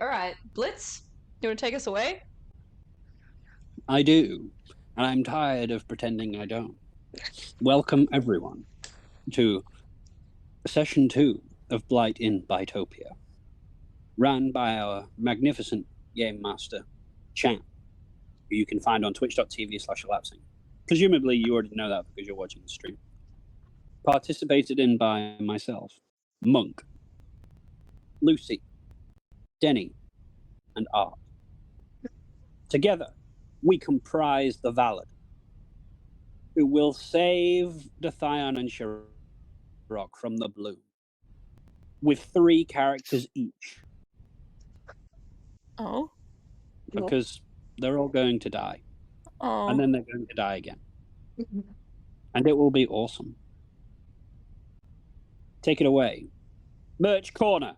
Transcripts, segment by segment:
All right, Blitz, you want to take us away? I do, and I'm tired of pretending I don't. Welcome, everyone, to Session 2 of Blight in Bytopia, ran by our magnificent game master, Chan, who you can find on twitch.tv/elapsing. Presumably, you already know that because you're watching the stream. Participated in by myself, Monk, Lucy, Denny, and Art. Together, we comprise the Valid, who will save Dathion and Shirok from the Bloom, with 3 characters each, Oh. because they're all going to die, Oh. and then they're going to die again, and it will be awesome. Take it away, Merch Corner.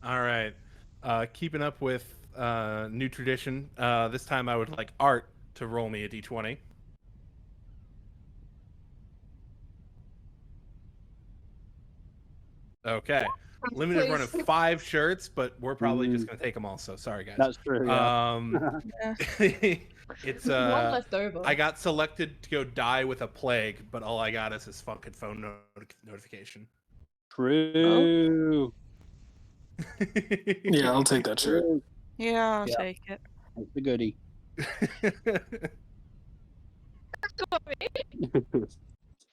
All right, keeping up with new tradition. This time I would like Art to roll me a d20. Okay. Limited run of 5 shirts, but we're probably just gonna take them all. So sorry, guys. That's true. Yeah. It's One left over. I got selected to go die with a plague, but all I got is this fucking phone notification. True. Yeah, I'll take that shirt. Yeah, I'll take it. That's the goodie.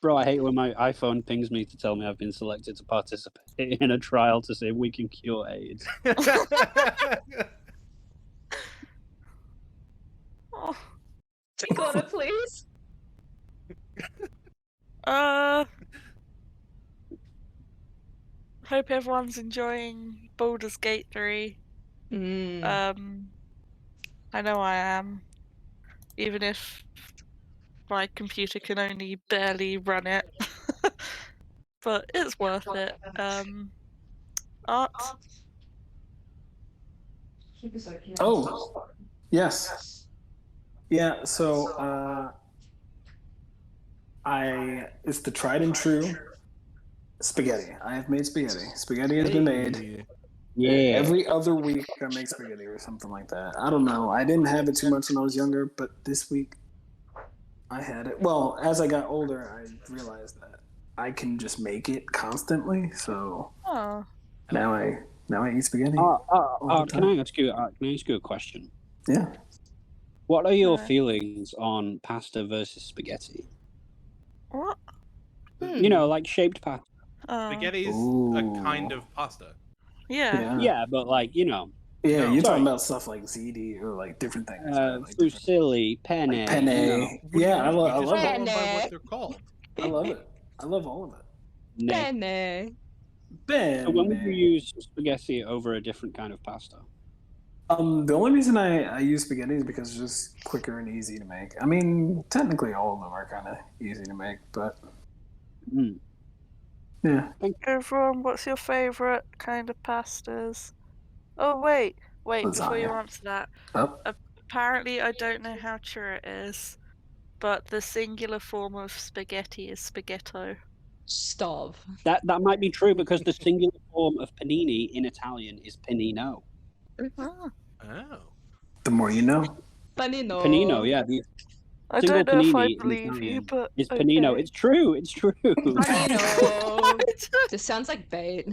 Bro, I hate when my iPhone pings me to tell me I've been selected to participate in a trial to see if we can cure AIDS. Oh. Take on it, please. Hope everyone's enjoying Baldur's Gate 3. I know I am. Even if my computer can only barely run it. But it's worth it. Art? Oh, yes. Yeah, so it's the tried and true spaghetti. I have made spaghetti. Spaghetti has been made. Yeah. Every other week I make spaghetti or something like that. I don't know. I didn't have it too much when I was younger, but this week I had it. Well, as I got older, I realized that I can just make it constantly. So now I eat spaghetti. Can I ask you a question? Yeah. What are your feelings on pasta versus spaghetti? What? You know, like shaped pasta. Spaghetti's a kind of pasta. Yeah, but like, you know. Yeah, you're talking about stuff like ziti or like different things. Like fusilli, penne. Like penne. You know. Yeah, I love it. By what they're called. I love it. I love all of it. Penne. So when would you use spaghetti over a different kind of pasta? The only reason I use spaghetti is because it's just quicker and easy to make. I mean, technically all of them are kind of easy to make, but yeah. Everyone, what's your favorite kind of pastas? Oh wait, Lasagna. Before you answer that, apparently I don't know how true it is, but the singular form of spaghetti is spaghetto. Stop. That might be true because the singular form of panini in Italian is panino. Oh. The more you know. Panino. Panino, yeah. I don't know if I believe you, but it's panino. Okay. It's true. It's true. Panino. This sounds like bait.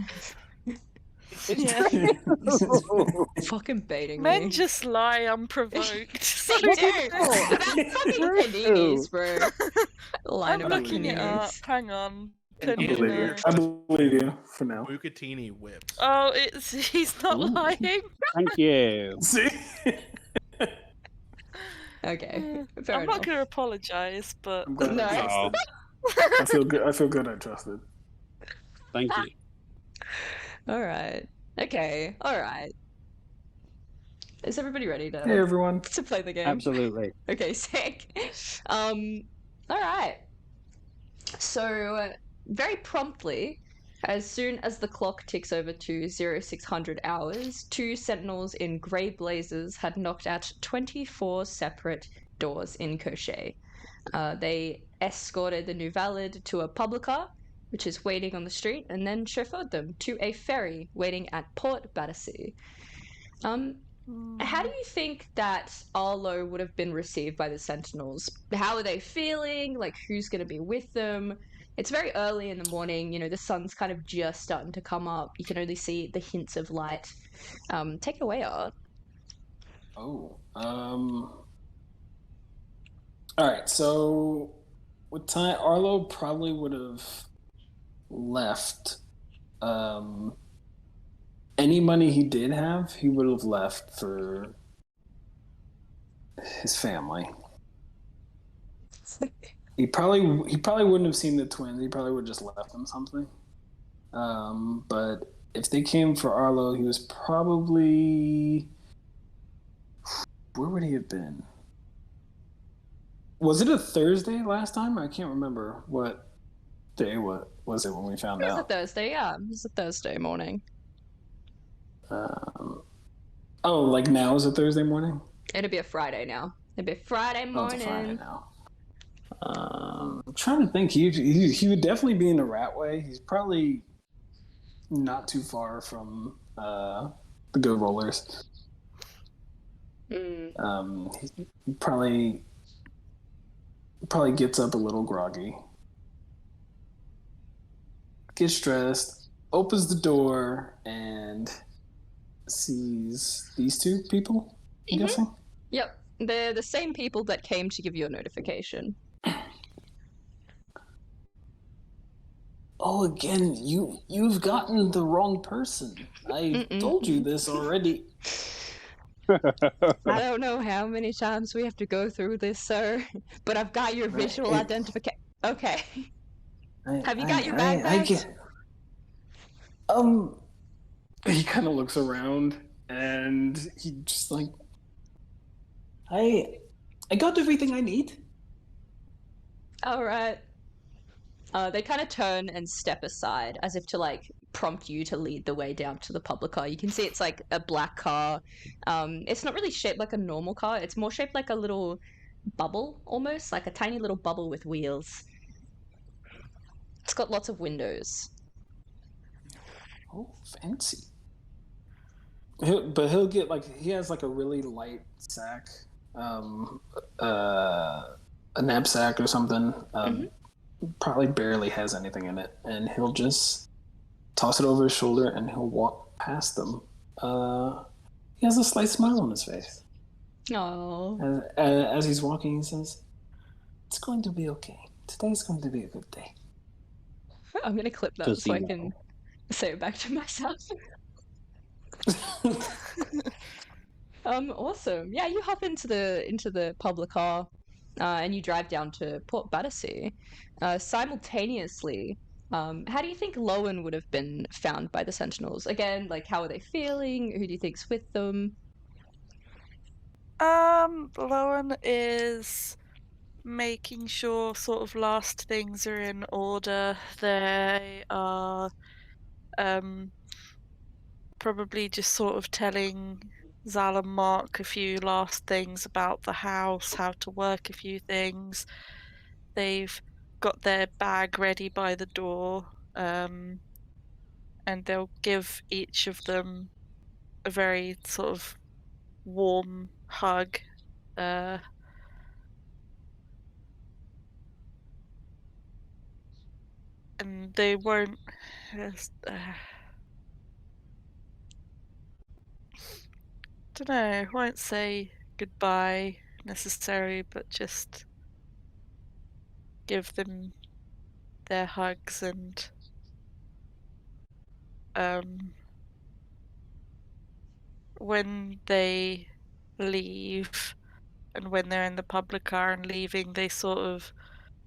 Fucking baiting Men me. just lie unprovoked. They do. About fucking paninis, bro. Line I'm about looking it up. paninis. Hang on. I believe you for now. Bucatini whips. Oh, he's not lying. Thank you. See? Okay. Fair I'm enough. not going to apologize, but I'm glad I No. trusted. I feel good. I feel good. I trusted. Thank you. All right. Okay. All right. Is everybody ready to Hey everyone. play the game? Absolutely. Okay, sick. All right. So very promptly, as soon as the clock ticks over to 0600 hours, 2 sentinels in grey blazers had knocked out 24 separate doors in Cochet. They escorted the new Valid to a publica which is waiting on the street, and then chauffeured them to a ferry waiting at Port Battersea. How do you think that Arlo would have been received by the Sentinels? How are they feeling? Like, who's going to be with them? It's very early in the morning. You know, the sun's kind of just starting to come up. You can only see the hints of light. Take it away, Art. Oh. All right. So, with time, Arlo probably would have left. Any money he did have, he would have left for his family. He probably wouldn't have seen the twins. He probably would have just left them something. But if they came for Arlo, he was probably, where would he have been? Was it a Thursday last time? I can't remember what day was it when we found out. It was a Thursday, yeah. It was a Thursday morning. Oh, like now is a Thursday morning? It'll be a Friday now. It'll be a Friday morning. Oh, it's a Friday now. I'm trying to think. He would definitely be in the Ratway. He's probably not too far from the Good Rollers. He probably gets up a little groggy, gets dressed, opens the door, and sees these two people, I'm guessing? Yep. They're the same people that came to give you a notification. Oh, again, you've gotten the wrong person. I told you this already. I don't know how many times we have to go through this, sir, but I've got your visual identification. Okay. Have you got your bag back? He kind of looks around and he just like, I got everything I need. All right. They kind of turn and step aside as if to like prompt you to lead the way down to the public car. You can see it's like a black car. It's not really shaped like a normal car. It's more shaped like a little bubble, almost like a tiny little bubble with wheels. It's got lots of windows. Oh, fancy. He'll get like, he has like a really light sack, a knapsack or something. Probably barely has anything in it, and he'll just toss it over his shoulder and he'll walk past them. He has a slight smile on his face. Oh. As he's walking, he says, "It's going to be okay. Today's going to be a good day." I'm gonna clip that so I can say it back to myself. Awesome. Yeah, you hop into the public car, and you drive down to Port Battersea. Simultaneously, how do you think Lowen would have been found by the Sentinels? Again, like, how are they feeling? Who do you think's with them? Lowen is making sure sort of last things are in order. They are probably just sort of telling Zal and Mark a few last things about the house, how to work a few things. They've got their bag ready by the door, and they'll give each of them a very sort of warm hug. And they won't don't know, won't say goodbye necessarily, but just give them their hugs and when they leave and when they're in the public car and leaving, they sort of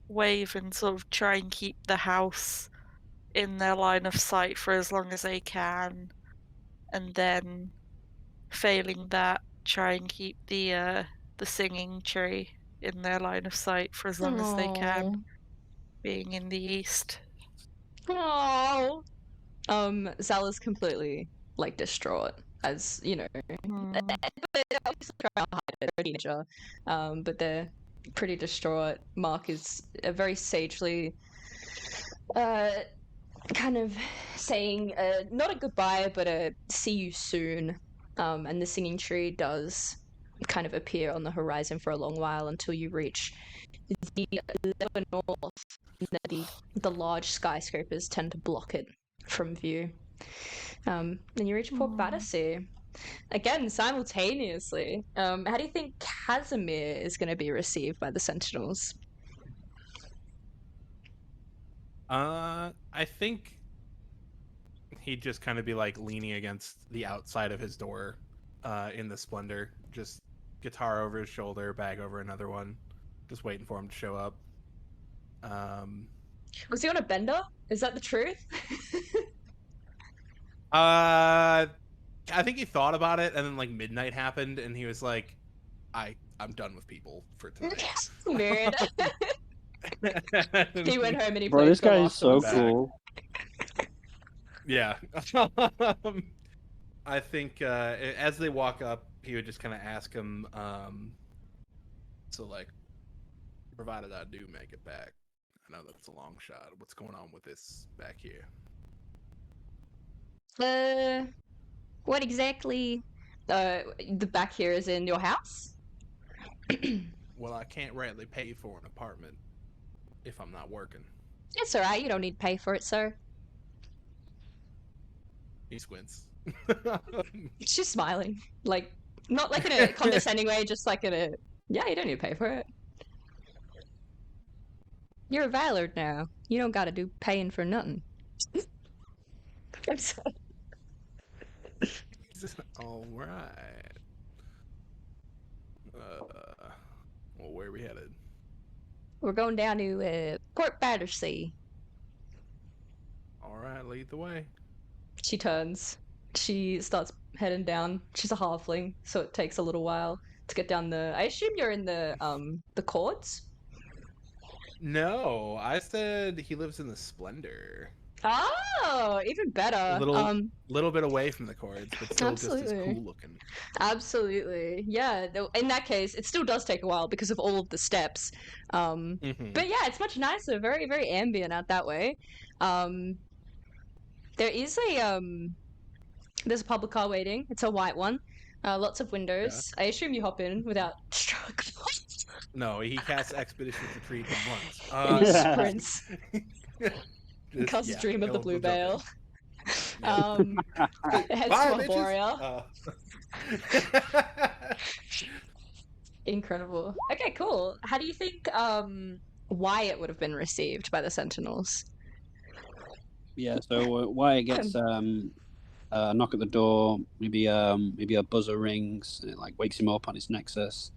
wave and sort of try and keep the house in their line of sight for as long as they can, and then failing that, try and keep the singing tree in their line of sight for as long as they can, being in the east. Oh. Zal is completely like distraught, as you know. But obviously trying to hide it, they're a teenager. But they're pretty distraught. Mark is a very sagely kind of saying not a goodbye, but a see you soon. And the singing tree does kind of appear on the horizon for a long while until you reach the level north. The large skyscrapers tend to block it from view. Then you reach Port Battersea. Again, simultaneously. How do you think Casimir is going to be received by the Sentinels? I think he'd just kind of be like leaning against the outside of his door, in the splendor, just guitar over his shoulder, bag over another one, just waiting for him to show up. Was he on a bender? Is that the truth? I think he thought about it, and then like midnight happened, and he was like, I'm done with people for tonight." Weird. He went home and he Bro, played this guy is so afterwards. cool. Yeah. I think as they walk up, he would just kind of ask him, so like, provided I do make it back, I know that's a long shot, what's going on with this back here? What exactly? The back here is in your house? Well, I can't rightly pay for an apartment if I'm not working. It's alright, you don't need to pay for it, sir. He squints. She's smiling. Like, not like in a condescending way, just like in a, yeah, you don't need to pay for it. You're a Valord now. You don't gotta do paying for nothing. I'm sorry. All right. Well, where are we headed? We're going down to Port Battersea. All right, lead the way. She turns. She starts heading down. She's a halfling, so it takes a little while to get down the. I assume you're in the cords. No, I said he lives in the splendor. Oh, even better. Little bit away from the cords, but still just as Absolutely. cool looking. Absolutely, yeah. In that case, it still does take a while because of all of the steps. Mhm. But yeah, it's much nicer. Very, very ambient out that way. There is a there's a public car waiting. It's a white one. Lots of windows. I assume you hop in without struggle. No, he casts Expedition Retreat once. And he sprints. Just, Casts yeah, Dream of the he'll Blue jump Veil. in. Heads Bye, to bitches! Arborea. Incredible. Okay, cool. How do you think Wyatt would have been received by the Sentinels? Yeah, so Wyatt gets a knock at the door, maybe a buzzer rings, and it like wakes him up on his nexus,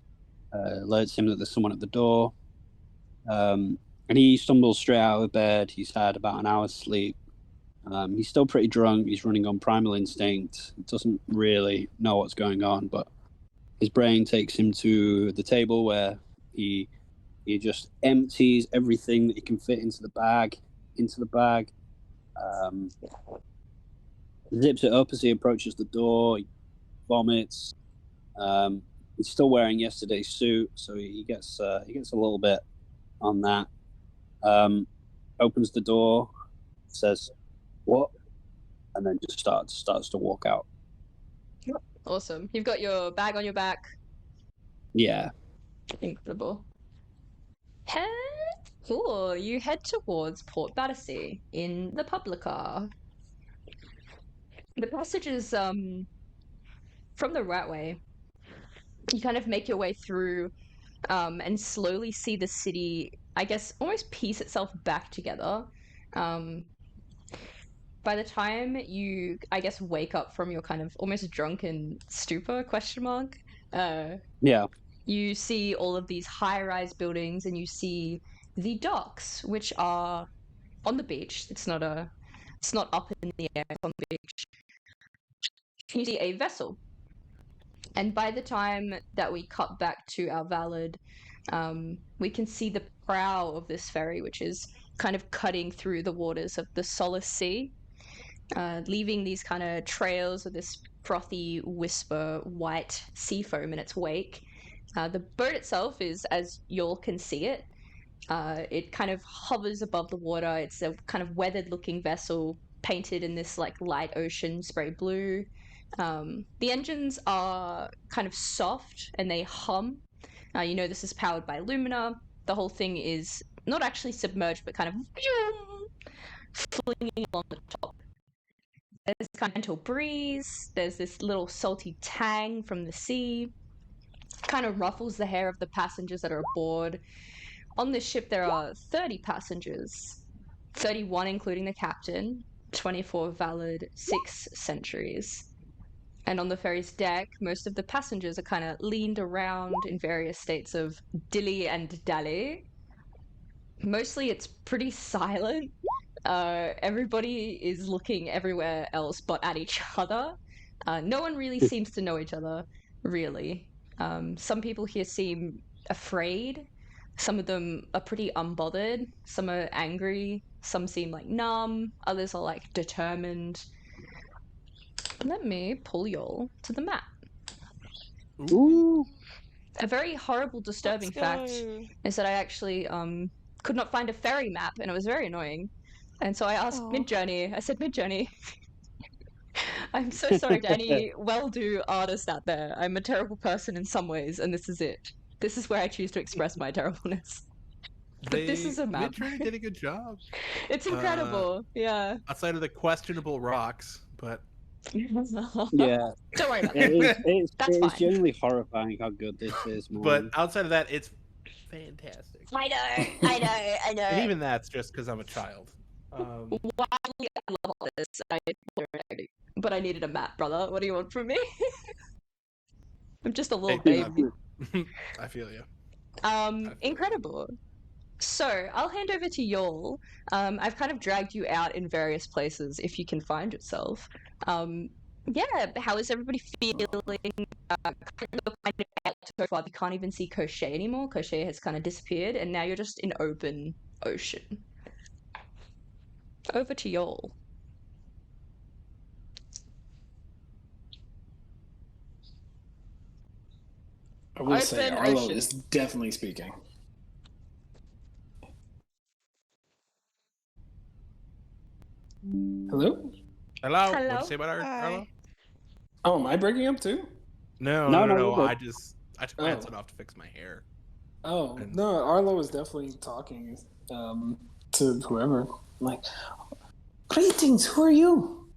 alerts him that there's someone at the door, and he stumbles straight out of bed. He's had about an hour's sleep. He's still pretty drunk. He's running on primal instinct. Doesn't really know what's going on, but his brain takes him to the table where he just empties everything that he can fit into the bag. Zips it up as he approaches the door. He vomits. He's still wearing yesterday's suit, so he gets a little bit on that. Opens the door, says, "What?" and then just starts to walk out. Awesome. You've got your bag on your back. Yeah. Incredible. Cool. You head towards Port Battersea in the public car. The passage is from the right way. You kind of make your way through and slowly see the city, I guess, almost piece itself back together. By the time you, I guess, wake up from your kind of almost drunken stupor, Yeah. you see all of these high-rise buildings and you see the docks, which are on the beach. It's not up in the air, it's on the beach. You see a vessel. And by the time that we cut back to our Valid, we can see the prow of this ferry, which is kind of cutting through the waters of the Solis Sea, leaving these kind of trails of this frothy whisper white sea foam in its wake. The boat itself is, as y'all can see it, It kind of hovers above the water. It's a kind of weathered-looking vessel painted in this like light ocean spray blue. The engines are kind of soft and they hum. You know this is powered by Lumina. The whole thing is not actually submerged, but kind of flinging along the top. There's kind of gentle breeze. There's this little salty tang from the sea. Kind of ruffles the hair of the passengers that are aboard. On this ship, there are 30 passengers, 31 including the captain, 24 valid, 6 sentries. And on the ferry's deck, most of the passengers are kind of leaned around in various states of dilly and dally. Mostly it's pretty silent. Everybody is looking everywhere else but at each other. No one really seems to know each other, really. Some people here seem afraid. Some of them are pretty unbothered. Some are angry. Some seem like numb. Others are like determined. Let me pull y'all to the map. Ooh. A very horrible, disturbing fact is that I actually could not find a ferry map, and it was very annoying. And so I asked Midjourney. I said, Midjourney, I'm so sorry to any well-do artist out there. I'm a terrible person in some ways, and this is it. This is where I choose to express my terribleness. But this is a map. Midjourney did a good job. It's incredible. Yeah. Outside of the questionable rocks, but Yeah. Don't worry about it. It's That's fine. genuinely horrifying how good this is, man. but outside of that, it's fantastic. I know. And even that's just because I'm a child. Wildly, I love all this. But I needed a map, brother. What do you want from me? I'm just a little Hey, baby. I feel you. Incredible. So I'll hand over to y'all. I've kind of dragged you out in various places if you can find yourself. Yeah, how is everybody feeling? So far, you can't even see Crochet anymore. Crochet has kind of disappeared, and now you're just in open ocean. Over to y'all. I will say Open Arlo ocean. is definitely speaking. Hello? Hello? Hello? What'd you say about Hi. Arlo? Oh, am I breaking up too? No, No, no, no, no. you're I good. took my headset off to fix my hair. Oh, And- no, Arlo was definitely talking to whoever. Like, greetings, who are you?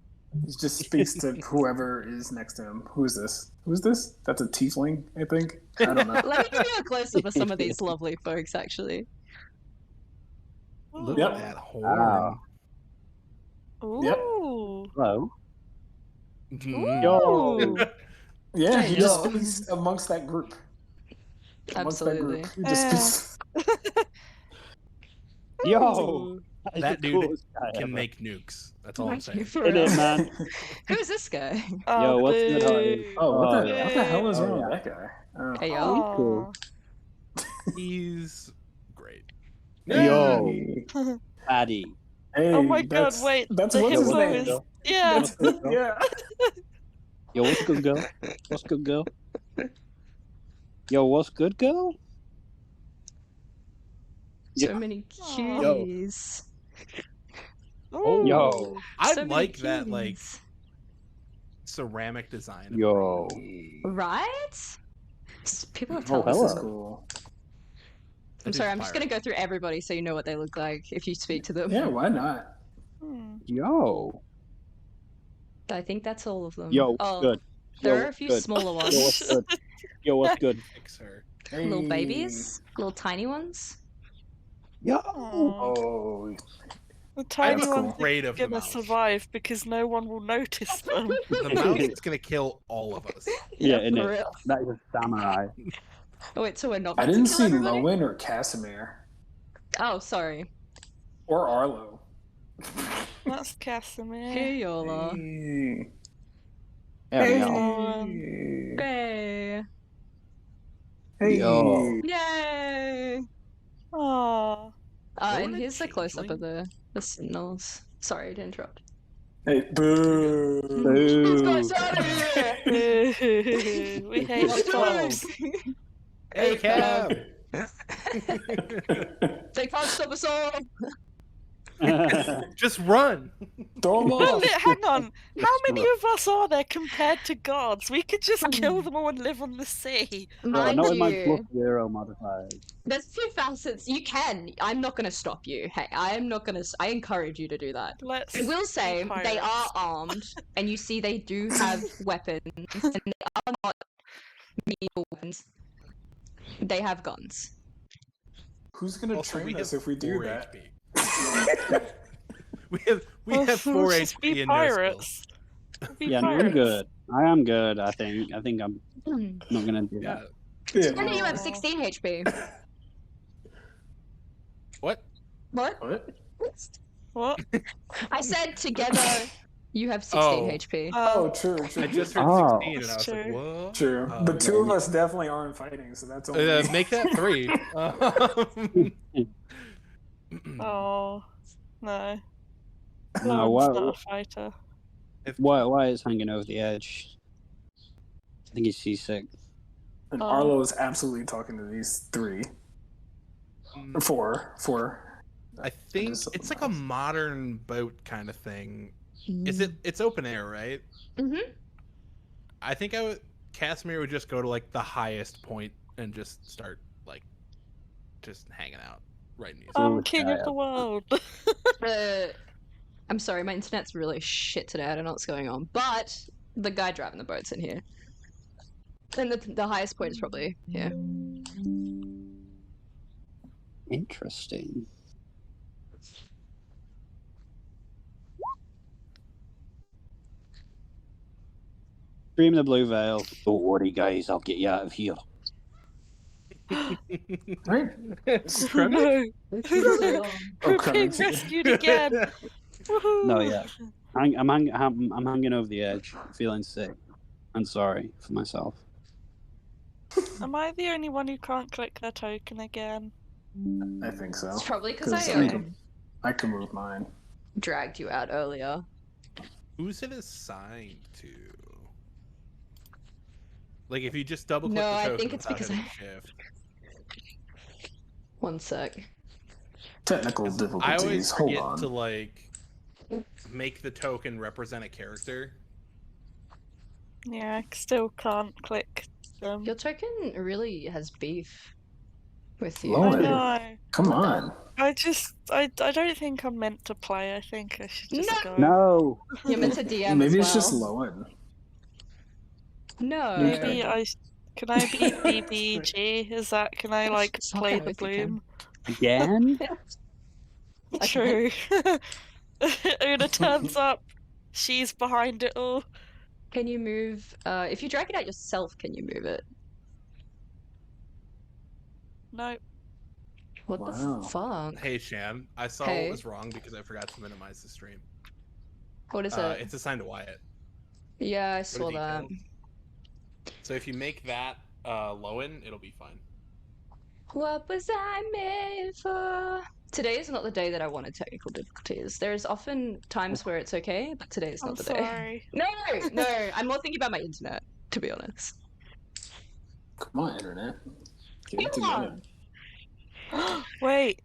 He just speaks to whoever is next to him. Who is this? Who's this? That's a tiefling, I think. I don't know. Let me give you a close-up of some of these lovely folks, actually. Look Yep. at that horn. Wow. Yep. Ooh. Hello. Mhm. Yo. Yeah, Hey, he just yo. speaks amongst that group. Amongst Absolutely. that group. He just speaks. Yo. That's That the dude coolest guy Can ever. make nukes. That's all I'm saying. For It real. is, man. Who's this guy? Yo, what's good, how are you? boo. Oh, what the Oh, hell is yeah. wrong Oh, with that guy? Oh. Hey, yo. Oh, cool. He's great. Yo. Aw. Paddy. Hey, Oh my god, that's- wait. That's the what's his hippo name? is. Yeah. What's good, girl? Yeah. Yo, what's good, girl? What's good, girl? Yo, what's good, girl? So Yo. many Aw. cuties. Ooh. Yo. I So many like that like cuties. ceramic design. of Yo. Right? People are Oh, telling This hello. is cool. I'm sorry, I'm just going to go through everybody so you know what they look like if you speak to them. Yeah, why not? Hmm. Yo. I think that's all of them. Yo, what's oh, good? there Yo, are a what's few good? smaller Yo, ones. what's good? Yo, what's good? Fix her. Little Hey. babies. Little tiny ones. Yo. Aw. Oh, The tiny That's ones cool. Afraid are of the gonna mouse. survive because no one will notice them. The mouse is gonna kill all of us. Yeah, for innit? real. That is a samurai. Oh, wait, so we're not I meant didn't to see kill everybody? Lowen or Casimir Oh, sorry. or Arlo. That's Casimir. Hey, Yola. Hey. Hey, Hey. Hey. Hey. Yo. Yay! Aw. And What a here's a close-up of changeling. the Sentinels. Sorry to interrupt. Hey. Boo. Boo. out of here! We hate Let's go. spots. Hey, Cab. They can't stop us all. Just run. Throw 'em Well, off. hang on. How many Look. of us are there compared to gods? We could just kill them all and live on the sea. Mind not with my you, plus 0 modifiers. there's two facets. You can. I'm not going to stop you. Hey, I'm not going to. I encourage you to do that. Let's. I will say be they are pirates. armed, and you see they do have weapons, and they are not medieval weapons. They have guns. Who's gonna Also, train we us have if we do 4 that? HP. we have 4 Let's just HP be and no pirates. skills. Be Yeah, no, I'm pirates. good. I am good, I think. I think I'm not gonna do Yeah. that. When you have Oh. 16 HP. What? What? What? What? I said together you have 16 Oh. HP. Oh, true, true. I just heard Oh. 16 and I was like, True. what? True. But two of us definitely aren't fighting, so that's only. Make that 3. Oh. No. No, Lowen's not a fighter. why is hanging over the edge? I think he's seasick. And Oh. Arlo is absolutely talking to these 3. Or 4. I think it's like a modern boat kind of thing. It's open air, right? Mm-hmm. I think Casimir would just go to like the highest point and just start like just hanging out right in these. I'm Oh, king of the world. I'm sorry, my internet's really shit today. I don't know what's going on. But the guy driving the boat's in here. And the highest point is probably here. Interesting. Dream the blue veil. Don't worry, guys. I'll get you out of here. Right? No. Oh, We're being Clement. rescued again. Woohoo. No, yeah. I'm hanging over the edge, feeling sick and sorry for myself. Am I the only one who can't click their token again? I think so. It's probably because 'Cause I can move mine. dragged you out earlier. Who's it assigned to? Like if you just double click No, the I token think it's without because hitting shift. One sec. Technical 'Cause difficulties. I always Hold forget on. to like make the token represent a character. Yeah, I still can't click them. Your token really has beef with you. Lord. I know. Come on. I don't think I'm meant to play. I think I should just No. go. No. You're meant to DM Maybe as it's just well. Lowen. No. Maybe can I be BBG? Is that can I like It's not play gonna the work, you can. bloom? Again? True. Una turns up. She's behind it all. Can you move? If you drag it out yourself, can you move it? No. What Wow. the fuck? Hey Shan, I saw Hey. what was wrong because I forgot to minimize the stream. What is it? It's assigned to Wyatt. Yeah, I Go saw to that. details. So if you make that Lowen, it'll be fine. What was I made for? Today is not the day that I wanted technical difficulties. There's often times where it's okay, but today is I'm not the day. sorry. No, I'm more thinking about my internet, to be honest. Come on, internet. Get it Come together. Oh. Wait.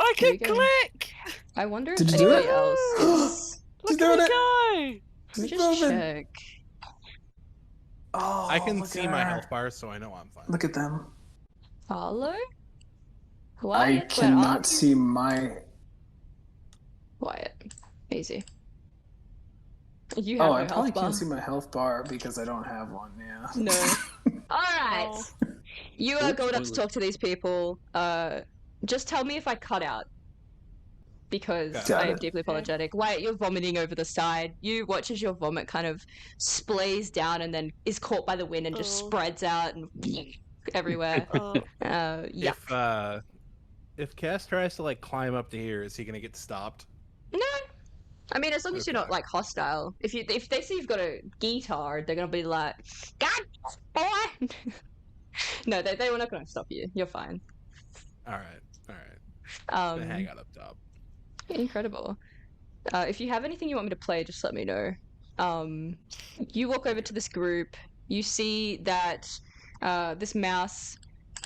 I There you can go. click! I wonder if Did you do anybody it? else is... Look She's at me doing go! Let me She's just moving. check. Oh, I can look see at my her. health bar, so I know I'm fine. Look at them. Arlo? I Wyatt, where are cannot you? see my. Wyatt. Easy. You have Oh, no I probably health bar. can't see my health bar because I don't have one. Yeah. No. Alright. Oh. You are Oops, going up to spoiler. talk to these people. Just tell me if I cut out. Because Got I am it. deeply apologetic. Wyatt, you're vomiting over the side. You watch as your vomit kind of splays down and then is caught by the wind and just Oh. spreads out and everywhere. Oh. Yeah. If Cass tries to like climb up to here, is he gonna get stopped? No. I mean, as long as you're not Okay. like hostile. If they see you've got a guitar, they're gonna be like, "God, boy!" No, they were not gonna stop you. You're fine. All right. Gonna hang Um, out up top. incredible. If you have anything you want me to play, just let me know. You walk over to this group. You see that this mouse,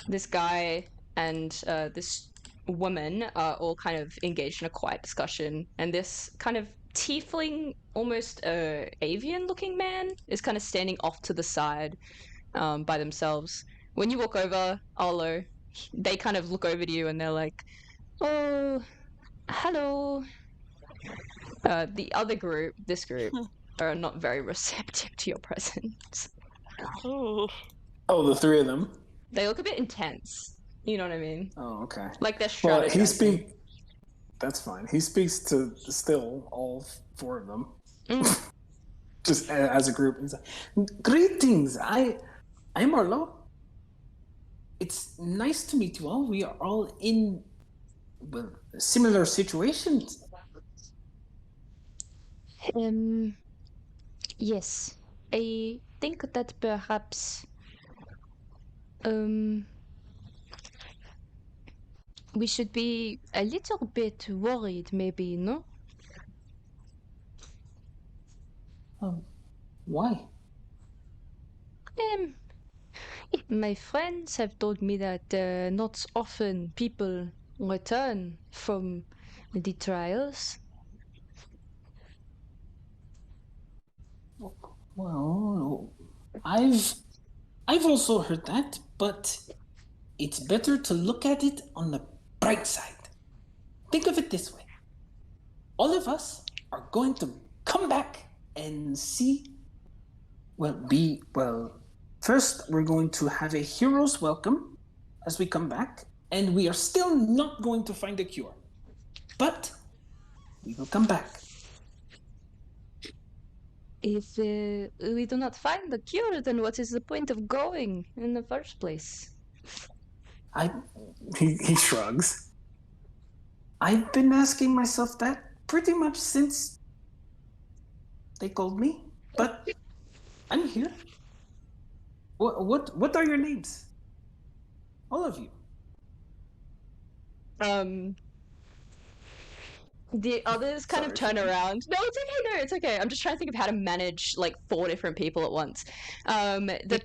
this guy, and this woman are all kind of engaged in a quiet discussion, and this kind of tiefling, almost avian-looking man is kind of standing off to the side by themselves. When you walk over, Arlo, they kind of look over to you and they're like, "Oh, hello." The other group, this group, are not very receptive to your presence. Oh. Oh, the three of them. They look a bit intense. You know what I mean? Oh, okay. Like they're Well, strategizing. That's fine. He speaks to still all four of them, just as a group. He's like, "Greetings. I'm Arlo. It's nice to meet you all. We are all in similar situations." Yes. I think that perhaps we should be a little bit worried, maybe, no? Why? My friends have told me that not often people return from the trials. Well, I've also heard that, but it's better to look at it on the bright side. Think of it this way. All of us are going to come back and first we're going to have a hero's welcome as we come back, and we are still not going to find a cure. But we will come back. If we do not find the cure, then what is the point of going in the first place? He shrugs. I've been asking myself that pretty much since they called me, but I'm here. What are your names? All of you. The others kind of turn around. No, it's okay. No, it's okay. I'm just trying to think of how to manage like 4 different people at once. The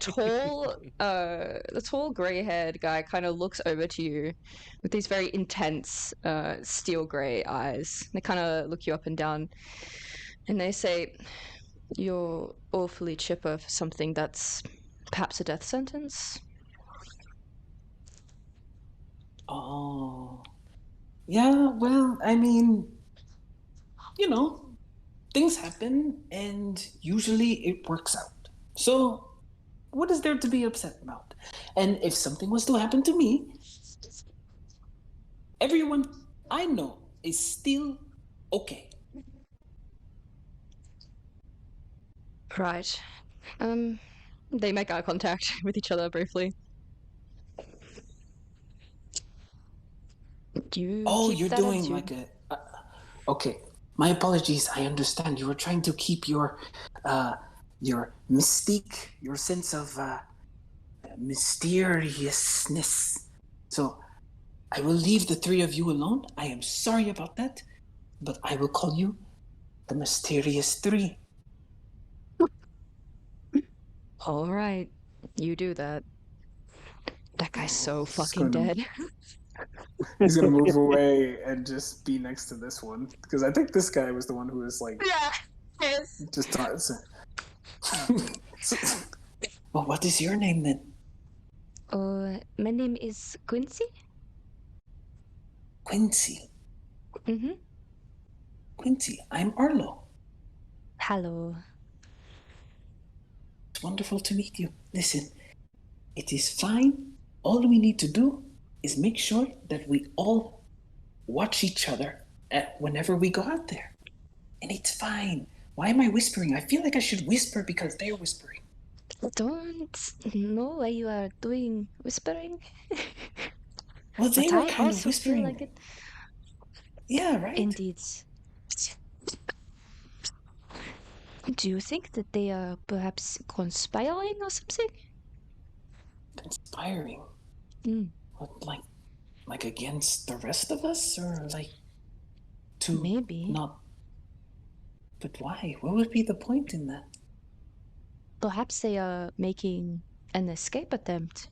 tall gray-haired guy kind of looks over to you with these very intense steel gray eyes. They kind of look you up and down, and they say, "You're awfully chipper for something that's perhaps a death sentence." Oh. Yeah, well, I mean, things happen and usually it works out. So, what is there to be upset about? And if something was to happen to me, everyone I know is still okay. Right. They make eye contact with each other briefly. You're doing like a... okay, my apologies. I understand. You were trying to keep your mystique, your sense of mysteriousness. So I will leave the three of you alone. I am sorry about that, but I will call you the Mysterious Three. All right, you do that. That guy's so fucking dead. He's gonna move away and just be next to this one, because I think this guy was the one who was like, yes. Just talking. Well, what is your name then? My name is Quincy. Quincy. Mm-hmm. Quincy, I'm Arlo. Hello. It's wonderful to meet you. Listen, it is fine. All we need to do is make sure that we all watch each other whenever we go out there. And it's fine. Why am I whispering? I feel like I should whisper because they're whispering. Don't know why you are doing whispering. Well, they were kind of also whispering. feel like it. Yeah, right? Indeed. Do you think that they are perhaps conspiring or something? Conspiring? Mm. What, like against the rest of us? Or like to Maybe. not... But why? What would be the point in that? Perhaps they are making an escape attempt.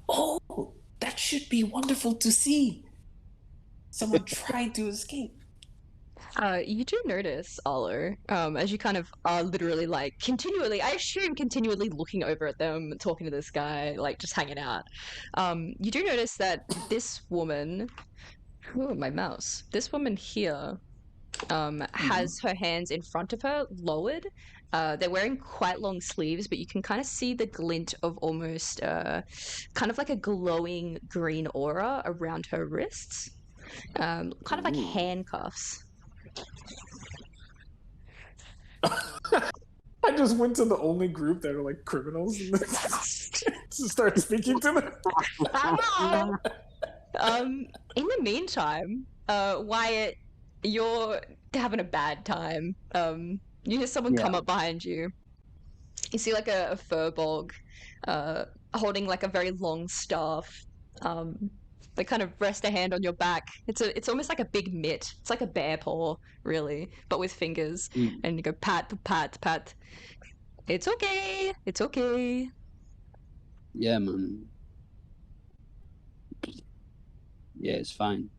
Oh, That should be wonderful to see. Someone tried to escape. You do notice, Arlo, as you kind of are literally like continually, I assume continually looking over at them, talking to this guy, like just hanging out. You do notice that this woman, oh, my mouse, this woman here, has her hands in front of her, lowered. They're wearing quite long sleeves, but you can kind of see the glint of almost kind of like a glowing green aura around her wrists. Kind of like handcuffs. I just went to the only group that are like criminals and to start speaking to them. In the meantime, Wyatt, you're having a bad time. You hear someone come up behind you. You see like a furbolg, holding like a very long staff. They kind of rest a hand on your back. It's almost like a big mitt. It's like a bear paw, really, but with fingers. And you go pat, pat, pat. It's okay. It's okay. Yeah, man. Yeah, it's fine.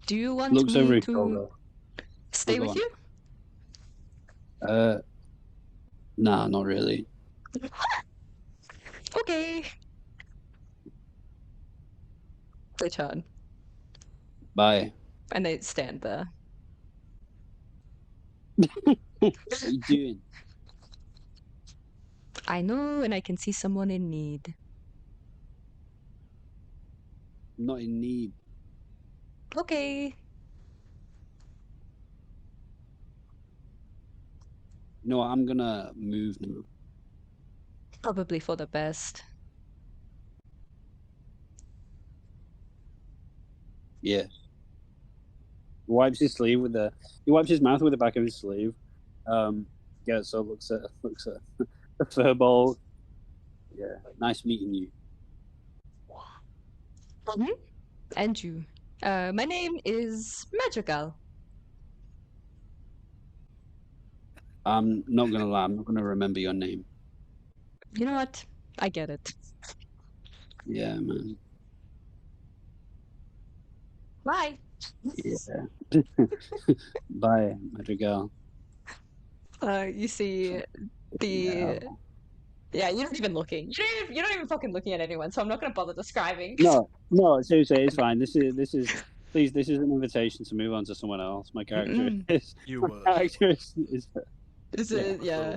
Do you want Looks over me his to shoulder. stay go with on. you? Nah, not really. Okay. They turn Bye. and they stand there. What are you doing? I know, and I can see someone in need. I'm not in need. Okay. No, I'm gonna move now. Probably for the best. Yeah. He wipes his sleeve with the. He wipes his mouth with the back of his sleeve. Yeah. So looks at the furball. Yeah. Nice meeting you. And you. My name is Magical. I'm not gonna lie. I'm not gonna remember your name. You know what? I get it. Yeah, man. Bye. Yeah. Bye, Madrigal. You see the. Yeah, you're not even looking. You're not even fucking looking at anyone, so I'm not gonna bother describing. No, seriously, it's fine. This is please. This is an invitation to move on to someone else. My character is. You My character is. Is Yeah. it? Yeah.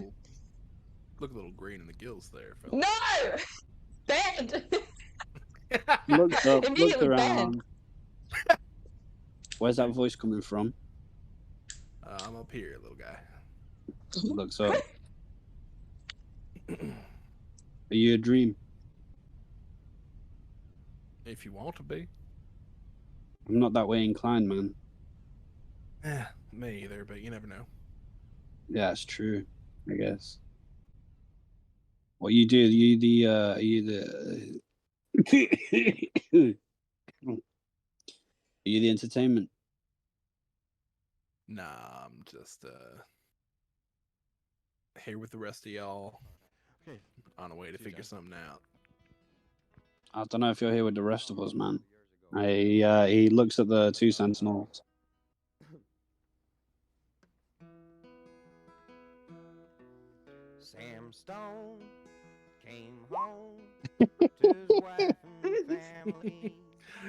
Look a little green in the gills there, fella. No! Banned! Looked up, looked Immediately around. Where's that voice coming from? I'm up here, little guy. Looks up. Are you a dream? If you want to be. I'm not that way inclined, man. Me either, but you never know. Yeah, it's true. I guess. What you do? Are you the? Are you the entertainment? Nah, I'm just here with the rest of y'all. On a way to figure something out. I don't know if you're here with the rest of us, man. He looks at the two sentinels. Sam Stone came home to his wife and family.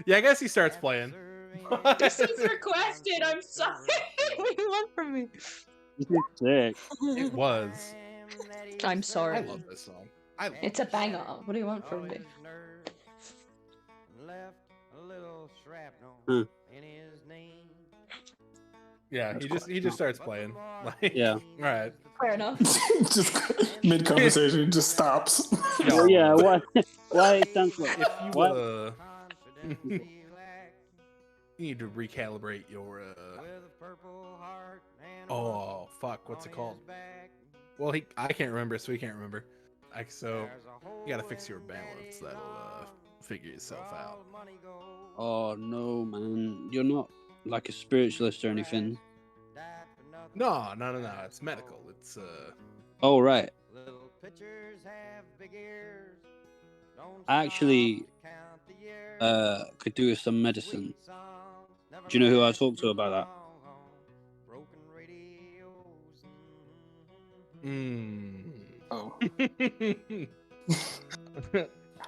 Yeah, I guess he starts playing. This is requested. I'm sorry. What do you want from me? This is sick. It was. I'm sorry. I love this song. It's a banger. What do you want from me? Left a little shrapnel Huh. in his knee. Yeah, he just starts playing. Like, Yeah. All right. Fair enough. Just mid conversation, just stops. Oh yeah. Why it sounds like If you what? you need to recalibrate your oh fuck, what's it called? Well, I can't remember, so he can't remember. So you gotta fix your balance. That'll figure itself out. Oh no, man! You're not like a spiritualist or anything. No. It's medical. It's Oh right. pitchers have big ears. Don't I actually stop to count the years. could do with some medicine. Sweet songs never Do you know who I last talked to too about that? long on broken radios. Oh.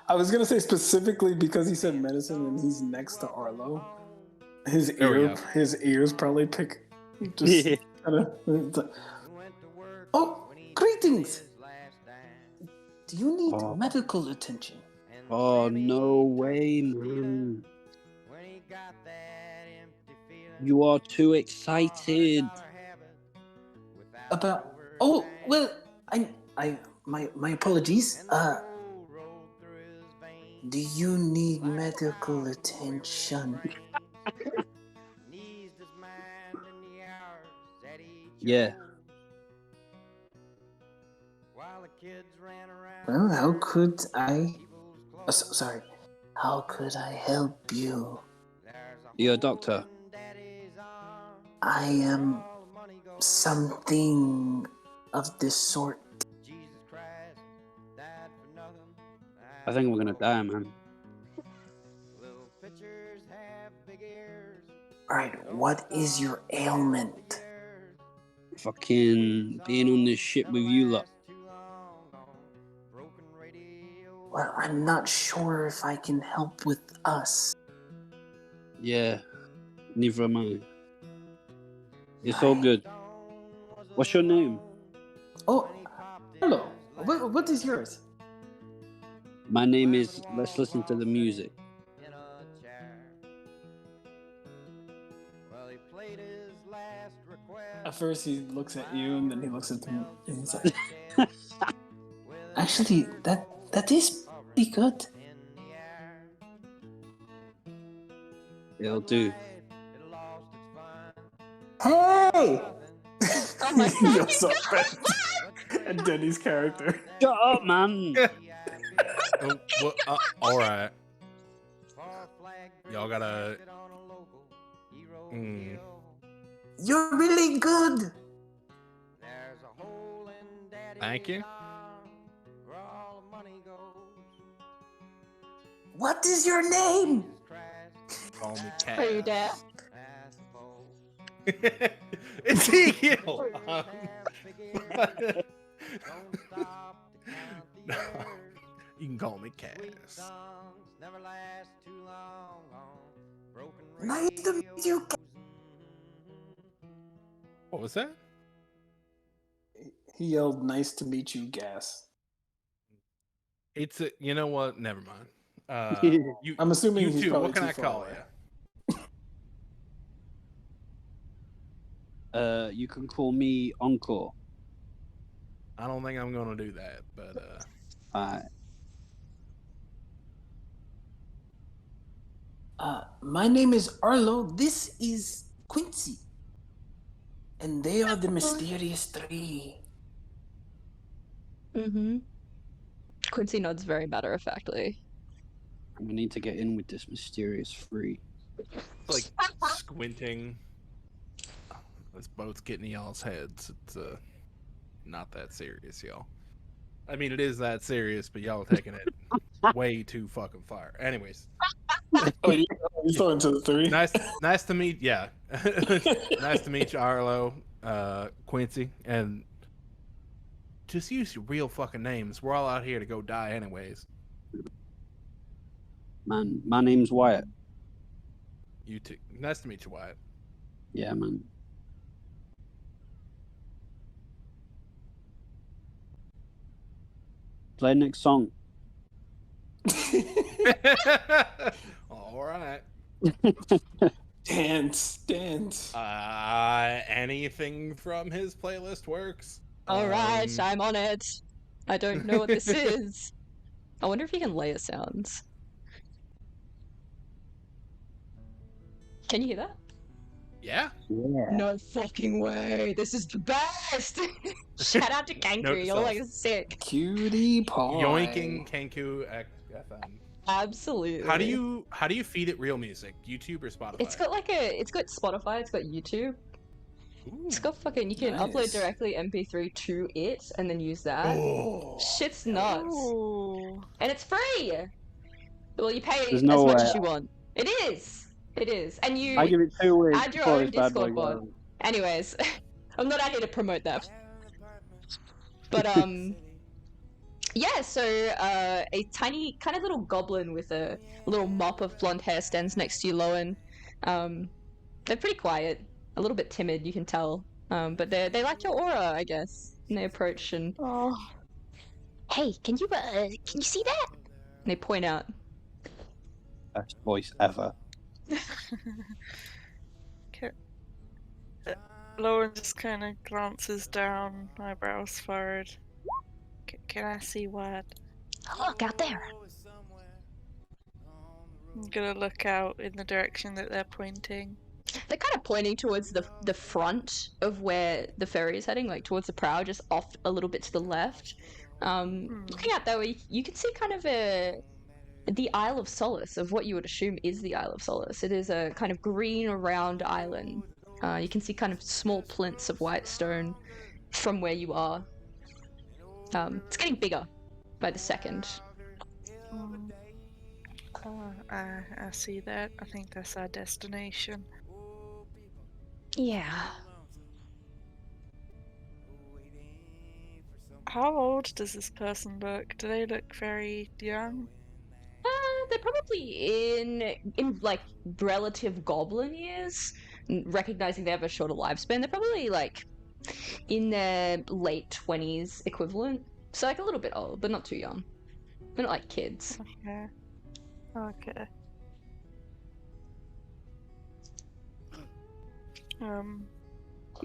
I was gonna say specifically because he said medicine and he's next to Arlo. His There we go. ears probably pick. Just kinda, oh, greetings! Do you need Oh. medical attention? Oh, no way, man. You are too excited. About? Oh, well, my apologies. Do you need medical attention? Yeah. Well, how could I? Sorry. How could I help you? You're a doctor. I am something of this sort. I think we're gonna die, man. Alright, what is your ailment? Fucking being on this ship with you lot. Well, I'm not sure if I can help with us. Yeah. Neither am I. It's all good. What's your name? Oh, hello. What is yours? My name is. Let's listen to the music. At first he looks at you and then he looks at me and he's like, actually, that is pretty good. It'll do. Hey! Oh my God. You're so bad. And Denny's character. Shut up, man. All right. Y'all gotta. You're really good. Thank you. What is your name? Call me Cat. Are you there? Ezekiel. You can call me Cass. Nice to meet you. What was that? He yelled, "Nice to meet you, Gas." It's a. You know what? Never mind. You. I'm assuming You he's two. probably What can too I far call away. you? You can call me Encore. I don't think I'm gonna do that, but Alright. My name is Arlo. This is Quincy. And they are the mysterious three. Mm-hmm. Quincy nods very matter-of-factly. We need to get in with this mysterious free. like squinting. This boat's getting y'all's heads. It's not that serious, y'all. I mean, it is that serious, but y'all are taking it way too fucking far. Anyways, Oh, you're talking to the three? nice to meet. Yeah, nice to meet you, Arlo, Quincy, and just use your real fucking names. We're all out here to go die, anyways. Man, my name's Wyatt. You too. Nice to meet you, Wyatt. Yeah, man. Play next song. All right. Dance. Anything from his playlist works. All right, I'm on it. I don't know what this is. I wonder if you can layer sounds. Can you hear that? Yeah. Yeah. No fucking way. This is the best. Shout out to Kanku. Note You're self. like sick. Cutie pie. Yoinking Kenku FM. Absolutely. How do you feed it real music? YouTube or Spotify? It's got Spotify, it's got YouTube. It's got fucking. You can upload Nice. directly MP3 to it and then use that. Oh, Shit's nuts, Ooh. and it's free. Well, you pay There's as no much way. as you want. It is. It is, and you I give it 2 weeks add your before own this bad boy Discord bot. goes. Anyways, I'm not out here to promote that, but yeah. So a tiny kind of little goblin with a little mop of blonde hair stands next to you, Lowen. They're pretty quiet, a little bit timid, you can tell. But they like your aura, I guess. And they approach and, Oh. hey, can you see that? And they point out. Best voice ever. Lauren just kind of glances down, eyebrows furrowed. Can I see what? Look out there. I'm gonna look out in the direction that they're pointing. They're kind of pointing towards the front of where the ferry is heading, like towards the prow, just off a little bit to the left. Looking out that way, you can see kind of the Isle of Solis, of what you would assume is the Isle of Solis. It is a kind of green, round island. You can see kind of small plinths of white stone from where you are. It's getting bigger by the second. I see that. I think that's our destination. Yeah. How old does this person look? Do they look very young? They're probably in like relative goblin years. Recognizing they have a shorter lifespan, they're probably like in their late 20s equivalent. So like a little bit old, but not too young. They're not like kids. Okay. Okay.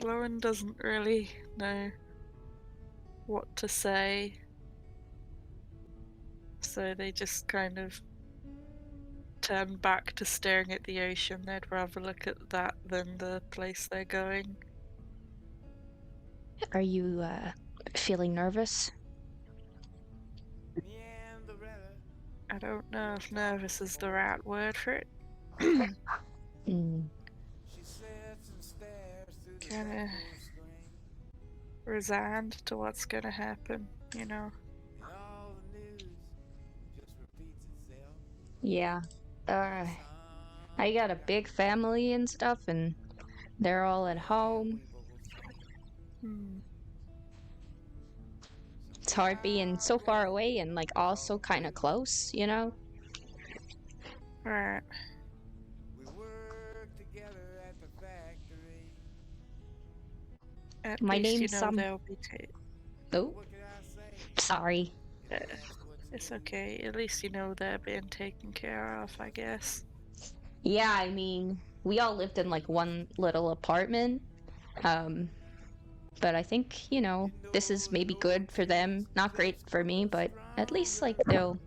Lauren doesn't really know what to say. So they just kind of turn back to staring at the ocean. They'd rather look at that than the place they're going. Are you feeling nervous? I don't know if nervous is the right word for it. Kinda resigned to what's gonna happen, you know? Yeah. I got a big family and stuff, and they're all at home. It's hard being so far away and like also kind of close, you know? Right. At My least name's you know they'll be Oh, sorry. it's okay. At least you know they're being taken care of, I guess. Yeah, I mean, we all lived in like one little apartment. But I think, you know, this is maybe good for them. Not great for me, but at least like they'll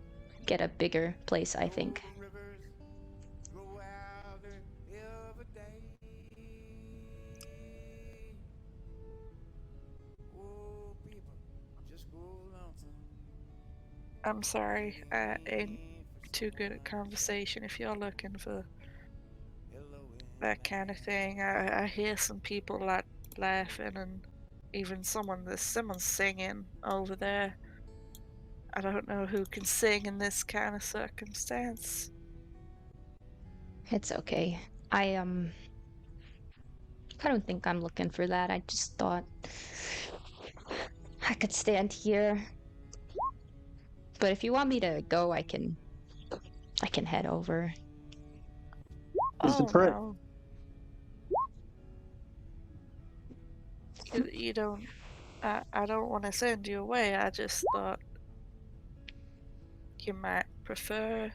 get a bigger place, I think. I'm sorry, I ain't too good at conversation if you're looking for that kind of thing. I hear some people like laughing and even someone's singing over there. I don't know who can sing in this kind of circumstance. It's okay. I don't think I'm looking for that. I just thought I could stand here. But if you want me to go, I can head over. It's a trip. No. You don't. I don't want to send you away. I just thought you might prefer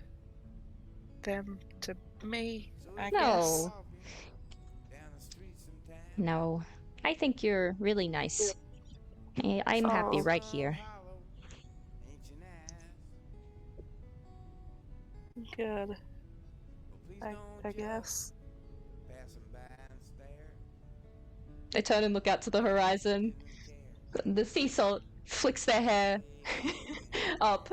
them to me, I guess. No. I think you're really nice. I'm happy Oh. right here. Good. I guess. They turn and look out to the horizon. The sea salt flicks their hair up.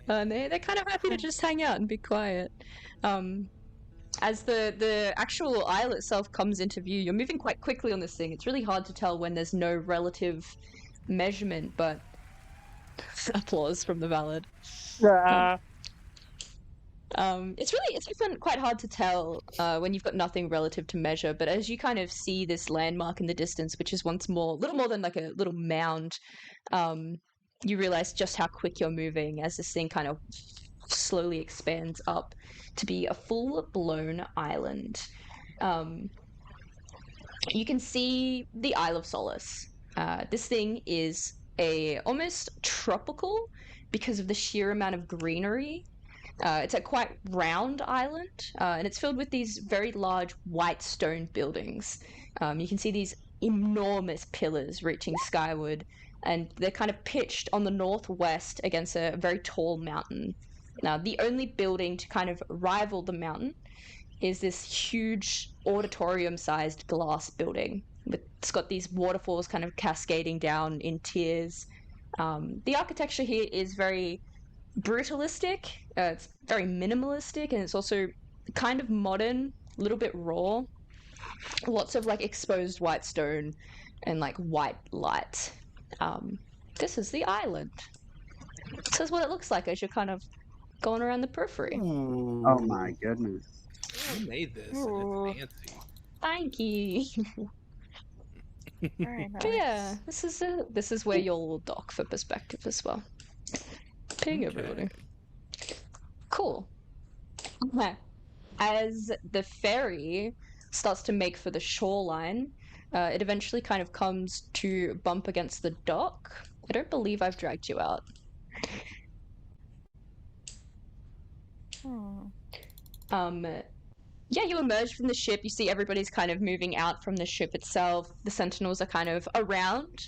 And they're kind of happy to just hang out and be quiet. As the actual isle itself comes into view, you're moving quite quickly on this thing. It's really hard to tell when there's no relative measurement, but applause from the Valid. It's often quite hard to tell when you've got nothing relative to measure. But as you kind of see this landmark in the distance, which is once more little more than like a little mound, you realize just how quick you're moving as this thing kind of slowly expands up to be a full-blown island. You can see the Isle of Solis. This thing is almost tropical because of the sheer amount of greenery. It's a quite round island, and it's filled with these very large white stone buildings. You can see these enormous pillars reaching skyward, and they're kind of pitched on the northwest against a very tall mountain. Now, the only building to kind of rival the mountain is this huge auditorium-sized glass building. It's got these waterfalls kind of cascading down in tiers. The architecture here is very brutalistic. It's very minimalistic, and it's also kind of modern, a little bit raw. Lots of like exposed white stone and like white light. This is the island. This is what it looks like as you're kind of going around the periphery. Ooh. Oh my goodness. Who made this? Ooh. And it's fancy. Thank you. Very nice. But yeah, this is where you'll dock for perspective as well. Ping Okay. everybody. Cool. Okay. As the ferry starts to make for the shoreline, it eventually kind of comes to bump against the dock. I don't believe I've dragged you out. Yeah, you emerge from the ship. You see everybody's kind of moving out from the ship itself. The sentinels are kind of around.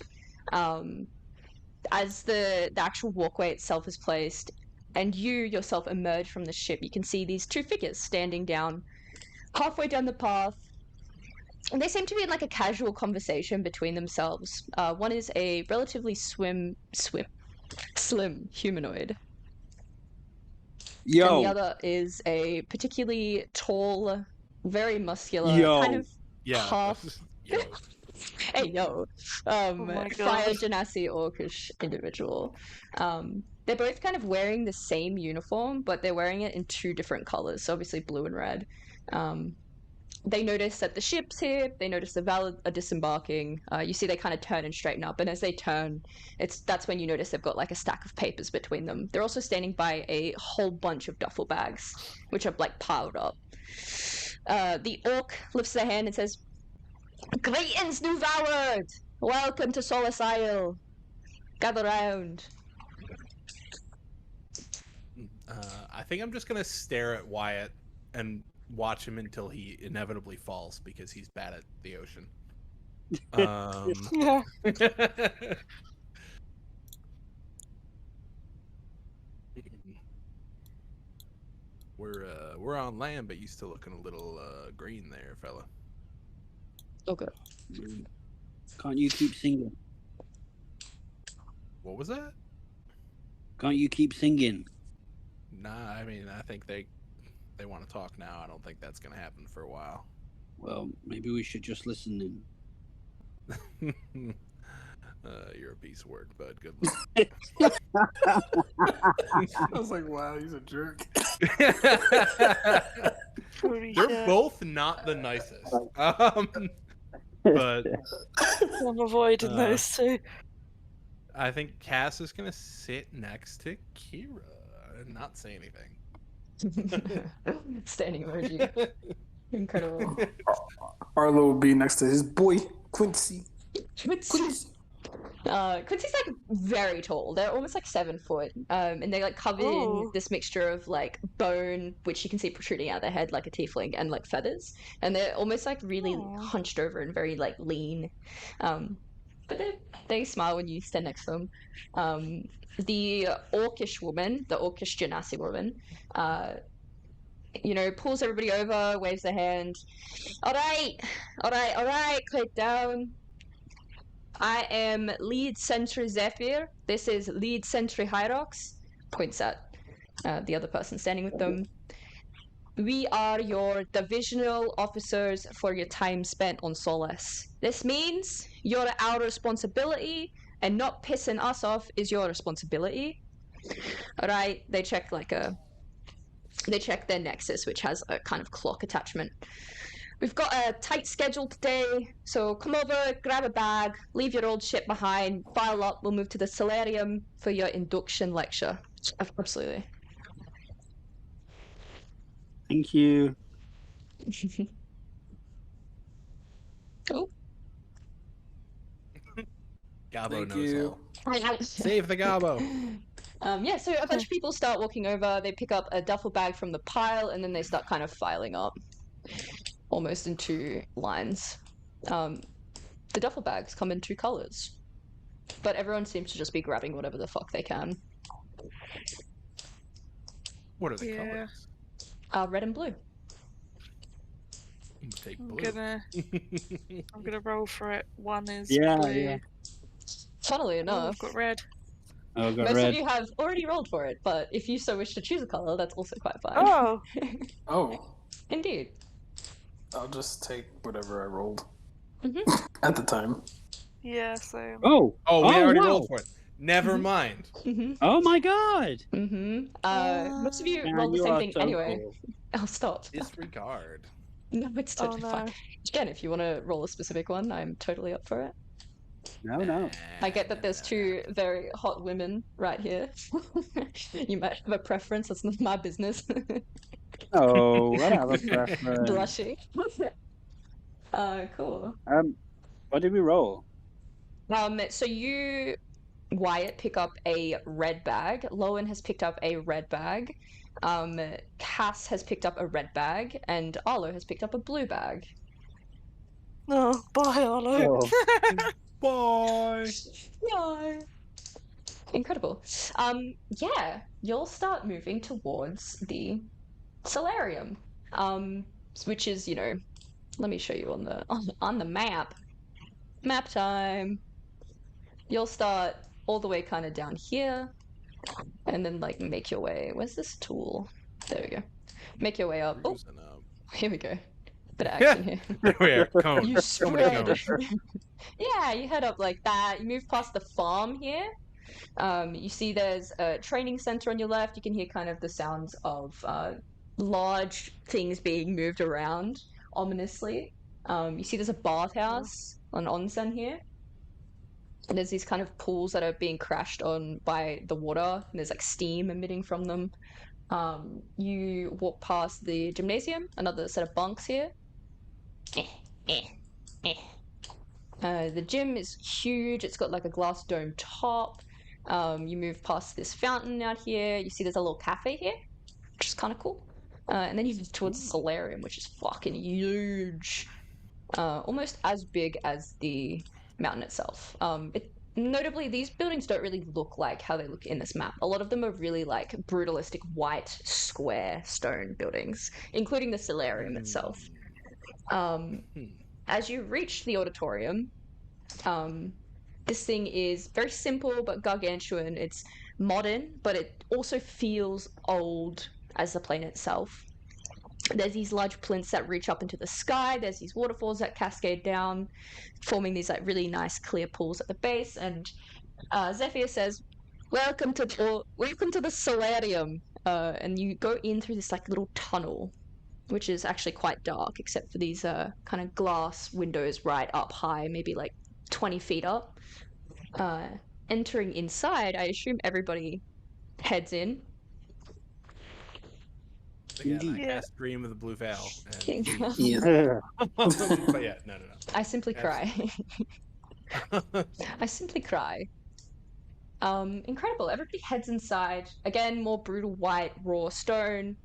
As the actual walkway itself is placed, and you yourself emerge from the ship, you can see these two figures standing down halfway down the path. And they seem to be in like a casual conversation between themselves. One is a relatively slim humanoid. And Yo, the other is a particularly tall, very muscular, Yo. kind of Yeah. half. Yo. Hey yo, my Fire God. Genasi Orcish individual. They're both kind of wearing the same uniform, but they're wearing it in two different colors, so obviously blue and red. They notice that the ship's here. They notice the Valid are disembarking. You see they kind of turn and straighten up, and as they turn, that's when you notice they've got like a stack of papers between them. They're also standing by a whole bunch of duffel bags, which are like piled up. The orc lifts their hand and says, "Greetings, New Valid! Welcome to Solis Isle. Gather round." I think I'm just gonna stare at Wyatt and watch him until he inevitably falls because he's bad at the ocean. Yeah. We're on land, but you still looking a little green there, fella. Okay. can't you keep singing? What was that? Can't you keep singing? Nah, I mean, I think they want to talk now. I don't think that's gonna happen for a while. Well, maybe we should just listen in. You're a piece of work, bud. Good luck. I was like, wow, he's a jerk. Holy They're shit. both not the nicest. But I'm avoiding Uh, those two. I think Cass is gonna sit next to Kira and not say anything. Standing emoji. Incredible. Arlo will be next to his boy, Quincy. Quincy's like very tall. They're almost like 7 foot. And they're like covered in Oh. this mixture of like bone, which you can see protruding out of their head like a tiefling, and like feathers. And they're almost like really Aw. hunched over and very like lean. But they smile when you stand next to them. The orcish woman, the orcish genasi woman, pulls everybody over, waves their hand. All right, quiet down. I am Lead Sentry Zephyr. This is Lead Sentry Hyrox. Points at the other person standing with them. We are your divisional officers for your time spent on Solis. This means you're our responsibility, and not pissing us off is your responsibility. Alright, they check their nexus, which has a kind of clock attachment. We've got a tight schedule today, so come over, grab a bag, leave your old shit behind, file up, we'll move to the solarium for your induction lecture. Absolutely. Thank you. Oh. Gabo Thank knows you. all. Save the Gabo. Yeah, so a bunch of people start walking over, they pick up a duffel bag from the pile, and then they start kind of filing up. Almost in two lines. The duffel bags come in two colors, but everyone seems to just be grabbing whatever the fuck they can. What are the Yeah. colors? Red and blue. Take I'm blue. gonna roll for it. One is Yeah, blue. yeah. Funnily Oh, enough, I've got red. Oh, got most red. of you have already rolled for it, but if you so wish to choose a color, that's also quite fine. Oh, Oh, Indeed. I'll just take whatever I rolled Mhm. at the time. yeah, same. Oh, Oh, we already wow. rolled for it. Never Mhm. mind. Oh my god! Most of you Man, rolled the you same are thing so anyway. cool. I'll stop. Disregard. No, it's Oh totally no. fine. Again, if you want to roll a specific one, I'm totally up for it. No. I get that there's two very hot women right here. You might have a preference, that's not my business. Oh, I have a preference. Blushing. Cool. What did we roll? So you, Wyatt, pick up a red bag. Lowen has picked up a red bag. Cass has picked up a red bag, and Arlo has picked up a blue bag. No, bye, Arlo. Bye. No. Incredible. Yeah, you'll start moving towards the solarium. Which is, let me show you on the map. Map time. You'll start all the way kind of down here, and then like make your way. Where's this tool? There we go. Make your way up. Oh, Cruising up. here we go. Bit of action here. There we are. Cone. You So many spread. cones. Yeah, you head up like that. You move past the farm here. You see there's a training center on your left. You can hear kind of the sounds of large things being moved around ominously. You see there's a bathhouse, an onsen here. And there's these kind of pools that are being crashed on by the water, and there's like steam emitting from them. You walk past the gymnasium, another set of bunks here. The gym is huge. It's got like a glass dome top. You move past this fountain out here. You see there's a little cafe here, which is kind of cool. And then you move towards the solarium, which is fucking huge. Almost as big as the mountain itself. Notably, these buildings don't really look like how they look in this map. A lot of them are really like brutalistic white square stone buildings, including the solarium itself. As you reach the auditorium, this thing is very simple but gargantuan. It's modern, but it also feels old as the plane itself. There's these large plinths that reach up into the sky. There's these waterfalls that cascade down, forming these like really nice clear pools at the base. And Zephyr says, "Welcome to the solarium." And you go in through this like little tunnel, which is actually quite dark, except for these kind of glass windows right up high, maybe like 20 feet up. Entering inside, I assume everybody heads in. Again, I Yeah. cast Dream of the Blue Veil. And Yeah. but yeah, no. I simply cry. I simply cry. Incredible. Everybody heads inside. Again, more brutal white, raw stone.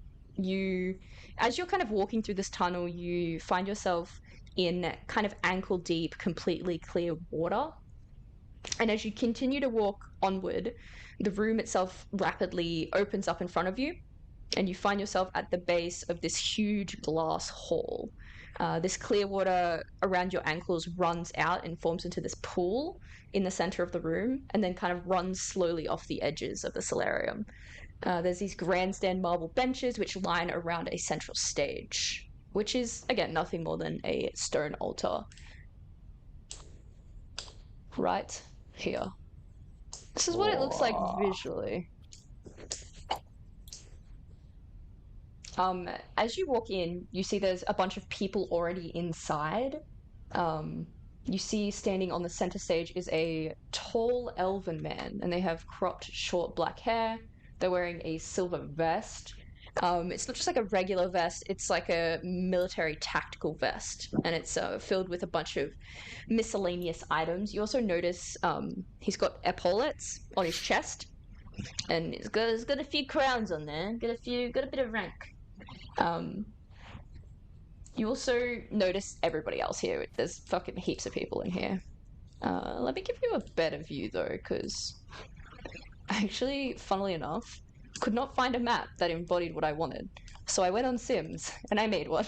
As you're kind of walking through this tunnel, you find yourself in kind of ankle deep, completely clear water. And as you continue to walk onward, the room itself rapidly opens up in front of you, and you find yourself at the base of this huge glass hall. This clear water around your ankles runs out and forms into this pool in the center of the room, and then kind of runs slowly off the edges of the solarium. There's these grandstand marble benches which line around a central stage, which is, again, nothing more than a stone altar. Right here. This is what it looks like visually. As you walk in, you see there's a bunch of people already inside. You see standing on the center stage is a tall elven man, and they have cropped short black hair. They're wearing a silver vest. It's not just like a regular vest, it's like a military tactical vest, and it's filled with a bunch of miscellaneous items. You also notice he's got epaulets on his chest, and he's got a few crowns on there, got a bit of rank. You also notice everybody else here. There's fucking heaps of people in here. Let me give you a better view though, because actually, funnily enough, could not find a map that embodied what I wanted. So I went on Sims and I made one.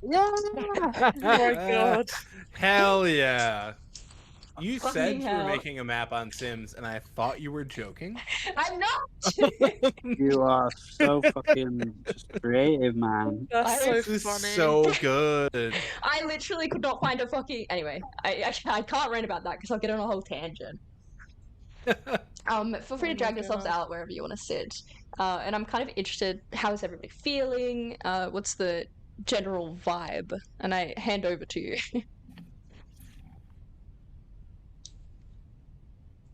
Yeah. Oh my god. Hell yeah. You Fucking said you were hell. making a map on Sims, and I thought you were joking. I'm not! You are so fucking just creative, man. That's so This is funny. so good. I literally could not find a fucking. Anyway, I can't rant about that because I'll get on a whole tangent. Feel free to Oh my drag yourselves God. out wherever you want to sit. And I'm kind of interested. How is everybody feeling? What's the general vibe? And I hand over to you.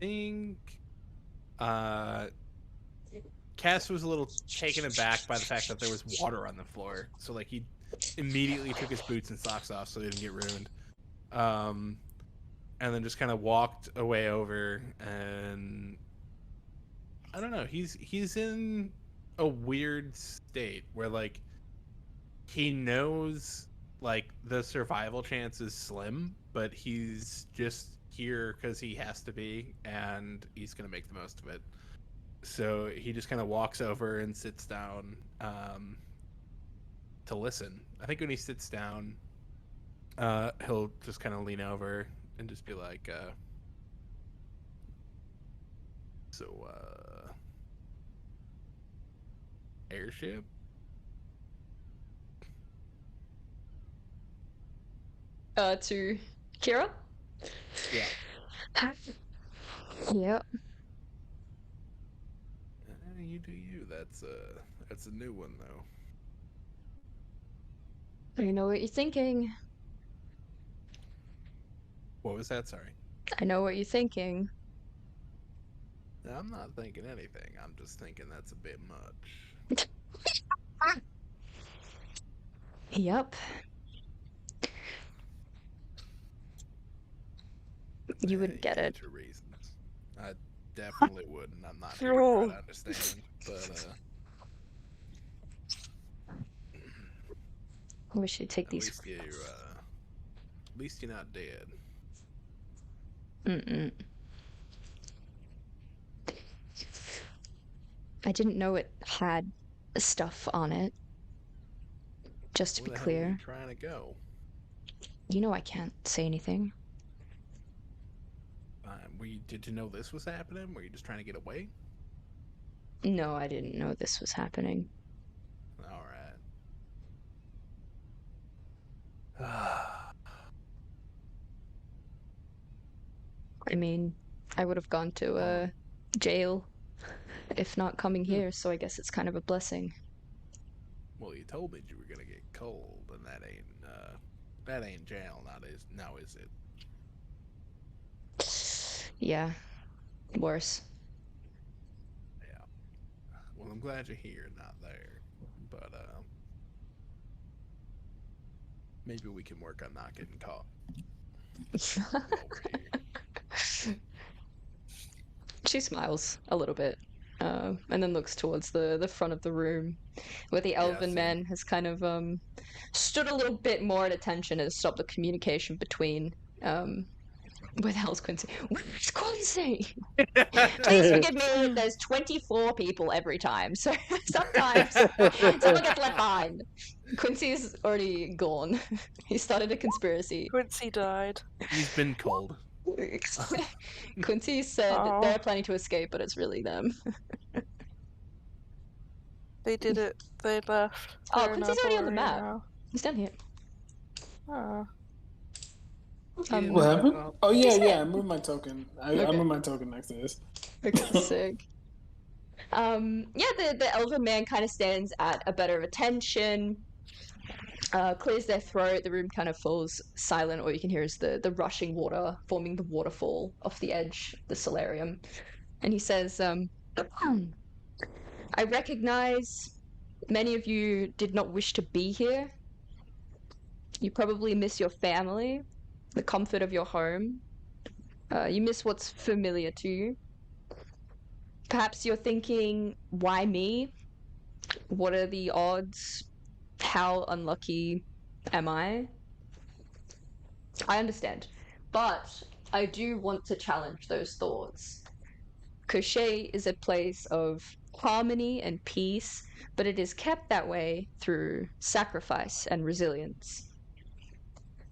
Think Cass was a little taken aback by the fact that there was water on the floor, so like he immediately took his boots and socks off so they didn't get ruined, and then just kind of walked away over, and I don't know, he's in a weird state where like he knows like the survival chance is slim, but he's just here because he has to be, and he's gonna make the most of it. So he just kind of walks over and sits down to listen. I think when he sits down, he'll just kind of lean over and just be like, "So, airship?" To Kira? Yeah. Yep. You do you. That's a new one though. I know what you're thinking. What was that? Sorry. I know what you're thinking. I'm not thinking anything. I'm just thinking that's a bit much. Yep. You wouldn't get it. Your reasons. I definitely wouldn't. I'm not here Oh. to try to understand, but I wish you'd take at these. least at least you're not dead. Mm-mm. I didn't know it had stuff on it. Just to Where be the hell are you clear, trying to go? you know I can't say anything. Did you know this was happening? Were you just trying to get away? No, I didn't know this was happening. All right. I mean, I would have gone to jail if not coming here, so I guess it's kind of a blessing. Well, you told me you were gonna get cold, and that ain't jail, now is it? Yeah, worse. Yeah. Well, I'm glad you're here, not there. But maybe we can work on not getting caught. Over here. She smiles a little bit, and then looks towards the front of the room, where the elven same. man has kind of stood a little bit more at attention and stopped the communication between. Where the hell's Quincy? Where's Quincy? Please forgive me. There's 24 people every time, so sometimes someone gets left behind. Quincy's already gone. He started a conspiracy. Quincy died. He's been cold. Quincy said Aw. they're planning to escape, but it's really them. They did it. They left. Oh, They're in Quincy's already on the Arborea map. now. He's down here. Oh. What happened? Oh yeah, He's yeah. here. I moved my token. I Okay. moved my token next to this. Okay, sick. Yeah, the elder man kind of stands at a better of attention, clears their throat, the room kind of falls silent, all you can hear is the rushing water forming the waterfall off the edge of the solarium. And he says, I recognize many of you did not wish to be here. You probably miss your family, the comfort of your home. You miss what's familiar to you. Perhaps you're thinking, why me? What are the odds? How unlucky am I? I understand. But I do want to challenge those thoughts. Crochet is a place of harmony and peace, but it is kept that way through sacrifice and resilience.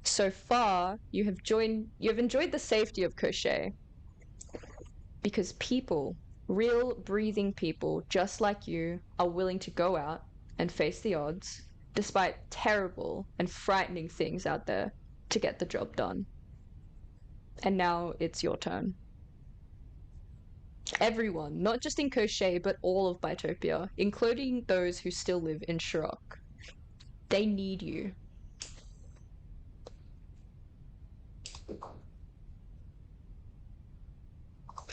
So far, you have enjoyed the safety of Crochet because people, real breathing people just like you, are willing to go out and face the odds despite terrible and frightening things out there to get the job done. And now it's your turn. Everyone, not just in Crochet, but all of Bytopia, including those who still live in Shirok. They need you.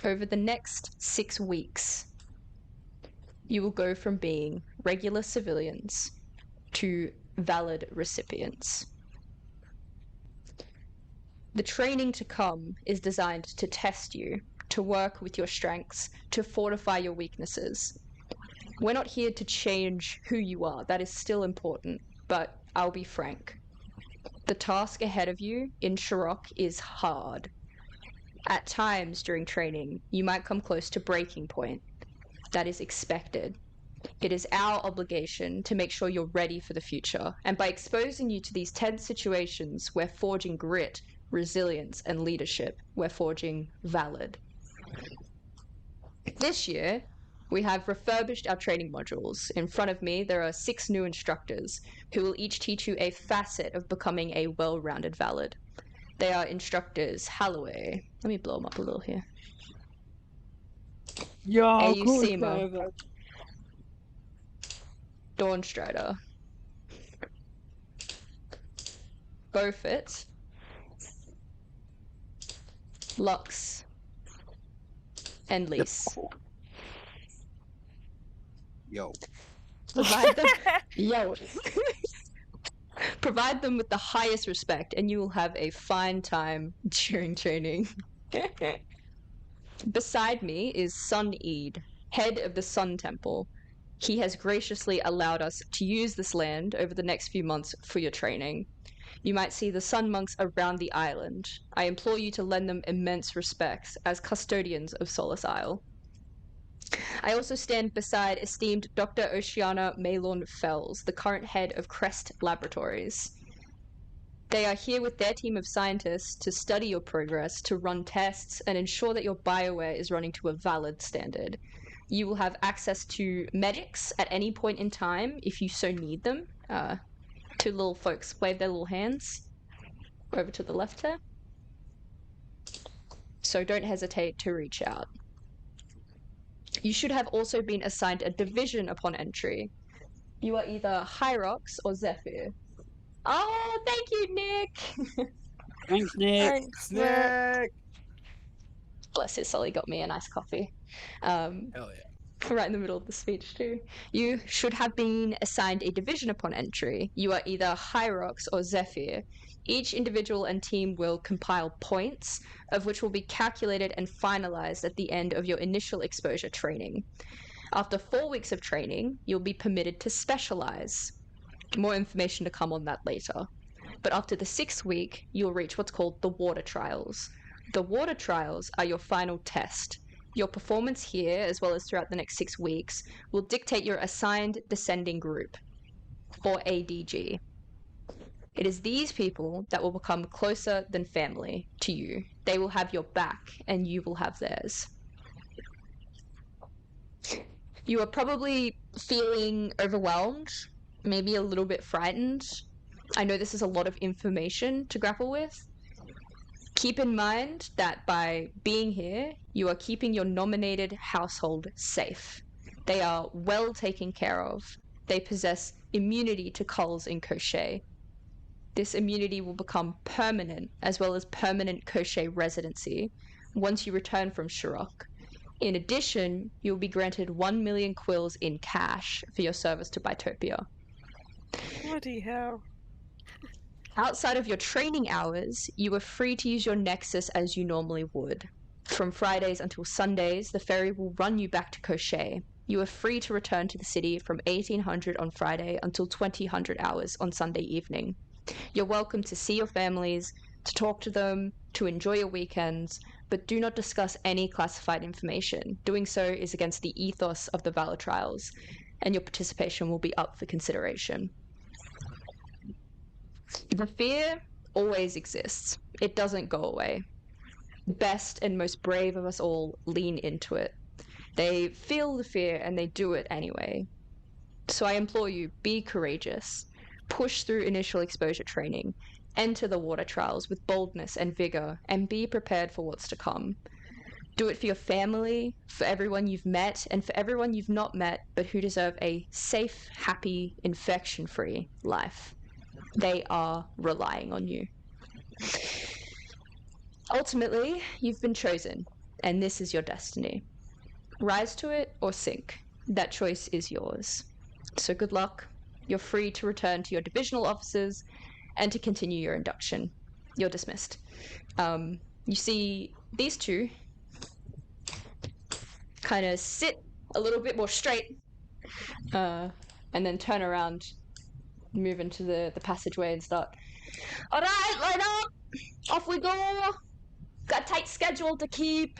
Over the next 6 weeks, you will go from being regular civilians to valid recipients. The training to come is designed to test you, to work with your strengths, to fortify your weaknesses. We're not here to change who you are, that is still important, but I'll be frank. The task ahead of you in Shirok is hard. At times during training, you might come close to breaking point. That is expected. It is our obligation to make sure you're ready for the future, and by exposing you to these tense situations, we're forging grit, resilience, and leadership. We're forging valid. This year, we have refurbished our training modules. In front of me, there are 6 new instructors who will each teach you a facet of becoming a well-rounded valid. They are instructors Holloway. Let me blow them up a little here. Yo, Ayusima. Dawnstrider. Beaufort. Lux. And Lise. Yo. Provide them, provide them with the highest respect, and you will have a fine time during training. Beside me is Sun Eid, head of the Sun Temple. He has graciously allowed us to use this land over the next few months for your training. You might see the Sun Monks around the island. I implore you to lend them immense respects as custodians of Solis Isle. I also stand beside esteemed Dr. Oceana Malorn Fells, the current head of Crest Laboratories. They are here with their team of scientists to study your progress, to run tests, and ensure that your bioware is running to a valid standard. You will have access to medics at any point in time if you so need them. 2 little folks wave their little hands over to the left there. So don't hesitate to reach out. You should have also been assigned a division upon entry. You are either Hyrox or Zephyr. Oh, thank you, Nick! Thanks, Nick. Thanks, Nick. Bless his soul, he got me a nice coffee. Hell yeah. Right in the middle of the speech, too. You should have been assigned a division upon entry. You are either Hyrox or Zephyr. Each individual and team will compile points, of which will be calculated and finalized at the end of your initial exposure training. After 4 weeks of training, you'll be permitted to specialize. More information to come on that later. But after the 6th week, you'll reach what's called the water trials. The water trials are your final test. Your performance here, as well as throughout the next 6 weeks, will dictate your assigned descending group, or ADG. It is these people that will become closer than family to you. They will have your back, and you will have theirs. You are probably feeling overwhelmed, maybe a little bit frightened. I know this is a lot of information to grapple with. Keep in mind that by being here, you are keeping your nominated household safe. They are well taken care of. They possess immunity to culls in Crochet. This immunity will become permanent, as well as permanent Crochet residency, once you return from Shurok. In addition, you'll be granted 1 million quills in cash for your service to Bytopia. Bloody hell. Outside of your training hours, you are free to use your Nexus as you normally would. From Fridays until Sundays, the ferry will run you back to Crochet. You are free to return to the city from 1800 on Friday until 2000 hours on Sunday evening. You're welcome to see your families, to talk to them, to enjoy your weekends, but do not discuss any classified information. Doing so is against the ethos of the Valor Trials, and your participation will be up for consideration. The fear always exists. It doesn't go away. The best and most brave of us all lean into it. They feel the fear and they do it anyway. So I implore you, be courageous. Push through initial exposure training. Enter the water trials with boldness and vigor, and be prepared for what's to come. Do it for your family, for everyone you've met, and for everyone you've not met, but who deserve a safe, happy, infection-free life. They are relying on you. Ultimately, you've been chosen, and this is your destiny. Rise to it or sink. That choice is yours. So good luck. You're free to return to your divisional offices and to continue your induction. You're dismissed. You see these two kind of sit a little bit more straight and then turn around, move into the passageway and start, all right, line up, off we go, got a tight schedule to keep.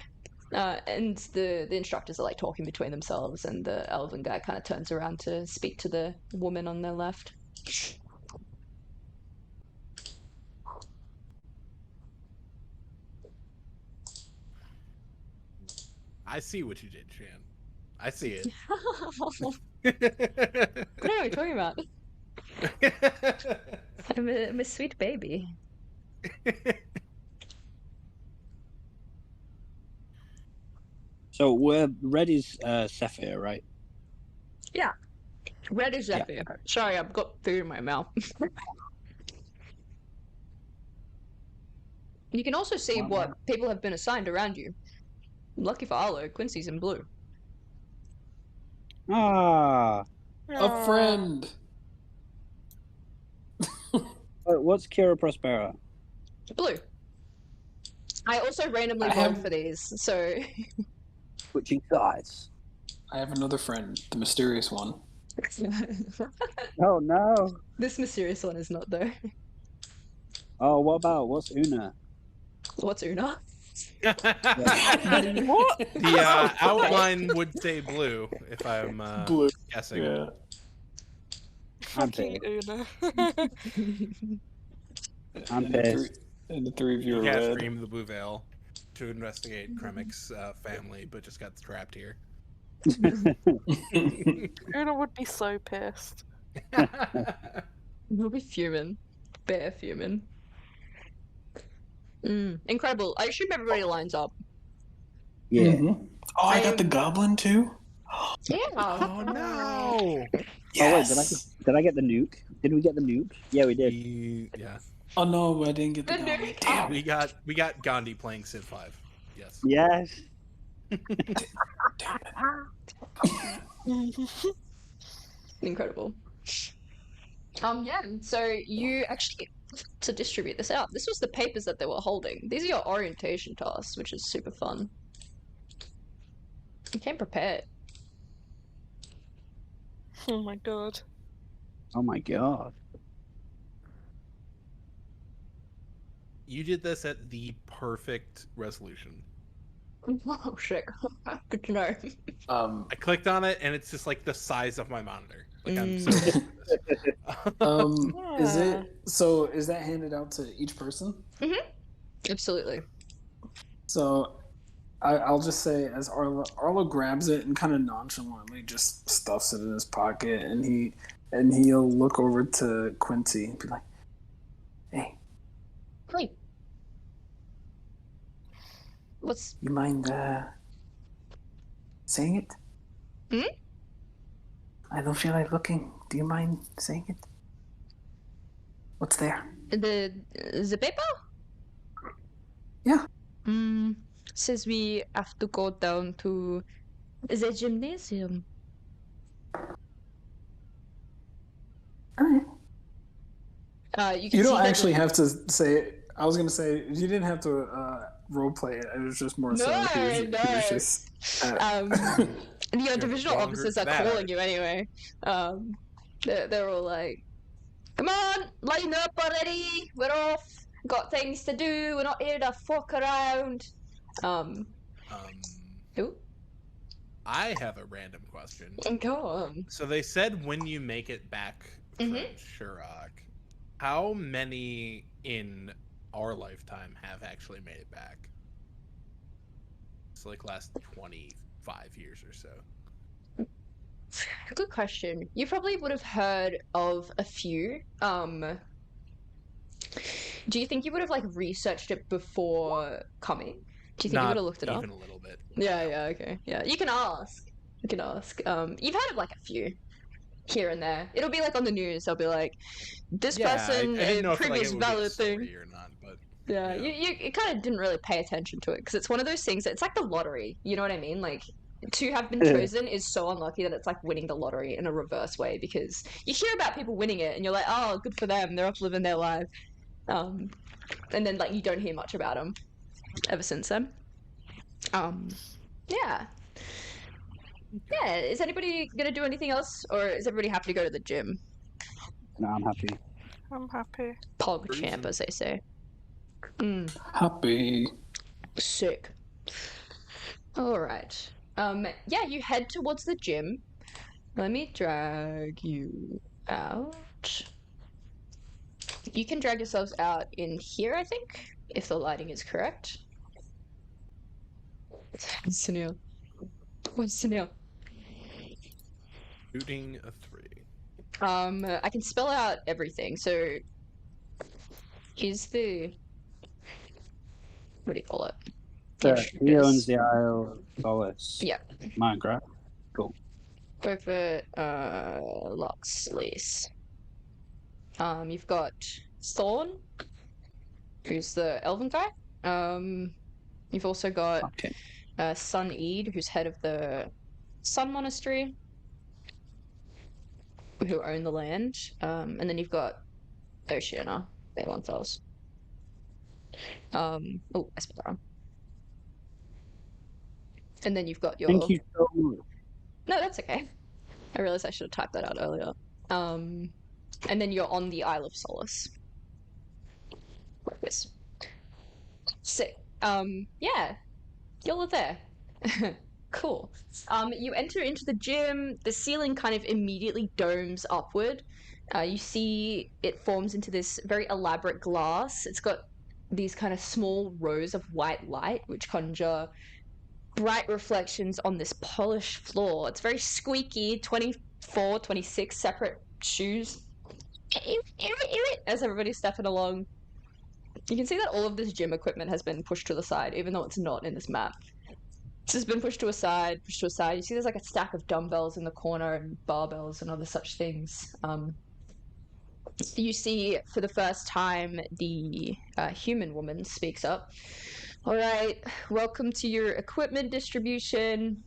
And the instructors are like talking between themselves, and the elven guy kind of turns around to speak to the woman on their left. I see what you did, Shan. I see it. What are we talking about? I'm a sweet baby. So red is Sapphire, right? Yeah. Red is Zephyr. Yeah. Sorry, I've got food in my mouth. You can also see what people have been assigned around you. Lucky for Arlo, Quincy's in blue. Ah, A friend. what's Kira Prospera? Blue. I also randomly I rolled have- for these, so... Switching sides. I have another friend, the mysterious one. Oh no. This mysterious one is not, though. Oh, what's Una? What's Una? What? The outline would say blue if I'm Blue. guessing. Yeah. Fucking Una. I'm And the pissed. and the three of you You are cast red. Dream of the Blue Veil to investigate Kremik's family, but just got trapped here. Una would be so pissed. You'll be fuming. Bare fuming. Incredible. I assume everybody lines up. Yeah. Mhm. Oh, I got the goblin too. Yeah. Oh no! Yes. Oh wait, did I get the nuke? Did we get the nuke? Yeah, we did. Yeah, Oh no, I didn't get the The goblin. nuke. Damn. we got Gandhi playing Civ 5. Yes. Yes. Incredible. Yeah, so you actually, to distribute this out, this was the papers that they were holding. These are your orientation tasks, which is super fun. You came prepared. Oh my god. Oh my god. You did this at the perfect resolution. Oh shit. Good to know. I clicked on it and it's just like the size of my monitor. Like I'm so Is Yeah. it so? Is that handed out to each person? Absolutely. So, I'll just say, as Arlo grabs it and kind of nonchalantly just stuffs it in his pocket, and he'll look over to Quincy and be like, "Hey, Great. What's you mind saying it? Hmm? I don't feel like looking. Do you mind saying it? What's there? the paper? Yeah. Says we have to go down to the gymnasium. All right. You can You see don't that actually have to say it. I was gonna say you didn't have to role play it. It was just more so he was just. The divisional wrong officers group are for that, calling Art. you anyway. They're all like, "Come on, line up already. We're off. Got things to do. We're not here to fuck around." Ooh, I have a random question. go on. So they said when you make it back from Mhm. Shurok, how many in our lifetime have actually made it back? It's like last 25 years or so. Good question. You probably would have heard of a few. Do you think you would have like researched it before coming? Do you think you would Not have looked it up? even a little bit. Yeah, No. yeah, okay. Yeah, you can ask. You can ask. You've heard of like a few here and there. It'll be like on the news. They'll be like, this Yeah, person, I didn't know if like previous it would be a valid thing. story or not, but Yeah, yeah. you kind of didn't really pay attention to it because it's one of those things. It's like the lottery. You know what I mean? Like to have been chosen is so unlucky that it's like winning the lottery in a reverse way because you hear about people winning it and you're like, oh, good for them. They're off living their life. And then like you don't hear much about them ever since then. Yeah. Yeah, is anybody gonna do anything else, or is everybody happy to go to the gym? No, I'm happy. I'm happy. Pog Cruising. champ, as they say. Happy. Sick. All right. Yeah, you head towards the gym. Let me drag you out. You can drag yourselves out in here, I think, if the lighting is correct. Sunil. What's Sunil? Shooting a 3. I can spell out everything. So here's the what do you call it? So he Yes. owns the Isle of Solis. Yeah. Minecraft. Over Loxleys. You've got Thorn, who's the elven guy. You've also got Okay. Sun Eid, who's head of the Sun Monastery, who own the land. And then you've got Oceana, Balonthals. Oh, I spelled that wrong. And then you've got your. Thank you so much. No, that's okay. I realized I should have typed that out earlier. And then you're on the Isle of Solace. Like this. Sick. Yeah. Y'all are there. Cool. You enter into the gym. The ceiling kind of immediately domes upward. You see it forms into this very elaborate glass. It's got these kind of small rows of white light which conjure bright reflections on this polished floor. It's very squeaky. 24, 26 separate shoes as everybody's stepping along. You can see that all of this gym equipment has been pushed to the side, even though it's not in this map. This has been pushed to a side, pushed to a side. You see there's like a stack of dumbbells in the corner and barbells and other such things. You see for the first time the human woman speaks up. All right, welcome to your equipment distribution.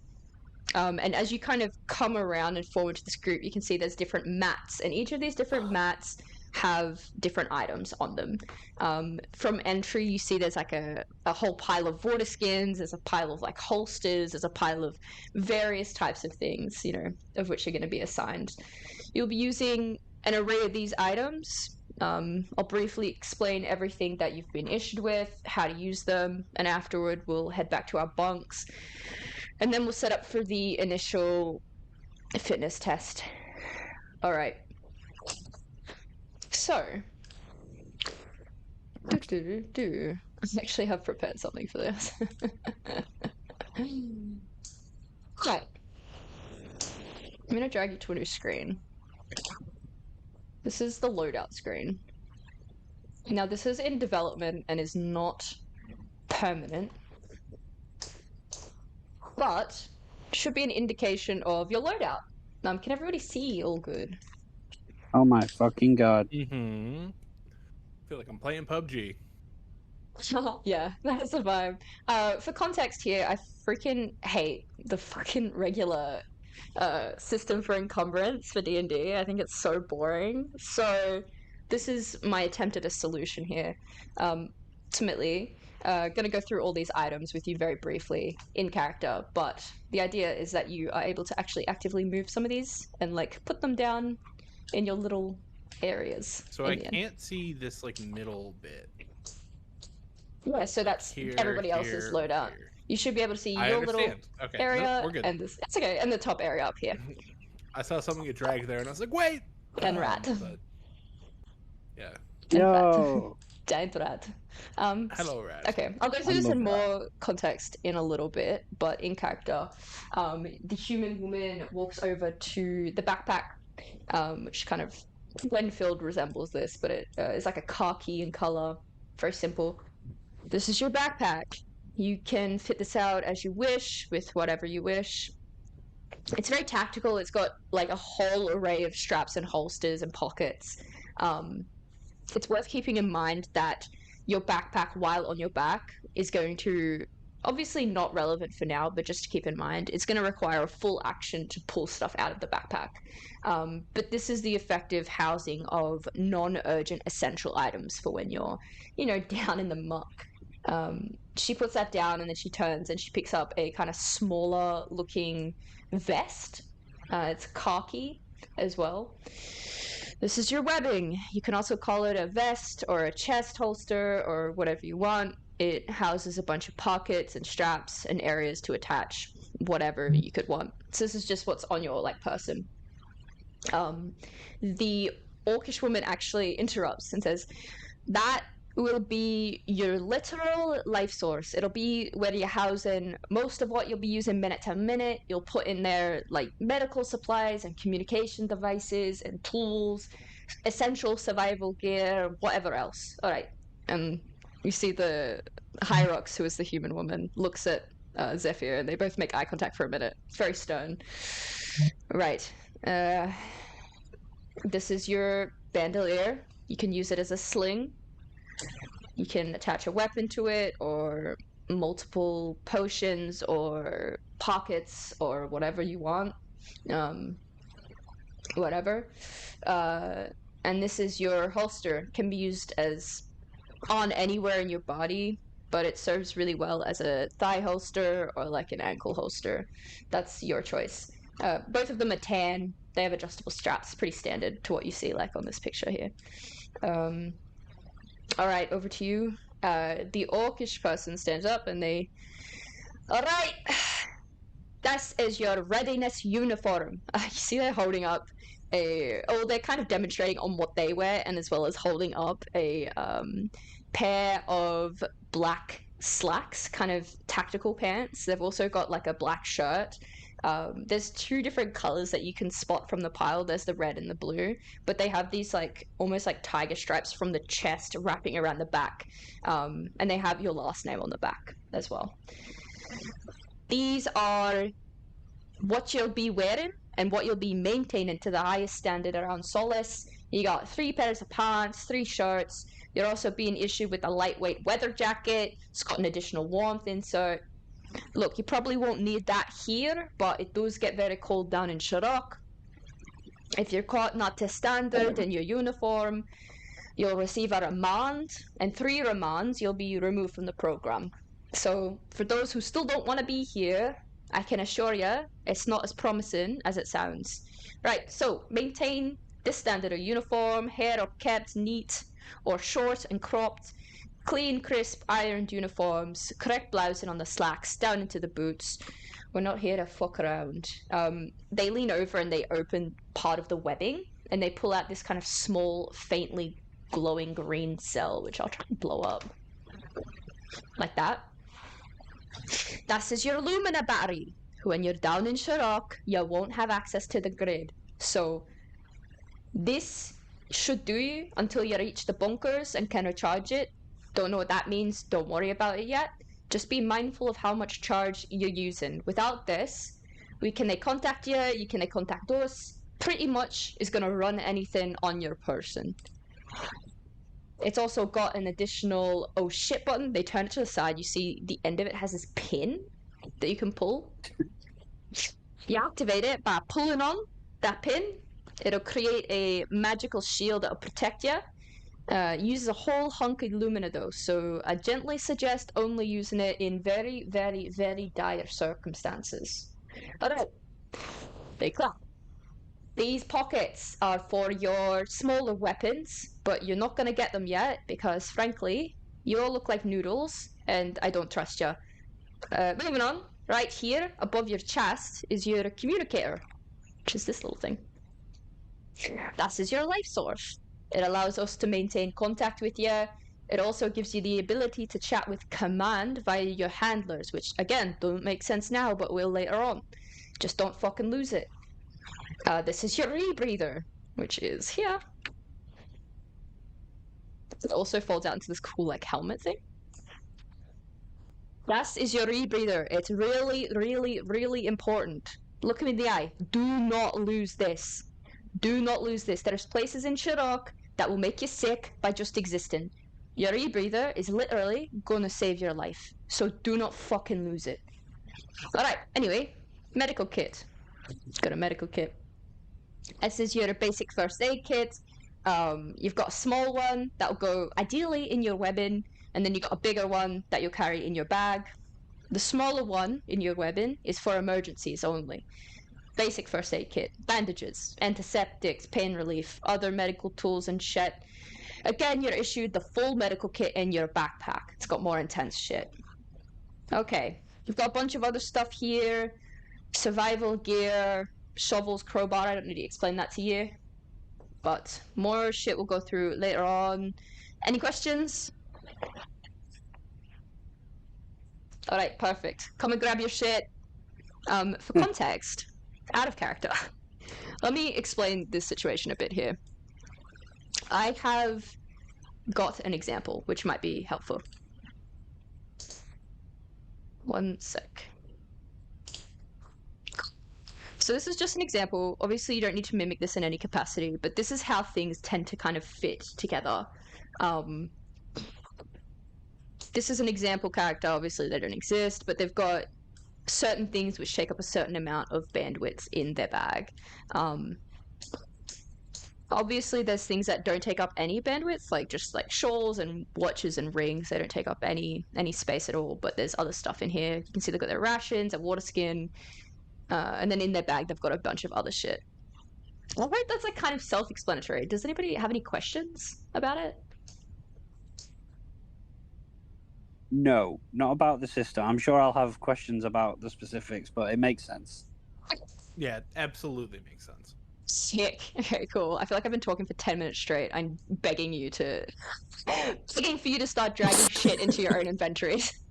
And as you kind of come around and forward to this group, you can see there's different mats, and each of these different mats have different items on them. From entry, you see there's like a whole pile of water skins, there's a pile of like holsters, there's a pile of various types of things, you know, of which are going to be assigned. You'll be using an array of these items. I'll briefly explain everything that you've been issued with, how to use them, and afterward we'll head back to our bunks. And then we'll set up for the initial fitness test. All right. So, I actually have prepared something for this. Right. I'm gonna drag you to a new screen. This is the loadout screen. Now, this is in development and is not permanent, but should be an indication of your loadout. Can everybody see all good? Oh my fucking god. Mm-hmm. Feel like I'm playing PUBG. Yeah, that's the vibe. For context here, I freaking hate the fucking regular system for encumbrance for D&D. I think it's so boring. So this is my attempt at a solution here. Ultimately, gonna go through all these items with you very briefly in character, but the idea is that you are able to actually actively move some of these and like put them down in your little areas. So I can't see this like middle bit. Yeah, so Like that's here, everybody else's here, loadout. here. You should be able to see I your understand. little Okay, area nope, we're good. and this. It's okay, and the top area up here. I saw someone get dragged there, and I was like, "Wait!" And rat. But yeah. Yo! Giant rat. Hello, rat. Okay, I'll go through I this in love more context in a little bit, but in character, the human woman walks over to the backpack, which kind of when filled resembles this, but it is like a khaki in color. Very simple. This is your backpack. You can fit this out as you wish with whatever you wish. It's very tactical. It's got like a whole array of straps and holsters and pockets. It's worth keeping in mind that your backpack, while on your back, is going to obviously not relevant for now, but just to keep in mind, it's going to require a full action to pull stuff out of the backpack. But this is the effective housing of non-urgent essential items for when you're, down in the muck. She puts that down and then she turns and she picks up a kind of smaller looking vest. It's khaki as well. This is your webbing. You can also call it a vest or a chest holster or whatever you want. It houses a bunch of pockets and straps and areas to attach whatever you could want. So this is just what's on your person. The orcish woman actually interrupts and says, that will be your literal life source. It'll be where you're housing most of what you'll be using minute to minute. You'll put in there like medical supplies and communication devices and tools, essential survival gear, whatever else. All right. And you see the Hyrox, who is the human woman, looks at Zephyr, and they both make eye contact for a minute. It's very stern. Right. This is your bandolier. You can use it as a sling. You can attach a weapon to it, or multiple potions, or pockets, or whatever you want. Whatever. And this is your holster. Can be used as on anywhere in your body, but it serves really well as a thigh holster or like an ankle holster. That's your choice. Both of them are tan. They have adjustable straps, pretty standard to what you see like on this picture here. All right, over to you. The orcish person stands up and they... All right, this is your readiness uniform. You see they're holding up they're kind of demonstrating on what they wear, and as well as holding up a pair of black slacks, kind of tactical pants. They've also got like a black shirt. There's two different colors that you can spot from the pile. There's the red and the blue, but they have these like almost like tiger stripes from the chest wrapping around the back, and they have your last name on the back as well. These are what you'll be wearing and what you'll be maintaining to the highest standard around Solis. You got 3 pairs of pants, 3 shirts. You're also being issued with a lightweight weather jacket. It's got an additional warmth insert. Look, you probably won't need that here, but it does get very cold down in Shirok. If you're caught not to standard in your uniform, you'll receive a remand, and 3 remands you'll be removed from the program. So, for those who still don't want to be here, I can assure you, it's not as promising as it sounds. Right, so maintain this standard of uniform, hair or kept neat or short and cropped, clean, crisp, ironed uniforms, correct blousing on the slacks, down into the boots. We're not here to fuck around. They lean over and they open part of the webbing, and they pull out this kind of small, faintly glowing green cell, which I'll try and blow up. Like that. This is your Lumina battery. When you're down in Shirok, you won't have access to the grid. So, this should do you until you reach the bunkers and can recharge it. Don't know what that means, don't worry about it yet. Just be mindful of how much charge you're using. Without this, we can contact you, you can contact us. Pretty much is gonna run anything on your person. It's also got an additional oh shit button. They turn it to the side. You see the end of it has this pin that you can pull. You activate it by pulling on that pin. It'll create a magical shield that'll protect you. Uses a whole hunk of Lumina though, so I gently suggest only using it in very, very, very dire circumstances. Alright, big clap. These pockets are for your smaller weapons, but you're not going to get them yet because, frankly, you all look like noodles, and I don't trust you. Moving on, right here, above your chest, is your communicator, which is this little thing. That is your life source. It allows us to maintain contact with you. It also gives you the ability to chat with command via your handlers, which, again, don't make sense now, but will later on. Just don't fucking lose it. This is your rebreather, which is here. It also folds out into this cool, like, helmet thing. This is your rebreather. It's really, really, really important. Look me in the eye. Do not lose this. Do not lose this. There's places in Shirok that will make you sick by just existing. Your rebreather is literally gonna save your life. So do not fucking lose it. Alright, anyway. Medical kit. Got a medical kit. This is your basic first aid kit. You've got a small one that'll go ideally in your weapon, and then you've got a bigger one that you'll carry in your bag. The smaller one in your weapon is for emergencies only. Basic first aid kit, bandages, antiseptics, pain relief, other medical tools and shit. Again, you're issued the full medical kit in your backpack. It's got more intense shit. Okay, you've got a bunch of other stuff here. Survival gear, shovels, crowbar. I don't need to explain that to you. But more shit we'll go through later on. Any questions? Alright, perfect. Come and grab your shit. For context, out of character, let me explain this situation a bit here. I have got an example which might be helpful. One sec. So this is just an example. Obviously, you don't need to mimic this in any capacity, but this is how things tend to kind of fit together. This is an example character. Obviously, they don't exist, but they've got certain things which take up a certain amount of bandwidth in their bag. Obviously, there's things that don't take up any bandwidth, like just like shawls and watches and rings. They don't take up any space at all, but there's other stuff in here. You can see they've got their rations, a water skin, and then in their bag, they've got a bunch of other shit. All right, that's like kind of self-explanatory. Does anybody have any questions about it? No, not about the system. I'm sure I'll have questions about the specifics, but it makes sense. Yeah, it absolutely makes sense. Sick. Okay, cool. I feel like I've been talking for 10 minutes straight. I'm begging for you to start dragging shit into your own inventories.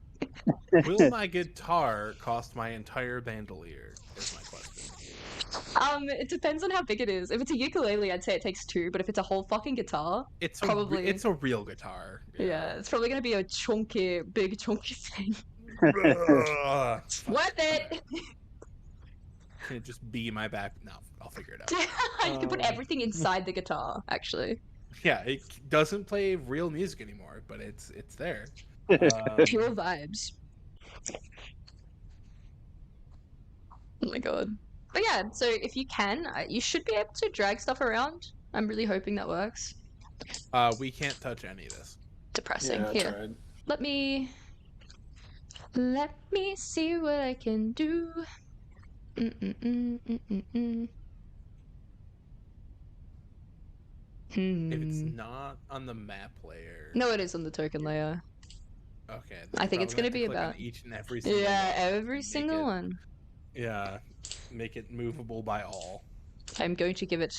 Will my guitar cost my entire bandolier? Is my question. It depends on how big it is. If it's a ukulele, I'd say it takes 2, but if it's a whole fucking guitar, It's probably it's a real guitar. yeah, it's probably gonna be a big chunky thing. Ugh. Worth it. Can it just be my back? No, I'll figure it out. You can put everything inside the guitar, actually. Yeah, it doesn't play real music anymore, but it's there. Pure vibes. Oh my god. But yeah, so if you can, you should be able to drag stuff around. I'm really hoping that works. We can't touch any of this. Depressing. Yeah, I Here, tried. let me see what I can do. If it's not on the map layer. No, it is on the token layer. Okay. I think it's gonna probably be have to click on about- each and every single Yeah, one, every make single it- one. Yeah, make it movable by all. I'm going to give it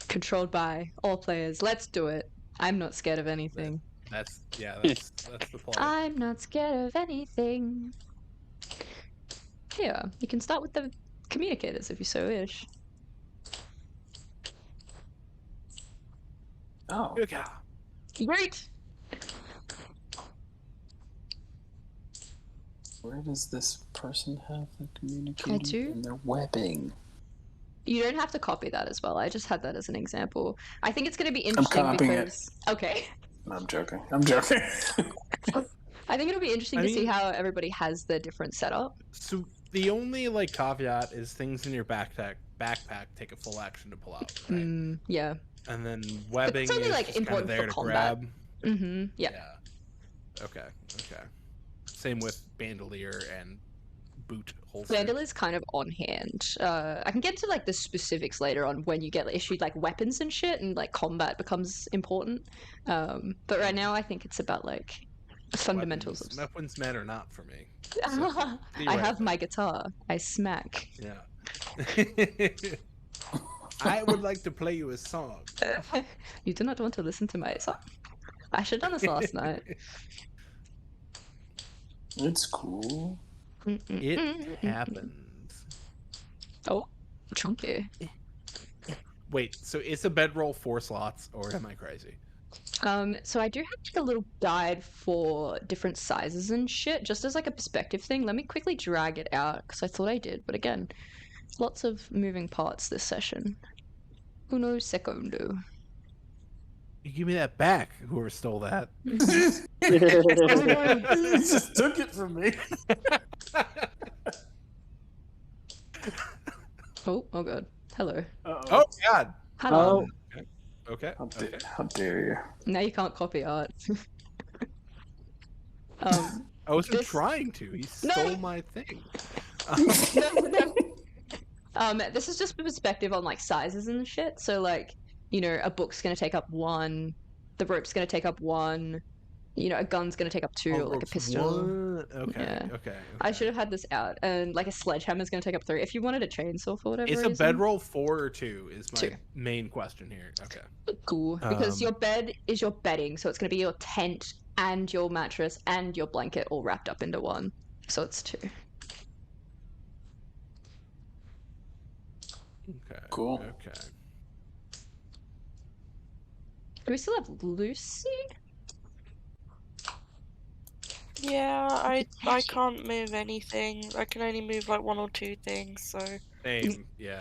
controlled by all players. Let's do it. I'm not scared of anything. That's the play. I'm not scared of anything. Yeah, you can start with the communicators if you so wish. Oh. Okay. Great. Where does this person have the communicator do. in their webbing? You don't have to copy that as well. I just had that as an example. I think it's going to be interesting copying it. because okay. No, I'm joking. I'm joking. I think it'll be interesting to see how everybody has their different setup. So the only like caveat is things in your backpack take a full action to pull out, right? Yeah. And then webbing only, is like, just kind of important there for to combat. grab. Mm-hmm. Yeah. Okay. Same with bandolier and boot holster. Vandal is kind of on hand. I can get to like the specifics later on when you get issued like weapons and shit, and like combat becomes important. But right now, I think it's about like fundamentals of. Weapons matter not for me. I have my guitar. I smack. Yeah. I would like to play you a song. You do not want to listen to my song. I should have done this last night. It's cool. It happens. Oh, chunky. Wait, so is a bedroll 4 slots, or am I crazy? So I do have like a little guide for different sizes and shit, just as like a perspective thing. Let me quickly drag it out because I thought I did, but again, lots of moving parts this session. Uno secondo. You give me that back, whoever stole that. He just took it from me. Oh god. Hello. Oh God. Hello. Okay. How dare you? Now you can't copy art. I wasn't this- trying to. He stole my thing. This is just perspective on like sizes and shit. So like, you know, a book's gonna take up 1, the rope's gonna take up 1, you know, a gun's gonna take up 2, or like a pistol. Okay. Yeah. Okay. I should have had this out, and like a sledgehammer's gonna take up 3. If you wanted a chainsaw for whatever Is a reason. bedroll 4 or 2? Is my 2. main question here. Okay. Cool, because your bed is your bedding, so it's gonna be your tent and your mattress and your blanket all wrapped up into one. So it's 2. Okay. Cool. Okay. Do we still have Lucy? Yeah, I can't move anything. I can only move like 1 or 2 things, so Same. Yeah.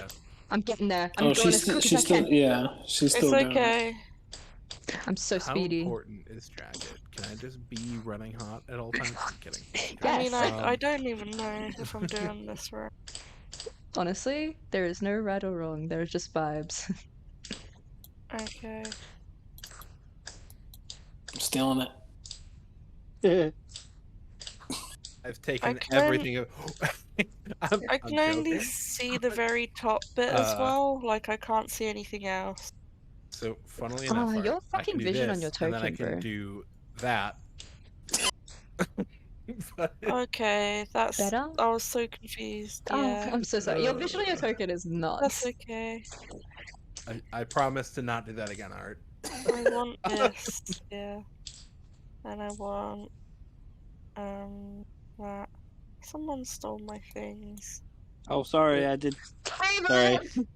I'm getting there. I'm Oh, going as quick as I can. she's still it's doing it. okay. I'm so How speedy. important is jacket? Can I just be running hot at all times? I'm kidding. I mean, Yes. I don't even know if I'm doing this right. Honestly, there is no right or wrong. There are just vibes. Okay. I'm stealing it. I've taken can- everything. I can only see the very top bit as well. Like I can't see anything else. So, funnily Oh, enough, your I fucking can do vision on this, your and then I token, can bro. do that. But- Okay, that's. Better? I was so confused. Oh, Yeah, I'm so sorry. Your vision on your token is nuts. that's okay. I promise to not do that again, Art. I want this. Yeah, and I want that. Someone stole my things. Oh, sorry, I did. Favorite! Sorry.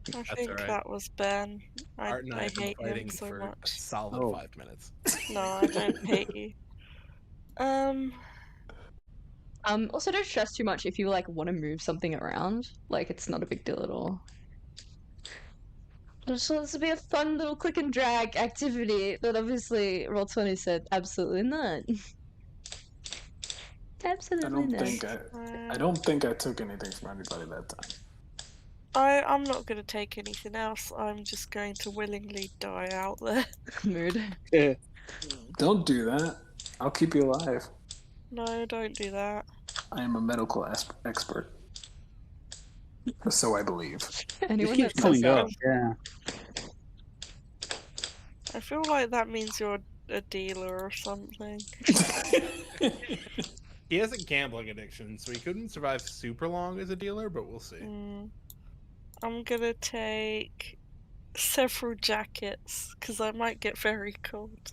I That's think alright. that was Ben. Art and I I have been hate fighting him so for a much. solid Oh. 5 minutes. No, I don't hate you. Also don't stress too much if you like want to move something around. Like it's not a big deal at all. Just wants to be a fun little click and drag activity, but obviously Roll20 said absolutely not. Absolutely not. I don't think I took anything from anybody that time. I'm not gonna take anything else. I'm just going to willingly die out there. Mood. Don't do that. I'll keep you alive. No, don't do that. I am a medical expert. So I believe. Anyone It keeps that says coming that. up. Yeah. I feel like that means you're a dealer or something. He has a gambling addiction, so he couldn't survive super long as a dealer, but we'll see. I'm gonna take several jackets because I might get very cold.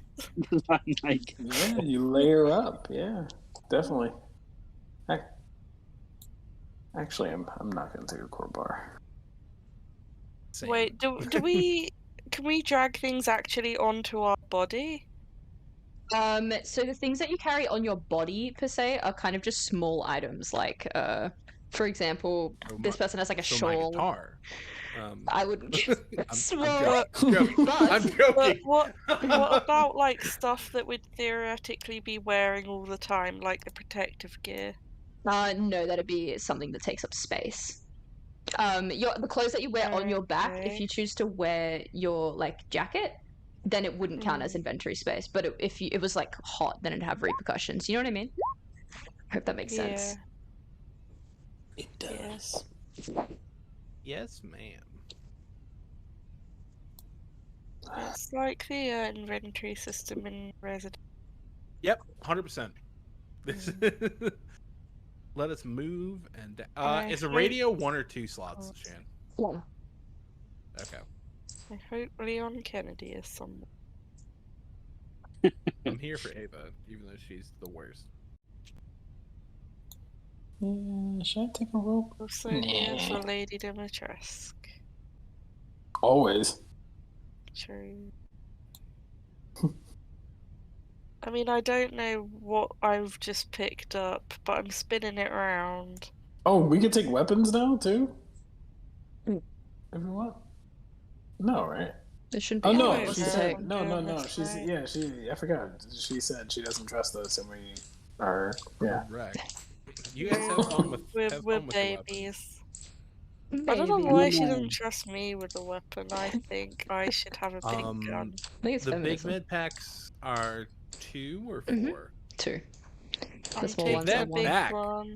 'Cause I'm like, Yeah, you layer up. Yeah, definitely. Actually, I'm not gonna take a core bar. Same. Wait, do we? Can we drag things actually onto our body? So the things that you carry on your body per se are kind of just small items. Like, for example, So this person has like a so my shawl. guitar. I wouldn't. I'm Small. joking. I'm joking. But what about like stuff that would theoretically be wearing all the time, like the protective gear? No, that'd be something that takes up space. The clothes that you wear on your back, if Okay. you choose to wear your like jacket, then it wouldn't count as Mm. inventory space. But if it was like hot, then it'd have repercussions. You know what I mean? Hope that makes sense. Yeah. It does. Yes, ma'am. It's like the inventory system in Resident. Yep, 100%. This. Let us move and. Is a hope- radio 1 or 2 slots, Shan? Yeah. Okay. I hope Leon Kennedy is someone. I'm here for Ava, even though she's the worst. Yeah, should I take a rope? Also here for Lady Dimitrescu. Always. True. I mean, I don't know what I've just picked up, but I'm spinning it around. Oh, we can take weapons now too. Mm. Everyone? No, right? There shouldn't be. Oh no, anything she to said take. no. That's She's right. I forgot. She said she doesn't trust us, and we are. Yeah. Correct. You guys have fun with We're the weapons. babies. I don't know Maybe. why she doesn't trust me with the weapon. I think I should have a big gun. I think it's The big feminism. med packs are 2 or 4. Mhm. 2. I'm small taking ones the are big back. one.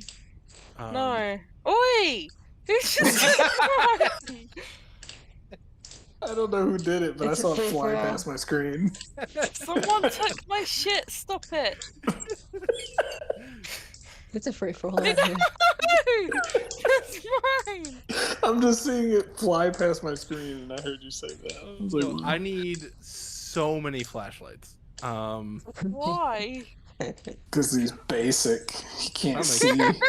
Um, No. Oi! Who's just I don't know who did it, but It's I a saw it fly free-for-all. past my screen. Someone took my shit. Stop it. It's a free for all. No! That's mine. I'm just seeing it fly past my screen, and I heard you say that. I was like, So I need so many flashlights. Why? because he's basic. He can't I'm a- see.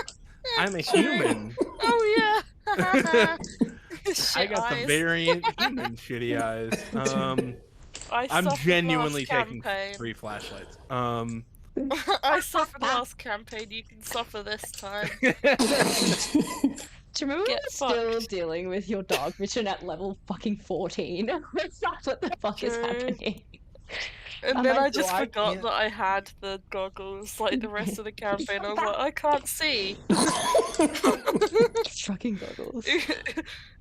I'm a human. Oh yeah. I Shit got the eyes. variant human shitty eyes. I'm suffered genuinely last taking campaign. 3 flashlights. I suffered last campaign. You can suffer this time. Do you remember Get we're still fucked. dealing with your dog mission at level fucking 14? That's not what the fuck is True. happening. And Oh then my I just God, I forgot can't- that I had the goggles like the rest of the campaign. I was like, I can't see. Fucking goggles.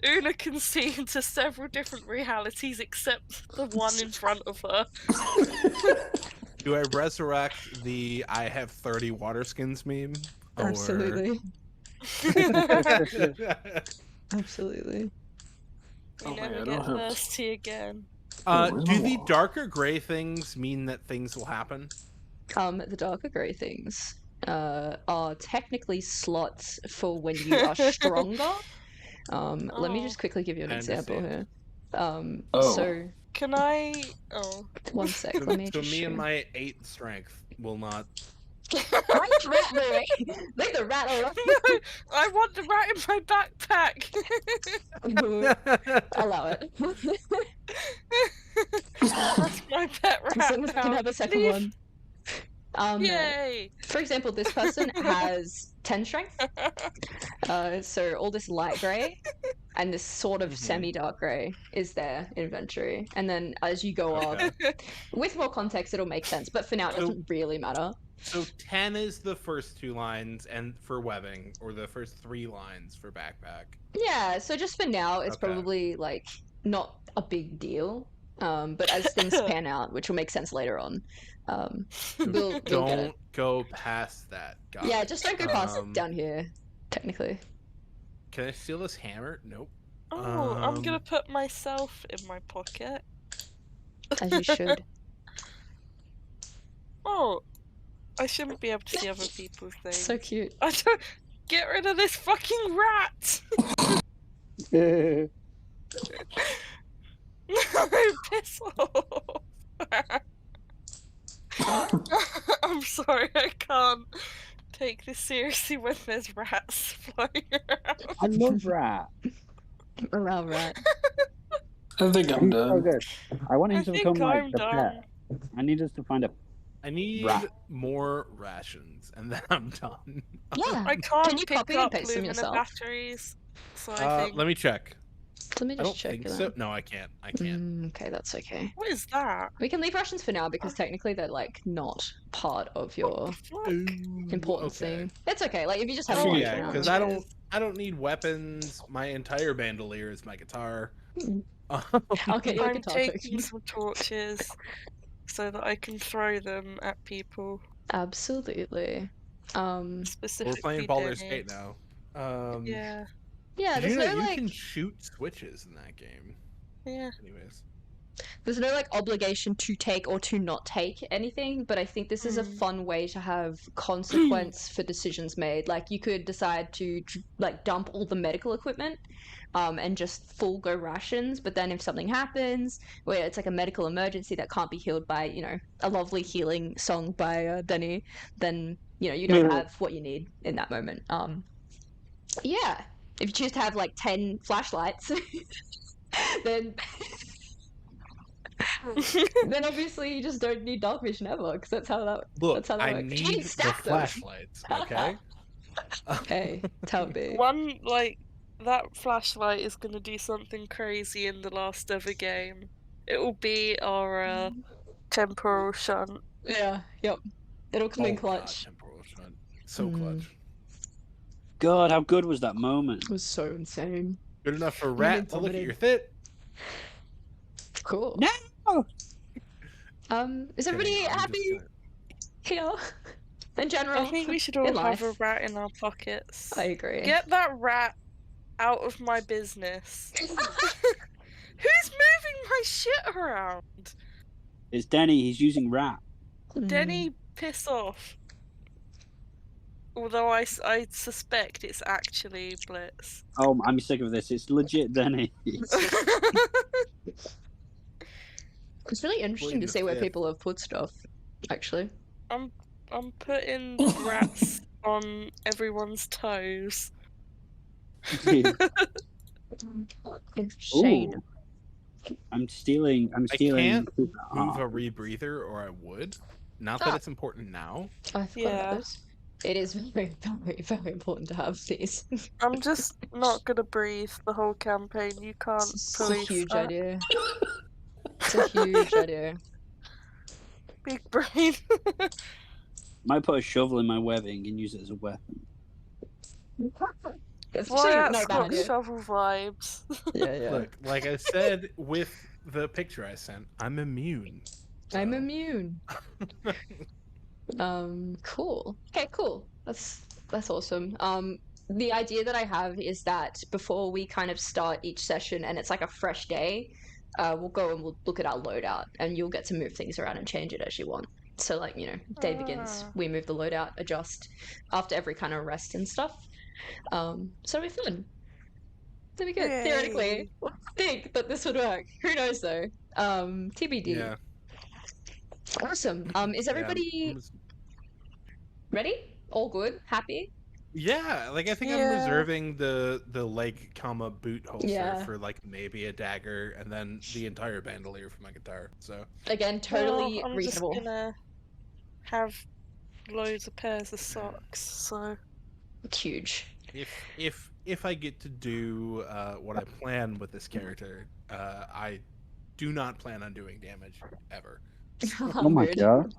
Una can see into several different realities except the one in front of her. Do I resurrect the I have 30 water skins meme? Or- Absolutely. Absolutely. We Oh my never God, I get don't have- thirsty again. Do the darker gray things mean that things will happen? The darker grey things are technically slots for when you are stronger. Let me Oh. just quickly give you an I example here. understand. So Can I? Oh. one sec, So, let me so just me show. and my 8 strength will not. Rat boy! Leave the rat alone. No, I want the rat in my backpack. Allow it. That's my pet As rat long as I can now. have a second Leave. one. Yay! For example, this person has 10 strength. So all this light grey and this sort of Mhm. semi-dark grey is their inventory. And then as you go Okay. up, with more context, it'll make sense. But for now, it So- doesn't really matter. So 10 is the first 2 lines and for webbing, or the first 3 lines for backpack. Yeah, so just for now, it's Okay. probably like not a big deal. But as things pan out, which will make sense later on, So we'll get it. don't go past that, guys. Yeah, just don't go past Um, it down here, technically. Can I steal this hammer? Nope. Oh, I'm gonna Um, put myself in my pocket. As you should. Oh, I shouldn't be able to see other people's things. So cute. I don't. Get rid of this fucking rat! No, piss off! I'm sorry, I can't take this seriously when there's rats flying around. I love rat. Around rat. I think I'm He's so done. good. I want him I to think become like I'm the done. pet. I need us to find a I need Rat. more rations, and then I'm done. Yeah. I Can can't you pick copy and up paste them Lumina yourself? batteries, so I think. Let me check. Let me I just don't check think it so. out. No, I can't. I can't. Okay, that's okay. What is that? We can leave rations for now because technically they're like not part of your Fuck. important Okay. thing. It's okay. Like if you just have I one forget. for Yeah, now. because that's I fine. don't need weapons. My entire bandolier is my guitar. I'll get you a I'm guitar taking section. some torches so that I can throw them at people. Absolutely. We're Specifically playing Baldur's Denny. Gate now. Yeah, Yeah, Did there's you know no you like can shoot switches in that game? yeah. Anyways. there's no like obligation to take or to not take anything, but I think this is a Mm. fun way to have consequence for decisions made. Like you could decide to like dump all the medical equipment and just full go rations, but then if something happens where it's like a medical emergency that can't be healed by, you know, a lovely healing song by Denny, then you know, you don't have what you need in that moment. Yeah. If you choose to have like 10 flashlights, then then obviously you just don't need dark vision ever, because that's how that Look, I works. You need can the stack them. flashlights, okay? Hey, tell me. One like that flashlight is gonna do something crazy in the last ever game. It will be our temporal shunt. Yeah, yep. It'll come in God, clutch. temporal shunt. So Mm. clutch. God, how good was that moment? It was so insane. Good enough for a Really rat to look at vomited. your fit. Cool. No! Is Kidding, everybody I'm just happy gonna- here? In general, I think we should all in have a life. rat in our pockets. I agree. Get that rat out of my business. Who's moving my shit around? It's Denny, he's using rat. Denny, piss off. Although I suspect it's actually Blitz. Oh, I'm sick of this. It's legit Denny. It's really interesting to Pleading the see where fifth. people have put stuff, actually. I'm putting rats on everyone's toes. Shade. Ooh. I'm stealing. I can't move Ah. a rebreather, or I would. Not Ah. that it's important now. I forgot about those. It is very, very, very important to have these. I'm just not gonna breathe the whole campaign. You can't It's a police huge that. idea. It's a huge idea. Big brain. Might put a shovel in my webbing and use it as a weapon. It's Why actually not that's a bad got idea. shovel vibes. Yeah. Look, like I said with the picture I sent, I'm immune. I'm so- immune. Cool. Okay, cool. That's awesome. The idea that I have is that before we kind of start each session and it's like a fresh day, we'll go and we'll look at our loadout and you'll get to move things around and change it as you want. So like, you know, day begins, Ah. we move the loadout, adjust after every kind of rest and stuff. So it'll be fun. It'll be good. Yay. Theoretically, I think that this would work. Who knows though? TBD. Yeah. Awesome. Is Yeah, everybody ready? All good? Happy? Yeah, like I think I'm Yeah. reserving the leg comma boot holster Yeah. for like maybe a dagger, and then the entire bandolier for my guitar. So Again, totally Well, I'm reasonable. just gonna have loads of pairs of socks. So It's huge. if I get to do what I plan with this character, I do not plan on doing damage ever. Oh my Rude. god.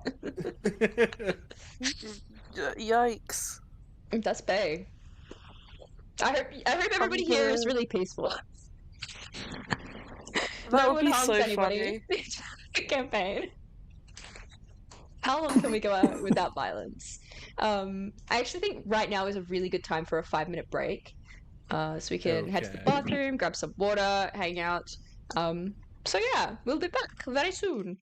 yikes. That's Bay. I hope everybody here is really peaceful. That No would one be harms so anybody. Campaign. How long can we go out without violence? I actually think right now is a really good time for a 5-minute break. So we can head to the Okay. bathroom, grab some water, hang out. So yeah, we'll be back very soon.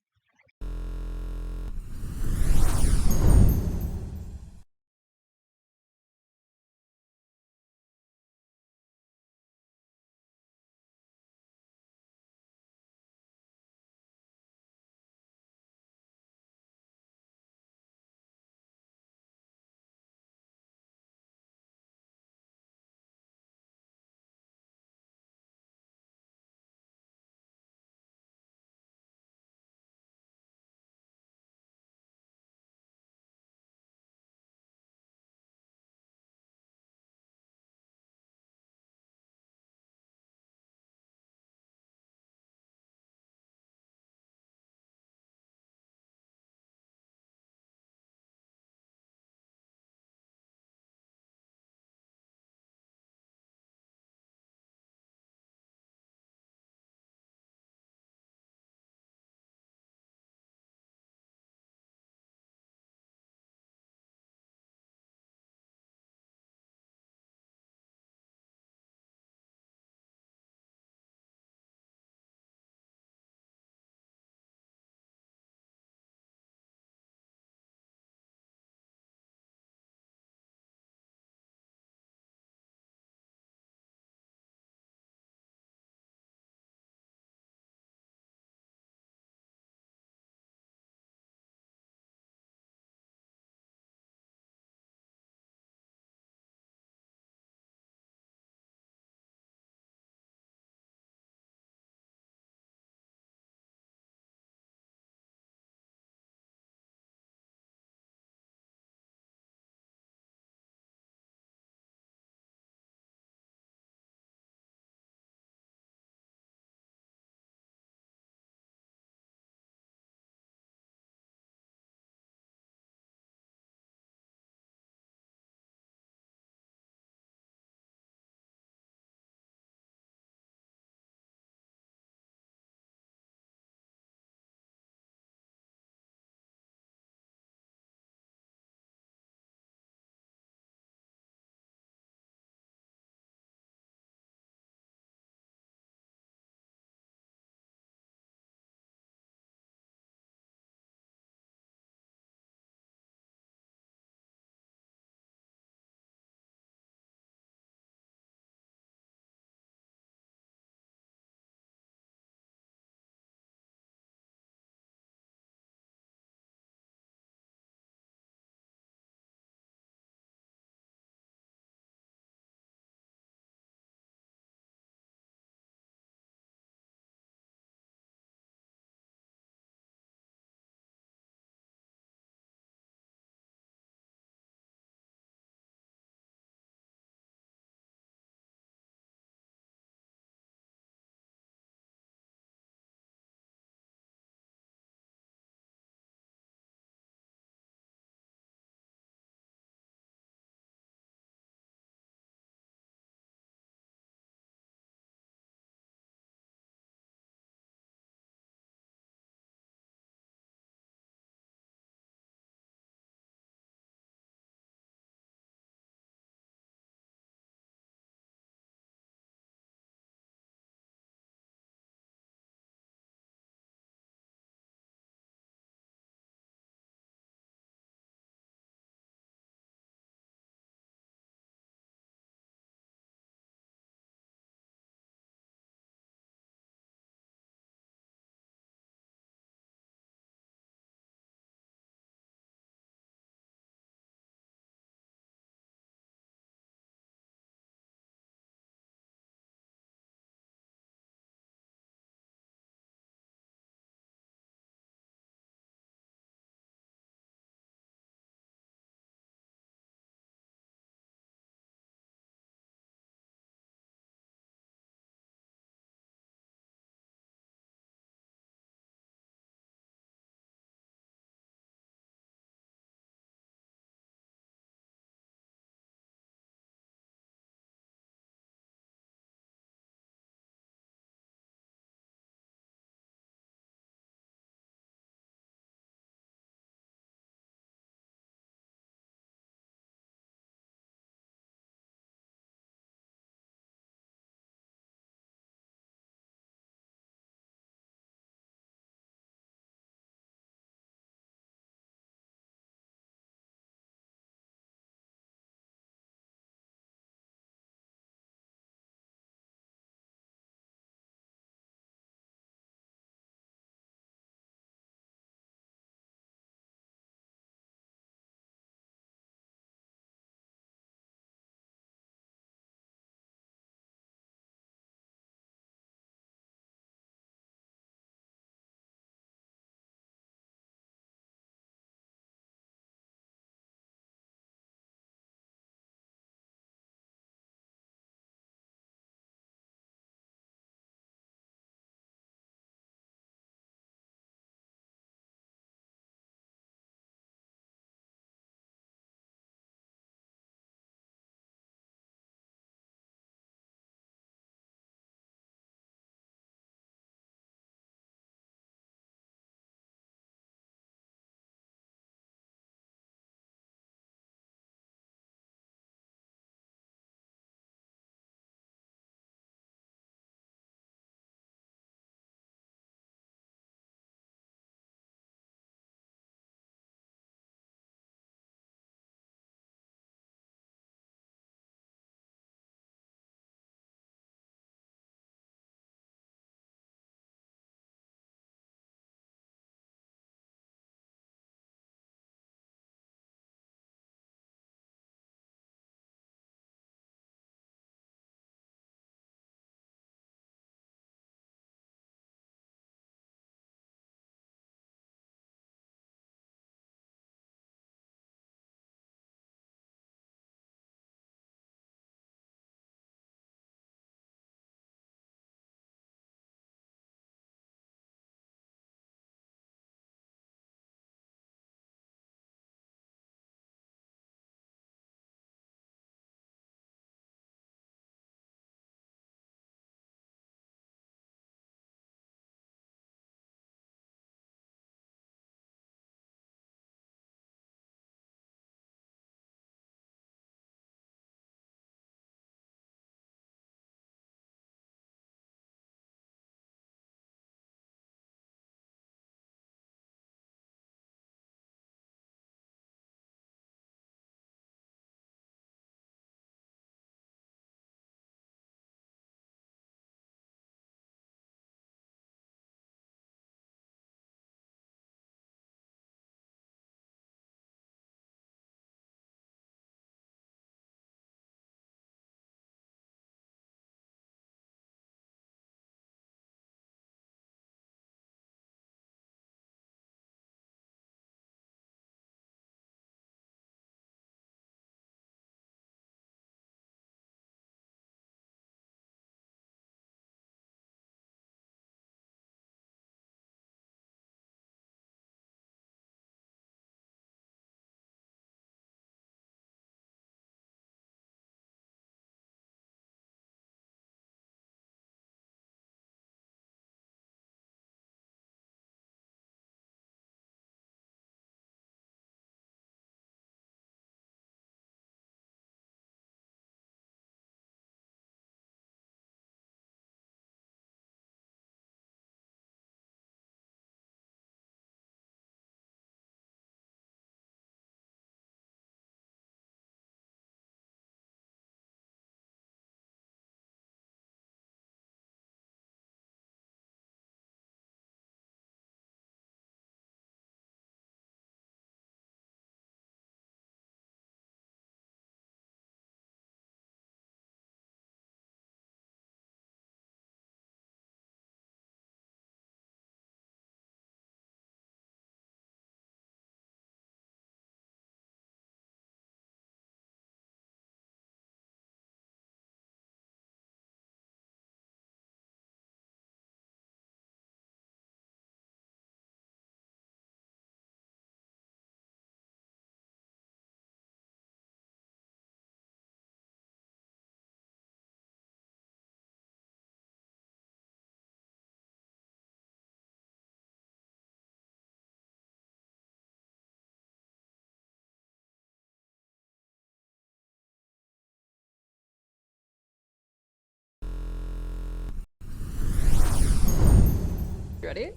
ready?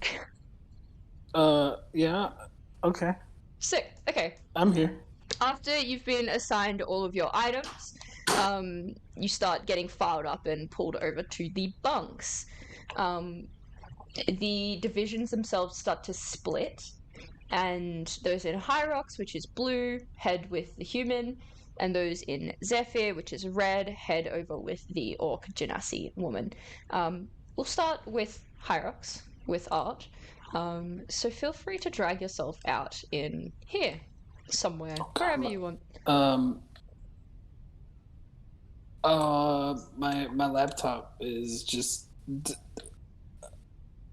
Yeah. Okay. Sick. Okay. I'm here. After you've been assigned all of your items, you start getting filed up and pulled over to the bunks. The divisions themselves start to split, and those in Hyrox, which is blue, head with the human, and those in Zephyr, which is red, head over with the Orc Genasi woman. We'll start with Hyrox, with Art. So feel free to drag yourself out in here, somewhere, wherever you want. My laptop is just.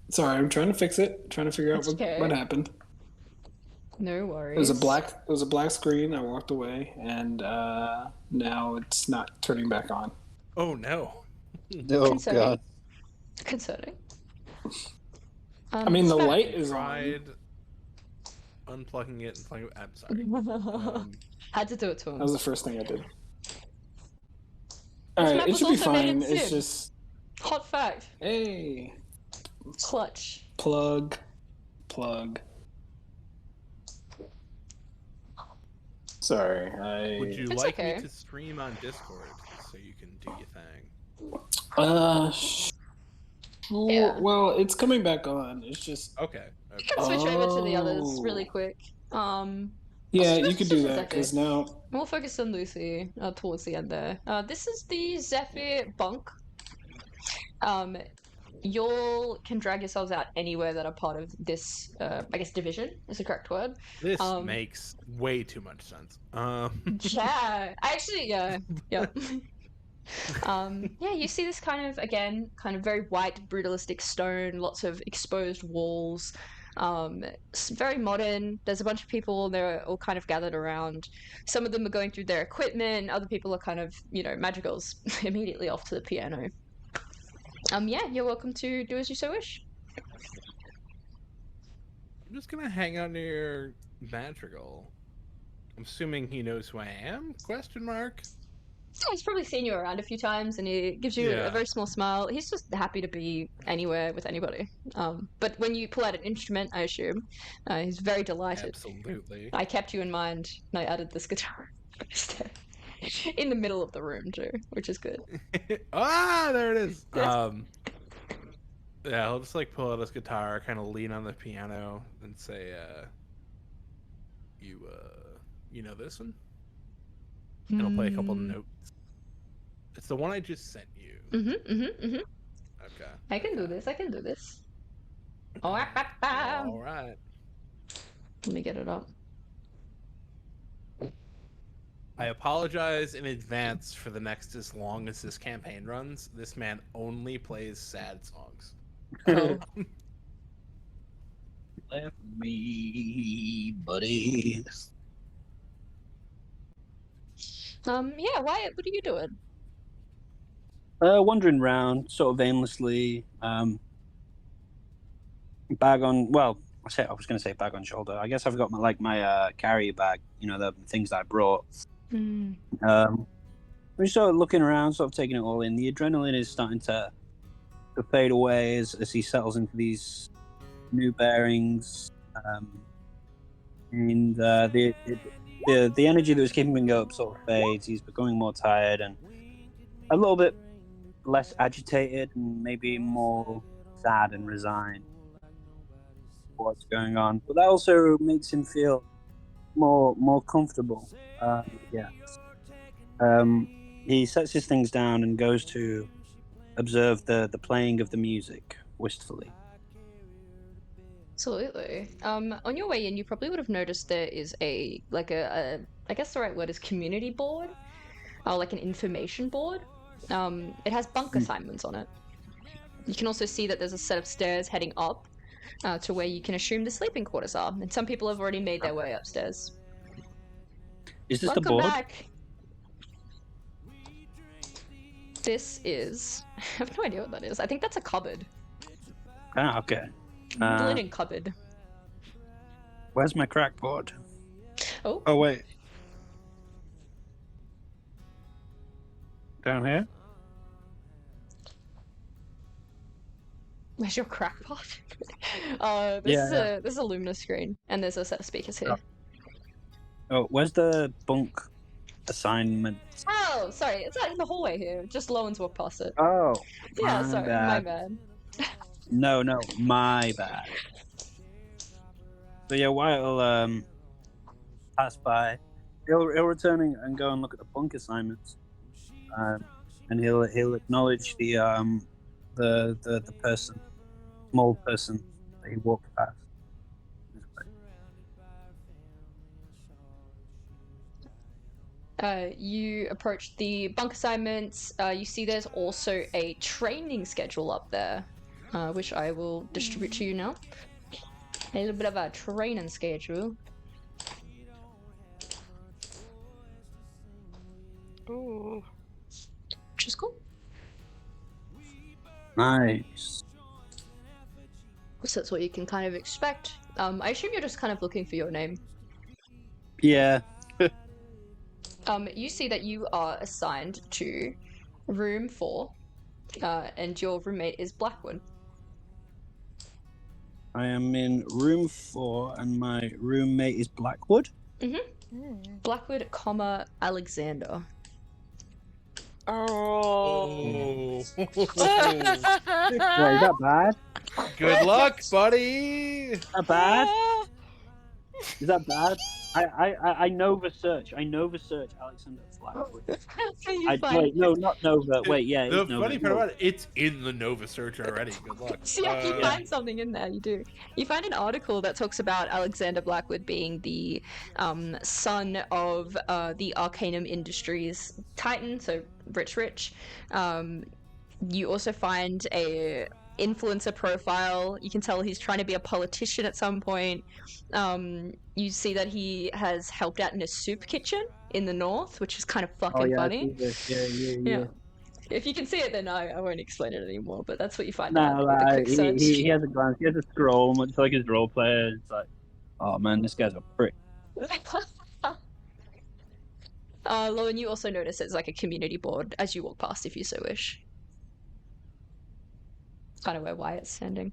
Sorry, I'm trying to fix it. Trying to figure out what happened. No worries. It was a black screen. I walked away, and now it's not turning back on. Oh no. Oh Concerning. god. Concerning. I mean, the Smack. light is Tried unplugging it and playing it. I'm sorry. Had to do it to him. That was the first thing I did. All right, map it was should be also made in fine. It's Civ. just Hot fact. hey, Clutch. plug. Sorry, Would you It's like okay. me to stream on Discord so you can do your thing? Yeah. Well, it's coming back on. It's just Okay. You can switch over to the others Oh. really quick. yeah, Let's you could switch do to that Zephyr. because now We'll focus on Lucy towards the end there. This is the Zephyr bunk. You can drag yourselves out anywhere that are part of this, I guess division is the correct word. This makes way too much sense. Yeah, actually, yeah. Yeah, you see this kind of very white, brutalistic stone, lots of exposed walls. It's very modern. There's a bunch of people, they're all kind of gathered around. Some of them are going through their equipment, other people are kind of, madrigals immediately off to the piano. You're welcome to do as you so wish. I'm just gonna hang out near Madrigal. I'm assuming he knows who I am? Question mark. Yeah, he's probably seen you around a few times, and he gives you Yeah. a very small smile. He's just happy to be anywhere with anybody. But when you pull out an instrument, I assume, he's very delighted. Absolutely. I kept you in mind, and I added this guitar instead. In the middle of the room too, which is good. Ah, there it is. Yes. Yeah, I'll just like pull out his guitar, kind of lean on the piano, and say, you know this one?" And I'll play a couple notes. It's the one I just sent you. Okay. I can do this. I can do this. All Let right. me get it up. I apologize in advance for the next as long as this campaign runs. This man only plays sad songs. Oh. Left me, buddy. Wyatt, what are you doing? Wandering around, sort of aimlessly. Bag on. Well, I was going to say bag on shoulder. I guess I've got my carry bag. The things that I brought. We're sort of looking around, sort of taking it all in. The adrenaline is starting to fade away as he settles into these new bearings, and the energy that was keeping him up sort of fades. He's becoming more tired and a little bit less agitated, and maybe more sad and resigned for what's going on. But that also makes him feel more comfortable. He sets his things down and goes to observe the playing of the music wistfully. Absolutely. On your way in, you probably would have noticed there is I guess the right word is community board, like an information board. It has bunk assignments on it. You can also see that there's a set of stairs heading up to where you can assume the sleeping quarters are, and some people have already made their way upstairs. Is this Welcome the board? back. This is... I have no idea what that is. I think that's a cupboard. Ah, okay. Linen cupboard. Where's my crackboard? Oh. Oh, wait. Down here? Where's your crackpot? Yeah. This is a Lumina screen, and there's a set of speakers here. Oh, where's the bunk assignment? Oh, sorry, it's out in the hallway here. Just Lowen's walked past it. Oh, Yeah, my sorry, my bad. No, my bad. So yeah, Wyatt will pass by. He'll return and go and look at the bunk assignments, and he'll acknowledge the person, small person that he walked past. You approach the bunk assignments. You see there's also a training schedule up there, which I will distribute to you now. A little bit of a training schedule. Ooh. Which is cool. Nice. So that's what you can kind of expect. I assume you're just kind of looking for your name. Yeah. You see that you are assigned to room 4, and your roommate is Blackwood. I am in room 4, and my roommate is Blackwood. Blackwood, Alexander. Oh. Wait, is that bad? Good luck, buddy. Is that bad? Is that bad? I Nova search. Alexander Blackwood. Wait, no, not Nova. Wait, yeah. The It's Nova. funny part about it, it's in the Nova search already. Good luck. See, if you find something in there, you do. You find an article that talks about Alexander Blackwood being the son of the Arcanum Industries titan, so Rich. You also find a influencer profile. You can tell he's trying to be a politician at some point. You see that he has helped out in a soup kitchen in the north, which is kind of fucking funny. Yeah. If you can see it, then I won't explain it anymore. But that's what you find out with a quick search. He has a glance. He has a scroll, much like his role player. It's like, oh man, this guy's a prick. Lowen, you also notice it's like a community board as you walk past, if you so wish. It's kind of where Wyatt's standing.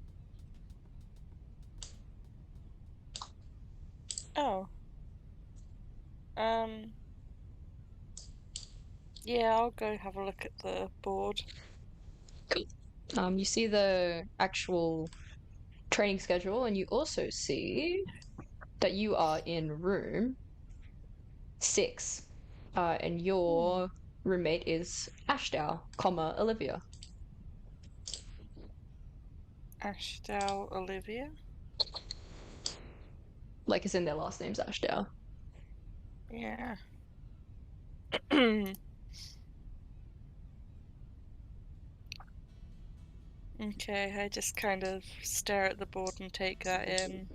Oh. Yeah, I'll go have a look at the board. You see the actual training schedule, and you also see that you are in room 6, and your roommate is Ashdow, Olivia. Ashdow Olivia? Like, as in their last name's Ashdow. Yeah. Okay, I just kind of stare at the board and take that in.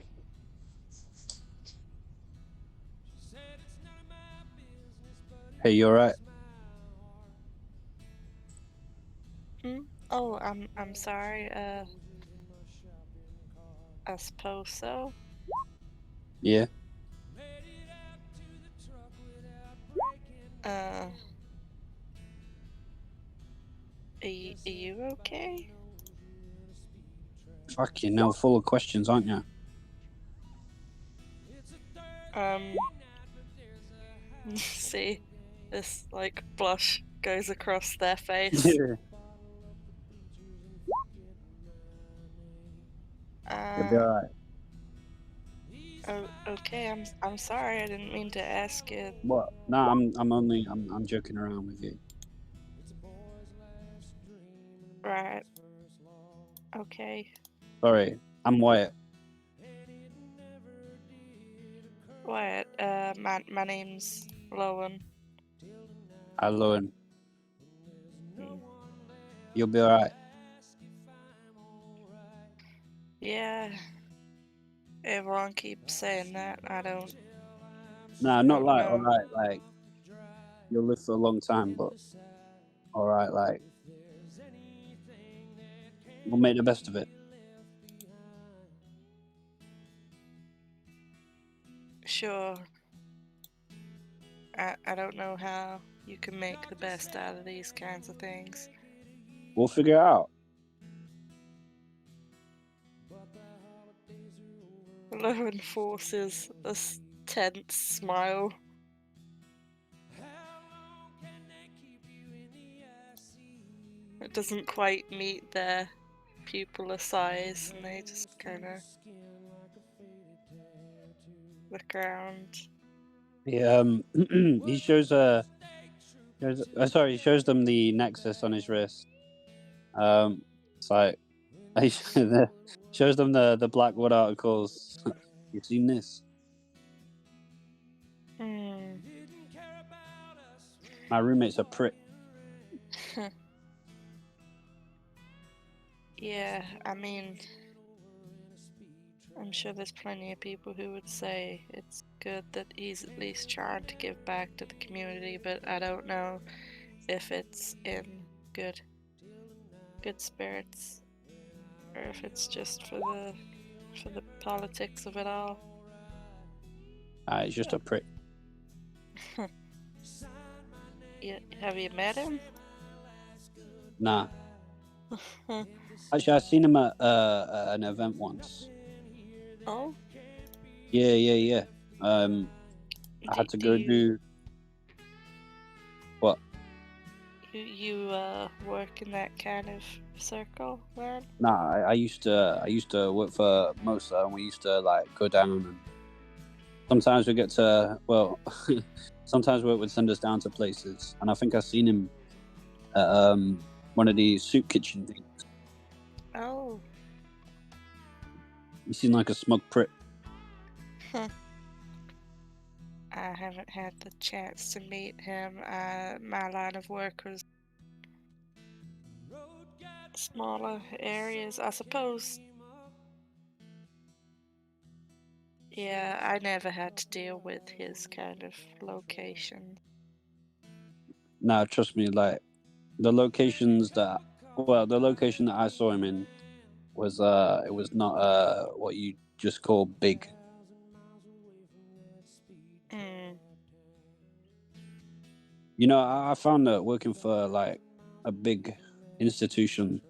Hey, you alright? Oh, I'm sorry. I suppose so. Yeah. Are you okay? Fuck you, now full of questions, aren't you? See, this like blush goes across their face. You'll be alright. Oh, okay. I'm sorry. I didn't mean to ask you. What? No, I'm joking around with you. Right. Okay. Sorry, I'm Wyatt. Wyatt. My name's Lowen. Hi, Lowen. Mm. You'll be alright. Yeah. Everyone keeps saying that. I don't. Nah, not like No. alright, like you'll live for a long time, but alright, like we'll make the best of it. Sure. I don't know how you can make the best out of these kinds of things. We'll figure it out. Willow enforces a tense smile. It doesn't quite meet their pupil size, and they just kind of look around. He shows he shows them the nexus on his wrist. It's like he shows them the Blackwood articles. You've seen this? My roommate's a prick. Yeah, I mean, I'm sure there's plenty of people who would say it's good that he's at least trying to give back to the community, but I don't know if it's in good spirits or if it's just for the politics of it all. He's just a prick. Yeah, have you met him? Nah. Actually, I seen him at an event once. Oh? Yeah. I had to go do. What? You work in that kind of circle, then? Nah, I used to work for Mosa, and we used to like go down, and sometimes we get to sometimes work would send us down to places, and I think I seen him at one of these soup kitchen things. Oh. He seemed like a smug prick. I haven't had the chance to meet him. My line of work was smaller areas, I suppose. Yeah, I never had to deal with his kind of location. Nah, trust me, like the location that I saw him in was it was not what you just call big. You know, I found that working for like a big institution,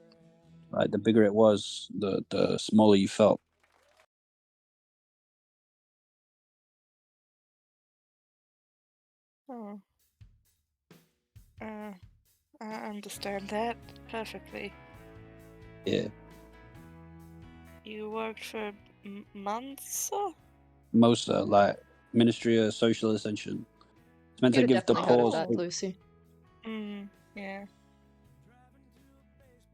like the bigger it was, the smaller you felt. Oh. I understand that perfectly. Yeah. You worked for months? Mosa, like Ministry of Social Ascension. It's meant to You'd give have the definitely heard of poor. that, Lucy. Yeah.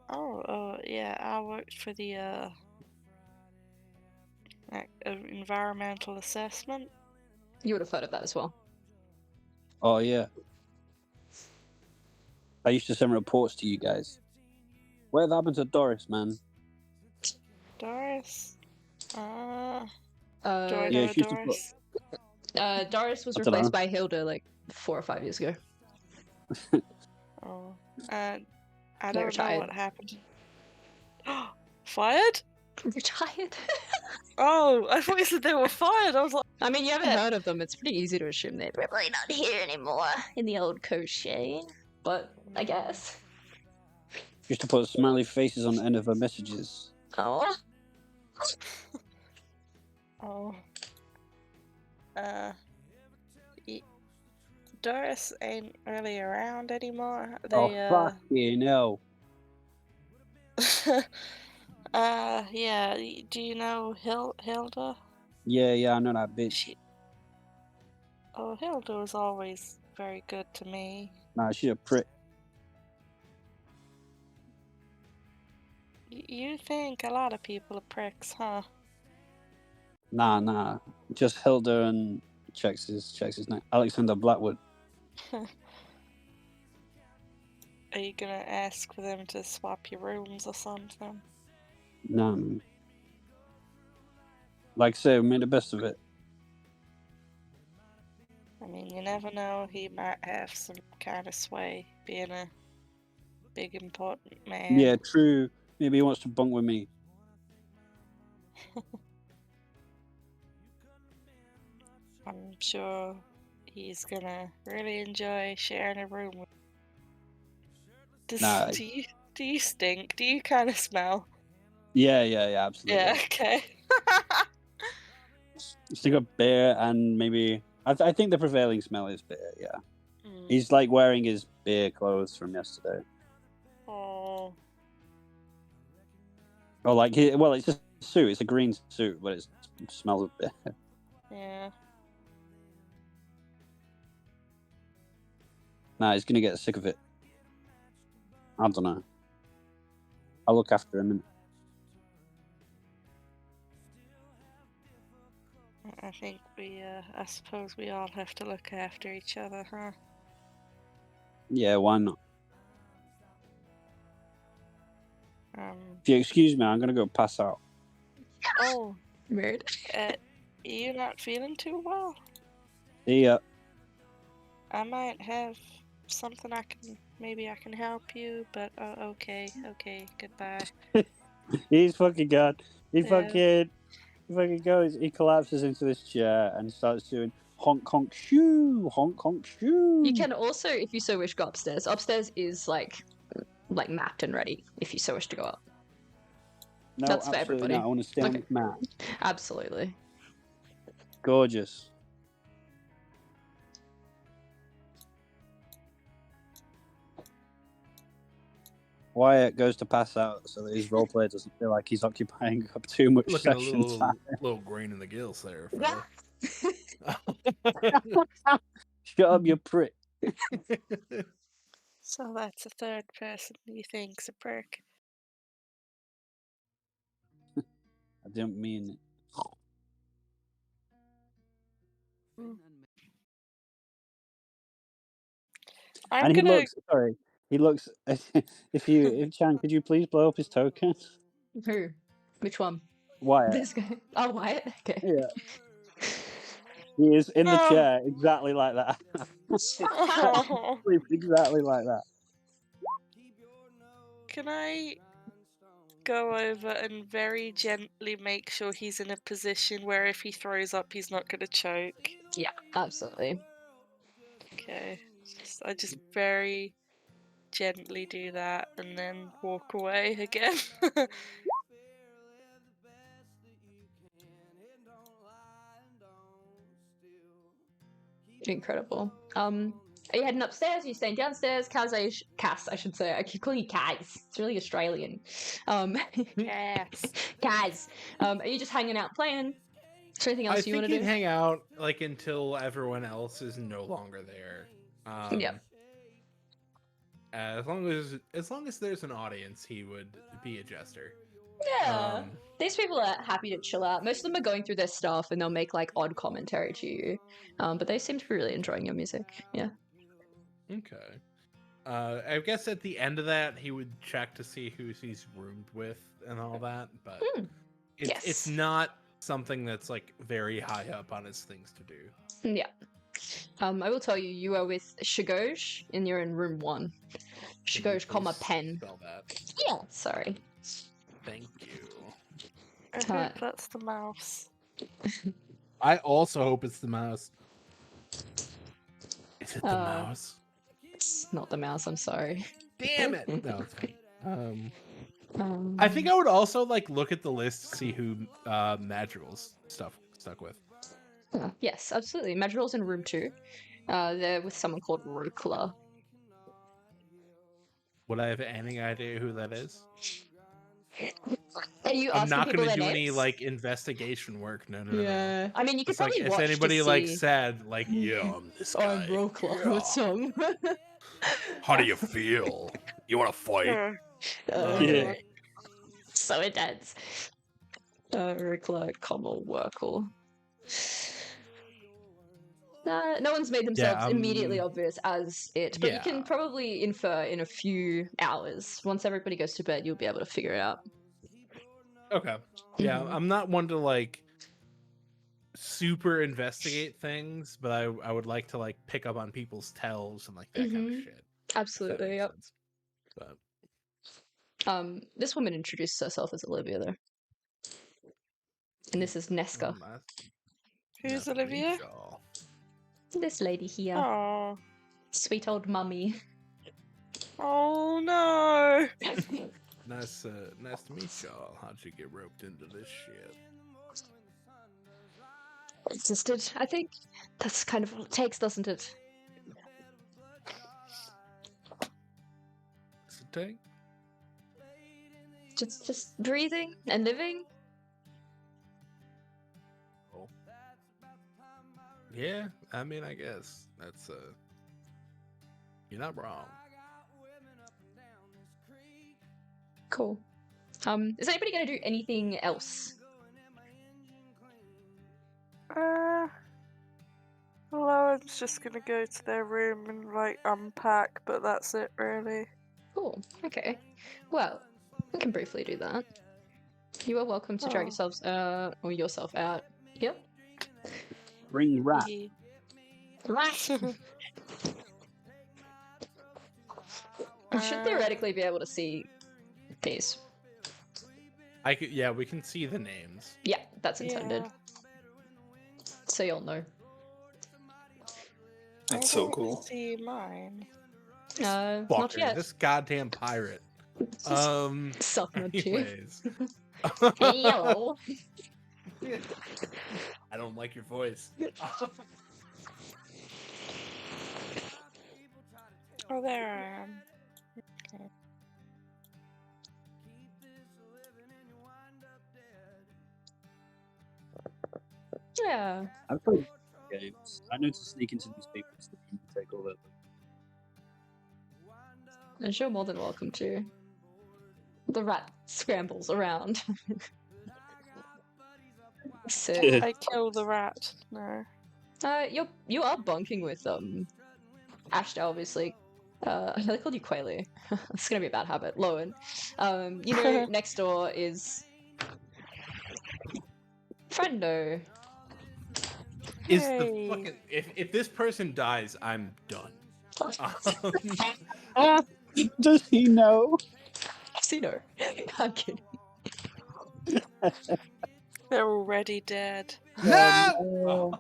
Oh, yeah. I worked for the environmental assessment. You would have heard of that as well. Oh yeah. I used to send reports to you guys. Whatever happened to Doris, man? Doris? Do I Yeah, know she used to Doris? Doris was I don't know. replaced by Hilda like 4 or 5 years ago. Oh. I They don't know retired. what happened. Fired? Retired? Oh, I thought you said they were fired. I was like, I mean, you haven't heard of them. It's pretty easy to assume they're probably not here anymore in the old crochet. But I guess. Used to put smiley faces on the end of her messages. Oh. oh. Doris ain't really around anymore. Fucking hell. Yeah. Do you know Hilda? Yeah, I know that bitch. Hilda was always very good to me. Nah, she's a prick. You think a lot of people are pricks, huh? Nah. Just Hilda and checks his name. Alexander Blackwood. Are you gonna ask for them to swap your rooms or something? Nah. Like I say, we made the best of it. I mean, you never know. He might have some kind of sway, being a big important man. Yeah, true. Maybe he wants to bunk with me. I'm sure he's gonna really enjoy sharing a room with. Nah. Do you stink? Do you kind of smell? Yeah, absolutely. Yeah, okay. So you got beer and maybe I think the prevailing smell is beer. Yeah, Mm. he's like wearing his beer clothes from yesterday. Oh. Or like it's a suit. It's a green suit, but it smells of beer. Yeah. Nah, he's gonna get sick of it. I don't know. I'll look after him. I think I suppose we all have to look after each other, huh? Yeah, why not? Um. If you excuse me, I'm gonna go pass out. Oh, Weird. you not feeling too well? See ya. I might have something maybe I can help you, but okay, goodbye. He's fucking gone. He Yeah. fucking goes. He collapses into this chair and starts doing honk honk shoo, honk honk shoo. You can also, if you so wish, go upstairs. Upstairs is like mapped and ready if you so wish to go up. No, That's for absolutely everybody. not. I want to stay on Okay. this mat. Absolutely. Gorgeous. Wyatt goes to pass out so that his roleplay doesn't feel like he's occupying up too much Looking a session time. little green in the gills there. Yeah. Shut up, you prick. So that's a third person you think's a prick. I didn't mean it. I'm And he gonna. looks, sorry, he looks, if Chan, could you please blow up his token? Who? Which one? Wyatt. This guy. Oh, Wyatt? Okay. Yeah. He is in the Oh. chair, exactly like that. Oh. Sleeps exactly like that. Can I go over and very gently make sure he's in a position where if he throws up, he's not gonna choke? Yeah, absolutely. Okay. I just very gently do that and then walk away again. Incredible. Are you heading upstairs? Are you staying downstairs? Cass, I should say. I keep calling you Kaz. It's really Australian. Yes. Kaz. Are you just hanging out playing? Is there anything I else you think want to he'd do? hang out like until everyone else is no longer there. Yep. As long as there's an audience, he would be a jester. Yeah. These people are happy to chill out. Most of them are going through their stuff and they'll make like odd commentary to you. But they seem to be really enjoying your music. Yeah. Okay. I guess at the end of that, he would check to see who he's roomed with and all that. But Yes. it's not something that's like very high up on his things to do. Yeah. I will tell you, you are with Shigoj and you're in room 1. Can you Shigoj, comma, please pen. Spell that. Yeah, sorry. Thank you. I hope that's the mouse. I also hope it's the mouse. Is it the mouse? It's not the mouse, I'm sorry. Damn it! No, it's fine. I think I would also like look at the list to see who Madrigal's stuck with. Yes, absolutely. Madrigal's in room 2. They're with someone called Rukla. Would I have any idea who that is? Are you I'm asking not people going to their do any names? like investigation work. No. Yeah. I mean, you could It's like probably if watch anybody to like see. said like, yeah, I'm this guy. I'm Rukla. Yeah. What's wrong? How do you feel? You want to fight? Yeah. So intense. Rukla, comma, Workle. No one's made themselves immediately obvious as it, but you can probably infer in a few hours. Once everybody goes to bed, you'll be able to figure it out. Okay. Yeah, I'm not one to like super investigate things, but I would like to like pick up on people's tells and like that kind of shit. Absolutely, yep. Sense. But this woman introduced herself as Olivia, though. And this is Nesca. Who's Olivia? This lady here. Oh. Sweet old mummy. Oh no. Nice to meet y'all. How'd you get roped into this shit? Existed. I think that's kind of what it takes, doesn't it? What's it take? Just breathing and living. Oh. Yeah, I mean, I guess that's you're not wrong. Cool. Is anybody gonna do anything else? Lauren's just gonna go to their room and like unpack, but that's it really. Cool. Okay. Well, we can briefly do that. You are welcome to drag Oh. yourselves or yourself out. Yep. Bring rat. Ye- I should theoretically be able to see these. I could, yeah, we can see the names. Yeah, that's intended. Yeah. So you'll know. That's I so don't cool. See mine. Not Fucker, yet. this goddamn pirate. Suck nudge you. Anyways. Hey, yo. I don't like your voice. Oh, there I am. Okay. Yeah. I've played games. I know to sneak into these people's room and take all their. And you're more than welcome to. The rat scrambles around. So, I kill the rat. No. you are bunking with Ashton, obviously. I called you Quayle. It's gonna be a bad habit. Lowen. You know, next door is Friendo. Is Hey. the fucking if this person dies, I'm done. Does he know? Casino. I'm kidding. They're already dead. No!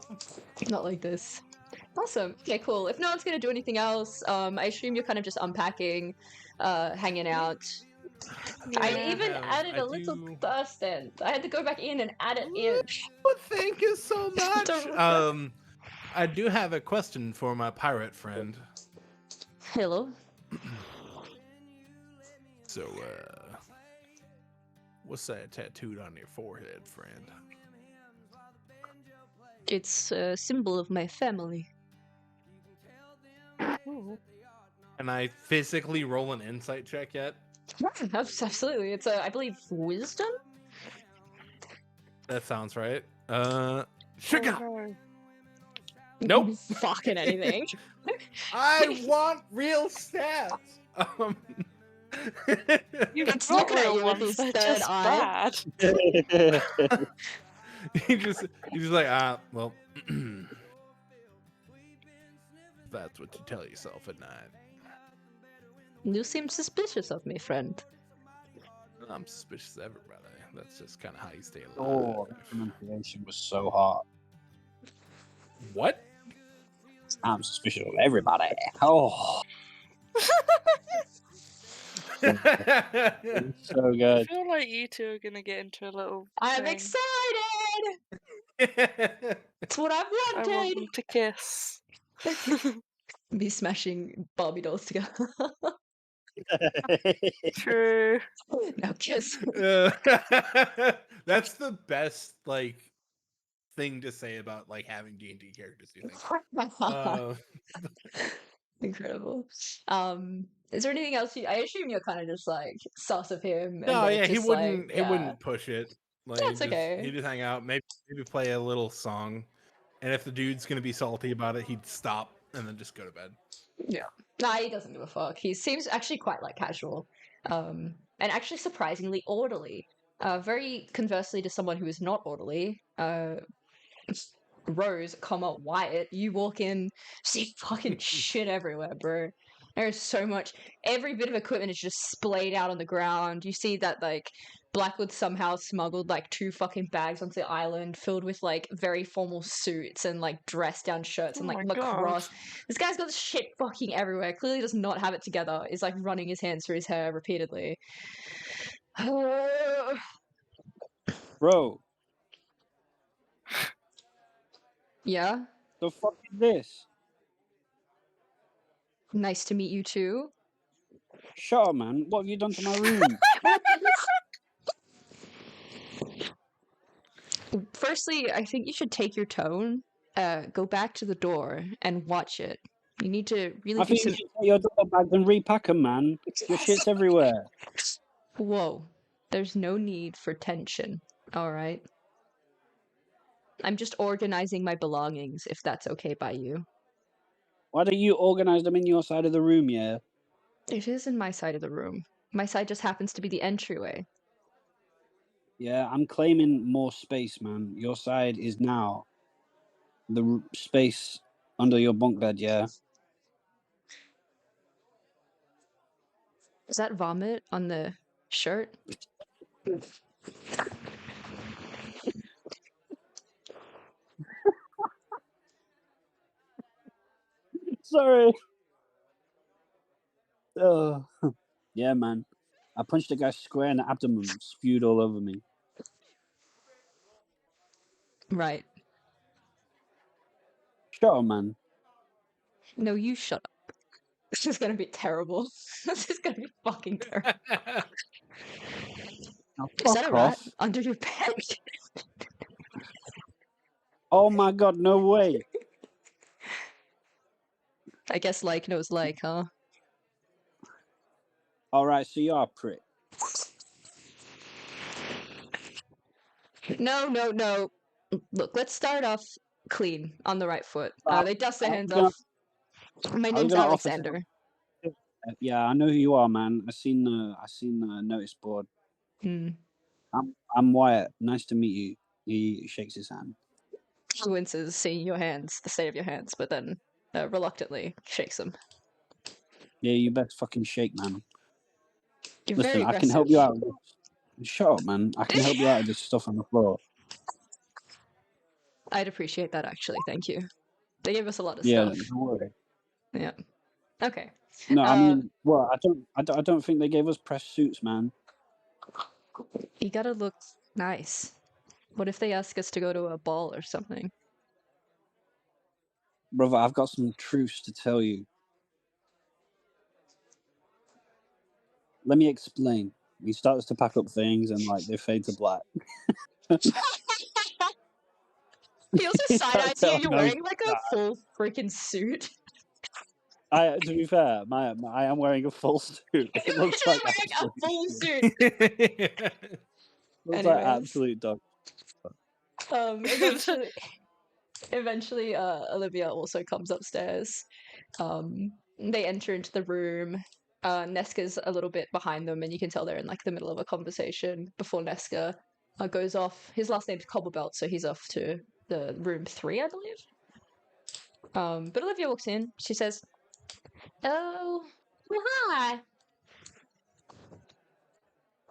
Not like this. Awesome. Okay, cool. If no one's gonna do anything else, I assume you're kind of just unpacking, hanging out. I Yeah. even added I a little do- burst in. I had to go back in and add it in. Well, thank you so much. Don't- I do have a question for my pirate friend. Hello. So, what's that tattooed on your forehead, friend? It's a symbol of my family. Ooh. Can I physically roll an insight check yet? Absolutely. It's I believe wisdom. That sounds right. Sugar. Oh, no. Nope. Fucking anything. I want real stats. You've It's got looking at real you with ones, his they're third just eye. bad. he's just like, well, that's what you tell yourself at night. You seem suspicious of me, friend. I'm suspicious of everybody. That's just kind of how you stay alive. Oh, that pronunciation was so hot. What? I'm suspicious of everybody. Oh, so I good. feel like you two are gonna get into a little. I'm thing. excited. It's what I've I want wanted. them to kiss. Be smashing Barbie dolls together. True. Now kiss. That's the best thing to say about having D&D characters. Do you think? Incredible. Is there anything else I assume you're kind of just sus of him. No, and yeah, he just, wouldn't. He yeah. wouldn't push it. That's okay. He'd just hang out, maybe play a little song, and if the dude's gonna be salty about it, he'd stop and then just go to bed. Nah, he doesn't give a fuck. He seems actually quite casual, and actually surprisingly orderly. Very conversely to someone who is not orderly. Rose, Wyatt, you walk in, see fucking shit everywhere, bro. There's so much. Every bit of equipment is just splayed out on the ground. You see that Blackwood somehow smuggled 2 fucking bags onto the island filled with very formal suits and dress down shirts and Oh my lacrosse. God. This guy's got shit fucking everywhere. Clearly does not have it together. Is running his hands through his hair repeatedly. Bro, Yeah? The fuck is this? Nice to meet you too. Shut up, man. What have you done to my room? Firstly, I think you should take your tone, go back to the door and watch it. You need to really I do think you some. should take your door bags and repack them, man. Your shit's everywhere. Whoa. There's no need for tension, alright? I'm just organizing my belongings, if that's okay by you. Why don't you organize them in your side of the room, yeah? It is in my side of the room. My side just happens to be the entryway. Yeah, I'm claiming more space, man. Your side is now the space under your bunk bed, yeah? Is that vomit on the shirt? Sorry. Yeah, man. I punched a guy square in the abdomen, spewed all over me. Right. Shut up, man. No, you shut up. This is gonna be terrible. This is gonna be fucking terrible. Now, Is that a fuck rat off. under your bed? Oh my god, no way. I guess like knows like, huh? Alright, so you are a prick. No, no, no. Look, let's start off clean on the right foot. I- They dust their I hands was gonna- off. My I was name's gonna offer to Alexander. Yeah, I know who you are, man. I seen the notice board. Hmm. I'm Wyatt. Nice to meet you. He shakes his hand. He winces seeing your hands, the state of your hands, but then reluctantly shakes them. Yeah, you best fucking shake, man. You're Listen, very I can aggressive. help you out. Shut up, man. I can help you out with this stuff on the floor. I'd appreciate that actually. Thank you. They gave us a lot of Yeah, stuff. don't worry. Yeah. Okay. No, I mean, well, I don't think they gave us press suits, man. You gotta look nice. What if they ask us to go to a ball or something? Brother, I've got some truths to tell you. Let me explain. He starts to pack up things and like they fade to black. He also He side starts eyes you. telling You're how he's wearing like a full freaking suit. to be fair, I am wearing a full suit. It You're looks literally like wearing a full suit. looks like Anyways. absolute dog. Eventually, Olivia also comes upstairs. They enter into the room. Neska's a little bit behind them, and you can tell they're in like the middle of a conversation before Neska goes off. His last name's Cobblebelt, so he's off to the room 3, I believe. But Olivia walks in. She says, "Oh, well, hi.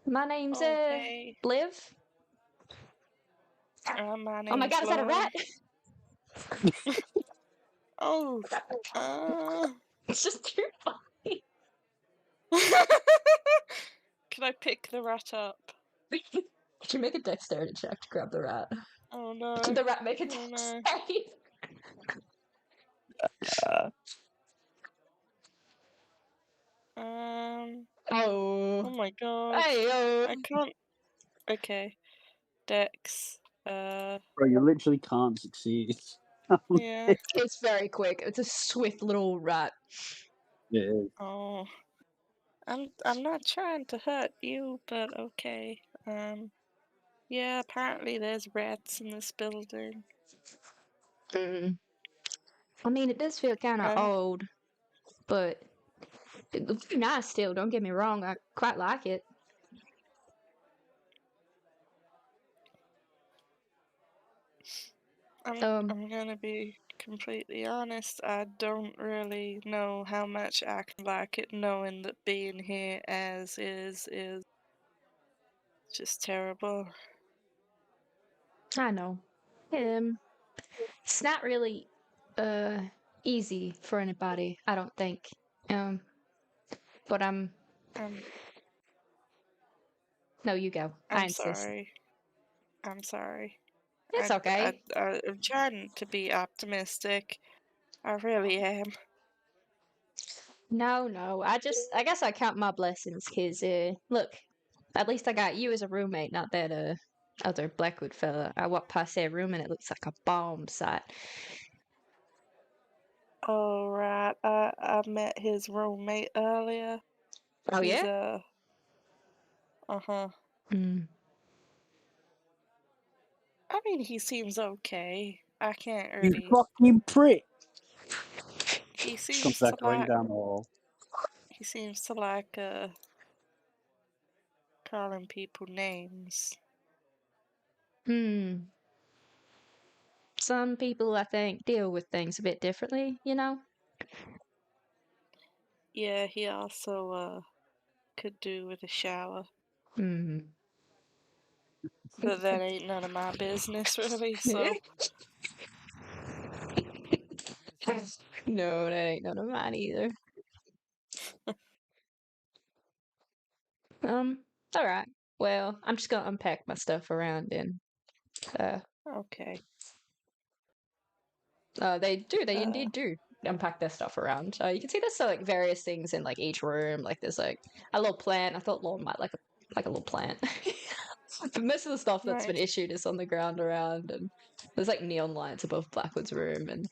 My name's Okay. Liv. My Oh my name's god, is that a Lauren. rat? Oh. It's just too funny. Can I pick the rat up? Could you make a dexterity check to grab the rat? Oh no. Did the rat make a Oh, no. dexterity? Oh Oh. my god. Hey, I can't. Okay. Dex. Bro, you literally can't succeed. Yeah. It's very quick. It's a swift little rat. It is. Oh. I'm not trying to hurt you, but okay. Yeah, apparently there's rats in this building. I mean, it does feel kind of Uh. old, but it looks pretty nice still. Don't get me wrong. I quite like it. I'm gonna be completely honest. I don't really know how much I can like it, knowing that being here as is just terrible. I know. It's not really easy for anybody, I don't think. But No, you go. I I'm insist. sorry. I'm sorry. It's okay. I'm trying to be optimistic. I really am. No. I guess I count my blessings, cause look, at least I got you as a roommate, not that other Blackwood fella. I walked past their room and it looks like a bomb site. All right, I met his roommate earlier. Oh He's yeah. uh-huh. Mm. I mean, he seems okay. I can't You really. fucking prick! He Comes seems back to going like. down the hall. He seems to like calling people names. Hmm. Some people, I think, deal with things a bit differently, you know? Yeah, he also could do with a shower, Hmm. but that ain't none of my business really. So No, that ain't none of mine either. Alright. Well, I'm just gonna unpack my stuff around and okay. they indeed do unpack their stuff around. You can see there's like various things in like each room. Like there's like a little plant. I thought Lauren might like a little plant. But most of the stuff that's been Nice. issued is on the ground around, and there's like neon lights above Blackwood's room, and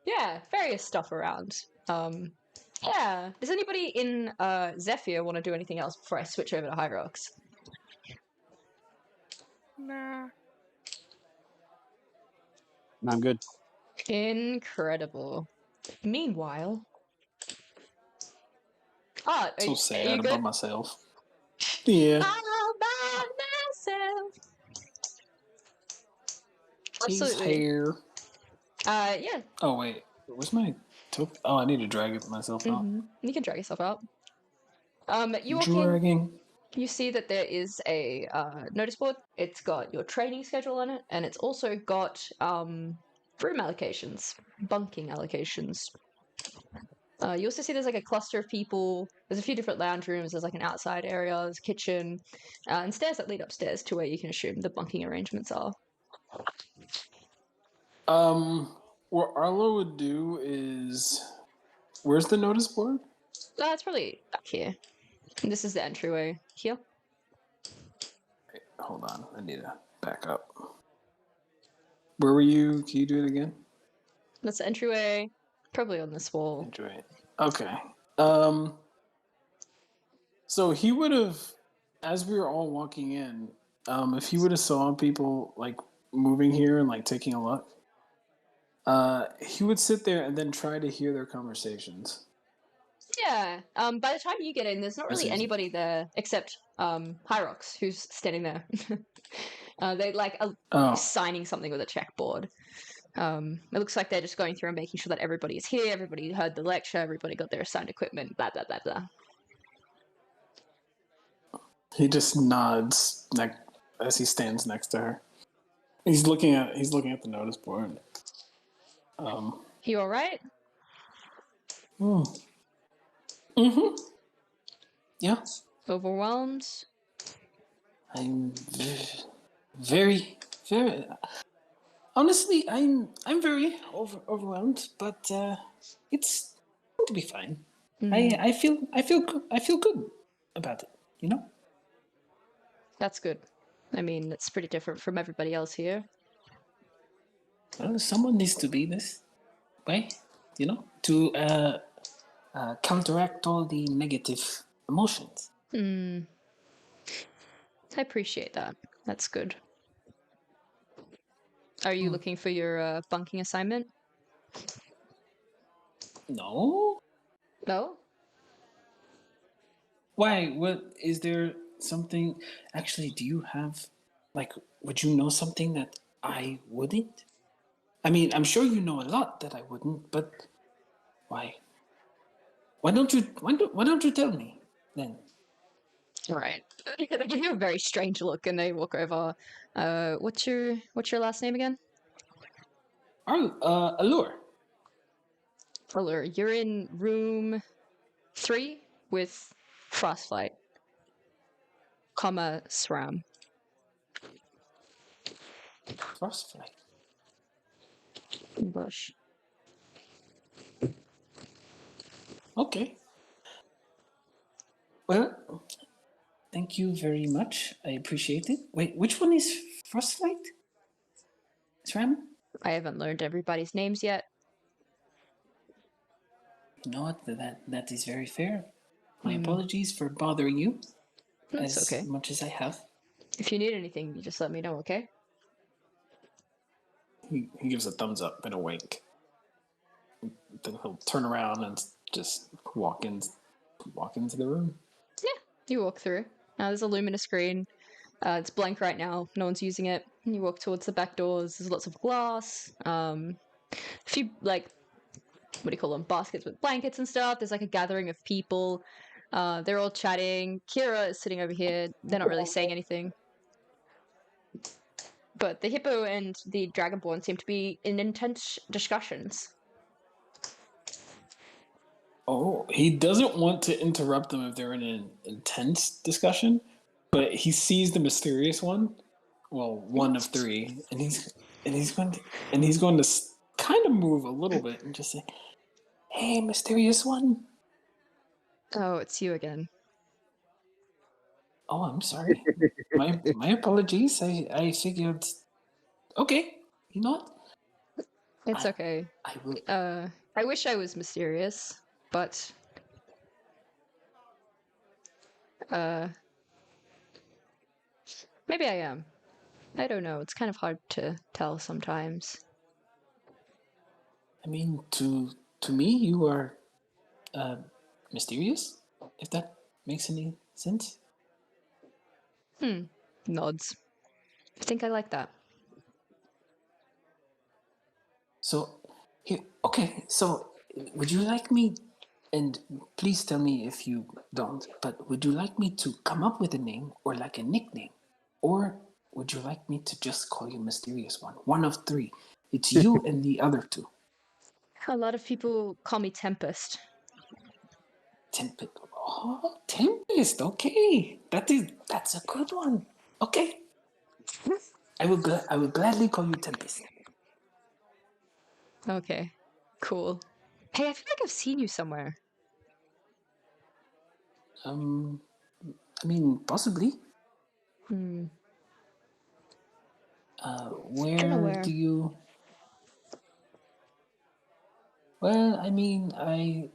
yeah, various stuff around. Yeah. Does anybody in Zephyr want to do anything else before I switch over to Hyrox? Nah. I'm good. Incredible. Meanwhile, are So you sad good? about myself. Yeah. All by myself. His Absolutely. hair. Yeah. Oh wait, where's my token? Oh, I need to drag it myself out. You can drag yourself out. You walk in. Dragging. You see that there is a notice board. It's got your training schedule on it, and it's also got room allocations, bunking allocations. You also see there's like a cluster of people. There's a few different lounge rooms. There's like an outside area. There's a kitchen, and stairs that lead upstairs to where you can assume the bunking arrangements are. What Arlo would do is, where's the notice board? It's probably back here. And this is the entryway here. Wait, hold on, I need to back up. Where were you? Can you do it again? That's the entryway. Probably on this wall. Enjoy it. Okay. So he would have, as we were all walking in, if he would have saw people like moving here and like taking a look, he would sit there and then try to hear their conversations. Yeah. By the time you get in, there's not really anybody there except Hyrox, who's standing there. They like signing something with a checkboard. It looks like they're just going through and making sure that everybody is here, everybody heard the lecture, everybody got their assigned equipment, blah blah blah blah. He just nods as he stands next to her. He's looking at the notice board. You all right? Mm-hmm. Yeah. Overwhelmed? I'm very, very. Honestly, I'm very overwhelmed, but it's going to be fine. I feel good about it. You know. That's good. I mean, it's pretty different from everybody else here. Well, someone needs to be this way, you know, to counteract all the negative emotions. I appreciate that. That's good. Are you looking for your bunking assignment? No. No? Why? What is there something? Actually, do you have, like, would you know something that I wouldn't? I mean, I'm sure you know a lot that I wouldn't, but why? Why don't you tell me then? Right. They give you a very strange look and they walk over. What's your last name again? Allure. Allure. You're in room 3 with Frostlight, comma Sram. Frostflight. Bush. Okay. Well, thank you very much. I appreciate it. Wait, which one is Frostlight? Sram? I haven't learned everybody's names yet. You know what? That is very fair. My Hmm. apologies for bothering you That's as okay. much as I have. If you need anything, you just let me know, okay? He gives a thumbs up and a wink. Then he'll turn around and just walk into the room. Yeah. You walk through. There's a luminous screen. It's blank right now. No one's using it. You walk towards the back doors. There's lots of glass. A few, like, what do you call them? Baskets with blankets and stuff. There's like a gathering of people. They're all chatting. Kira is sitting over here. They're not really saying anything. But the hippo and the dragonborn seem to be in intense discussions. Oh, he doesn't want to interrupt them if they're in an intense discussion, but he sees the mysterious one. Well, one of three, and he's going to kind of move a little bit and just say, "Hey, mysterious one." Oh, it's you again. Oh, I'm sorry. My apologies. I figured. Okay, you know what? It's okay. I will. I wish I was mysterious, but maybe I am. I don't know. It's kind of hard to tell sometimes. I mean, to me, you are mysterious. If that makes any sense. Nods. I think I like that. So, here, okay. So, would you like me? And please tell me if you don't. But would you like me to come up with a name or like a nickname, or would you like me to just call you Mysterious One? One of three. It's you and the other two. A lot of people call me Tempest. Tempest. Oh, Tempest. Okay, that's a good one. Okay, I will gladly call you Tempest. Okay, cool. Hey, I feel like I've seen you somewhere. I mean, possibly. Where where. do you? Well, I mean, I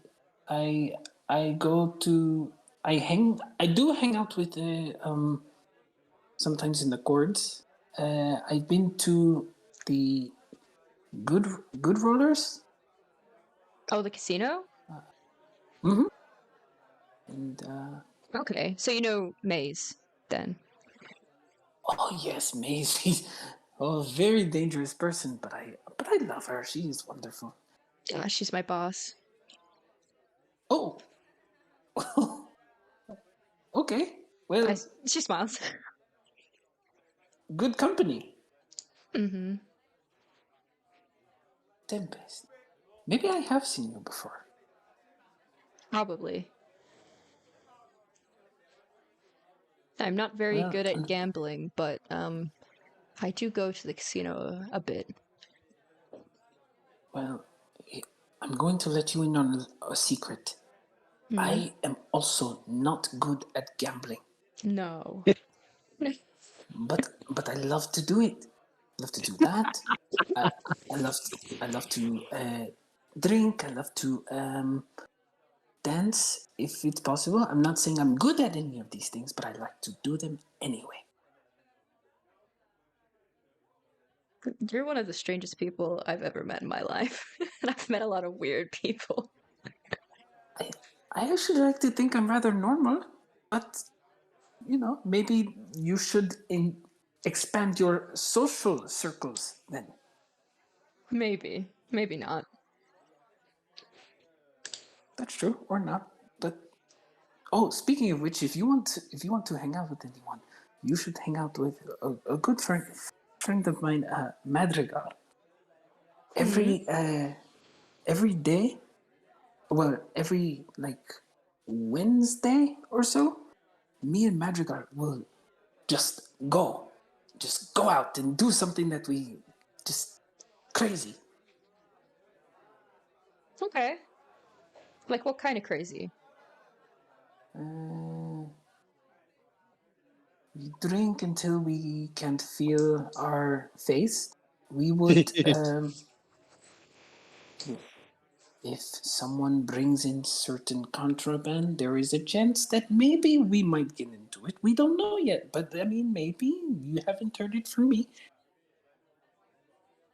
go to I do hang out with sometimes in the courts. I've been to the good rollers. Oh, the casino? Mm-hmm. And Okay, so you know Maze, then. oh yes, Maisie. Oh, very dangerous person, but I love her. She is wonderful. Yeah, she's my boss. Oh. Okay. Well, She smiles. good company. Mm-hmm. Tempest. Maybe I have seen you before. Probably. I'm not very good at gambling, but I do go to the casino a bit. Well, I'm going to let you in on a secret. I am also not good at gambling. No. But I love to do it. I love to do that. I love to drink. I love to dance if it's possible. I'm not saying I'm good at any of these things, but I like to do them anyway. You're one of the strangest people I've ever met in my life. And I've met a lot of weird people. I actually like to think I'm rather normal, but you know, maybe you should expand your social circles then. Maybe. Maybe not. That's true, or not. But oh, speaking of which, if you want to hang out with anyone, you should hang out with a good friend of mine, Madrigal. Every day, well, every like Wednesday or so, me and Madrigal will just go just go out and do something that we just crazy. Okay. Like, what kind of crazy? We drink until we can't feel our face. We would, if someone brings in certain contraband, there is a chance that maybe we might get into it. We don't know yet, but I mean, maybe you haven't heard it from me.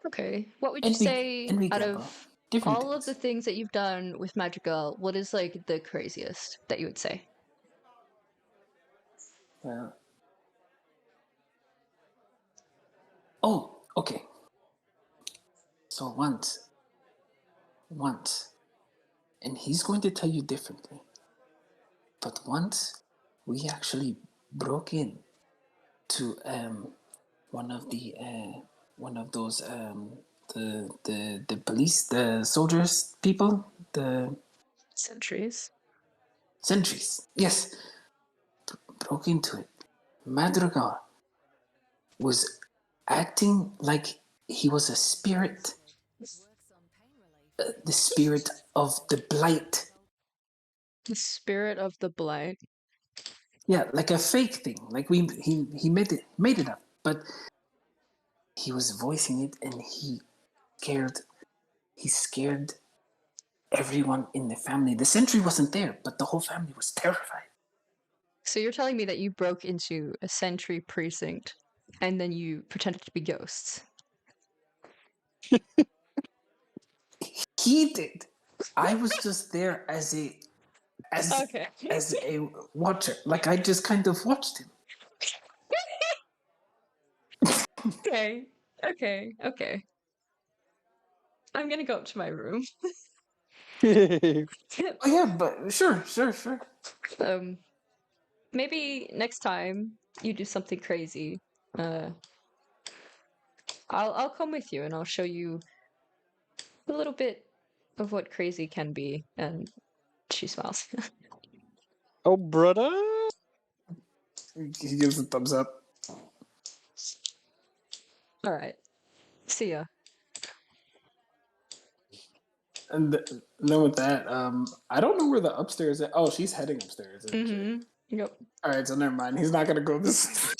Okay. What would you And we say out gamble. of Different all of the things. things that you've done with Magic Girl, what is like the craziest that you would say? Well, oh, okay. So once, and he's going to tell you differently, but once we actually broke in to one of those the police, the soldiers people, the Centuries. sentries. Yes, broke into it. Madrigal was acting like he was a spirit, the spirit of the blight. The spirit of the blight. Yeah, like a fake thing. Like he made it up, but he was voicing it, and he scared everyone in the family. The sentry wasn't there, but the whole family was terrified. So you're telling me that you broke into a sentry precinct and then you pretended to be ghosts? He did. I was just there as Okay. a watcher. Like I just kind of watched him. Okay. Okay. I'm gonna go up to my room. Oh yeah, but sure. Maybe next time you do something crazy, I'll come with you and I'll show you a little bit of what crazy can be. And she smiles. Oh, brother. He gives a thumbs up. All right. See ya. And then with that, I don't know where the upstairs is. Oh, she's heading upstairs, isn't she? Mm-hmm. Yep. All right, so never mind. He's not gonna go this.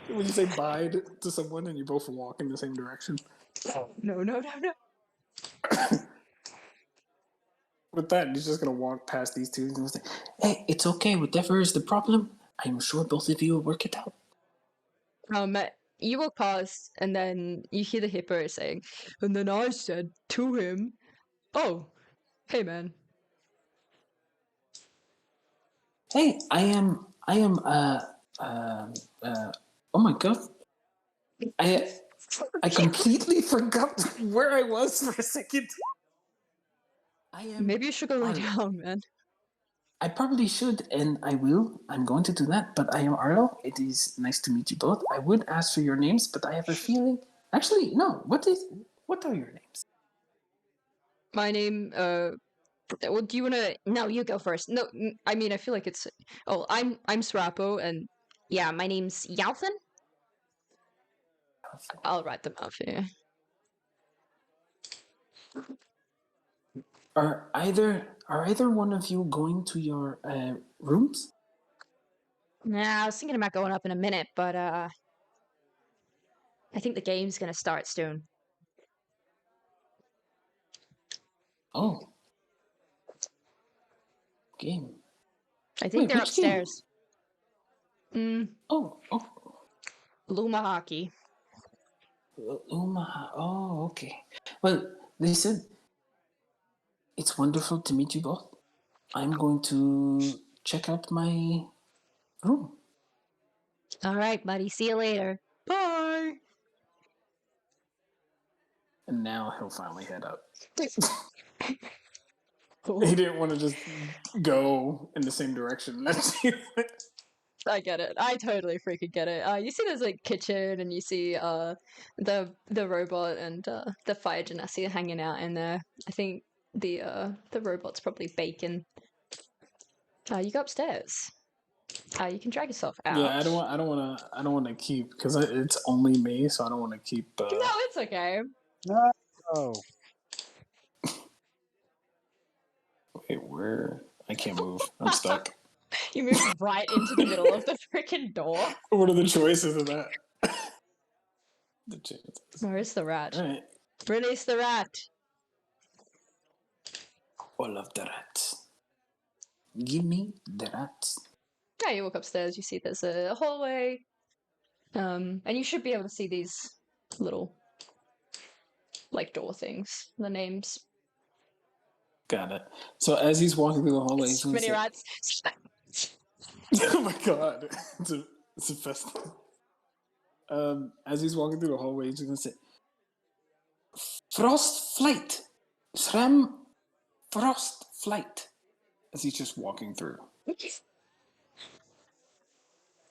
When you say bye to someone and you both walk in the same direction. No. With that, he's just gonna walk past these two and say, "Hey, it's okay. Whatever is the problem, I'm sure both of you will work it out." You walk past, and then you hear the hippo saying, and then I said to him, "Oh, hey man." Hey, I am. Oh my god, I completely forgot where I was for a second. I am. Maybe you should go lie Arlo. down, man. I probably should, and I will. I'm going to do that. But I am Arlo. It is nice to meet you both. I would ask for your names, but I have a feeling. Actually, no. What are your names? My name, well, do you wanna? No, you go first. No, I mean, I feel like it's. Oh, I'm Srapo, and yeah, my name's Yalthin. I'll write them out for you. Are either one of you going to your rooms? Nah, I was thinking about going up in a minute, but I think the game's gonna start soon. Oh, game. I think Wait, they're which game? upstairs. Oh, Luma Hockey. Omaha. Oh, okay. Well, listen. It's wonderful to meet you both. I'm going to check out my room. All right, buddy. See you later. Bye. And now he'll finally head up. Cool. He didn't want to just go in the same direction that you went. I get it. I totally freaking get it. You see, there's like kitchen, and you see the robot and the fire genasi hanging out in there. I think the robot's probably bacon. You go upstairs. You can drag yourself out. Yeah, I don't want to keep because it's only me, so I don't want to keep. No, it's okay. No. Wait, where? I can't move. I'm stuck. You moved right into the middle of the freaking door. What are the choices of that? The chances. Where's the rat? All right. Release the rat. All of the rats. Give me the rats. Yeah, you walk upstairs. You see there's a hallway, and you should be able to see these little like door things. The names. Got it. So as he's walking through the hallway, he's So gonna many say, rats. "Oh my god, it's a festival." As he's walking through the hallway, he's gonna say, "Frost flight, Shram, frost flight." As he's just walking through,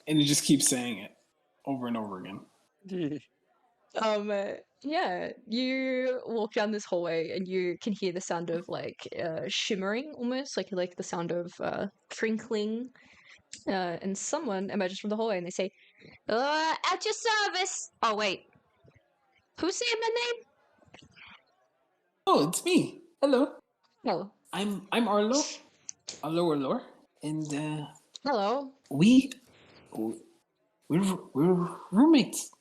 and he just keeps saying it over and over again. Yeah, you walk down this hallway and you can hear the sound of like shimmering almost, like the sound of crinkling. And someone emerges from the hallway and they say, at your service. Oh wait. Who's saying my name? Oh, it's me. Hello. Oh. I'm Arlo. Arlo, and Hello. we're roommates.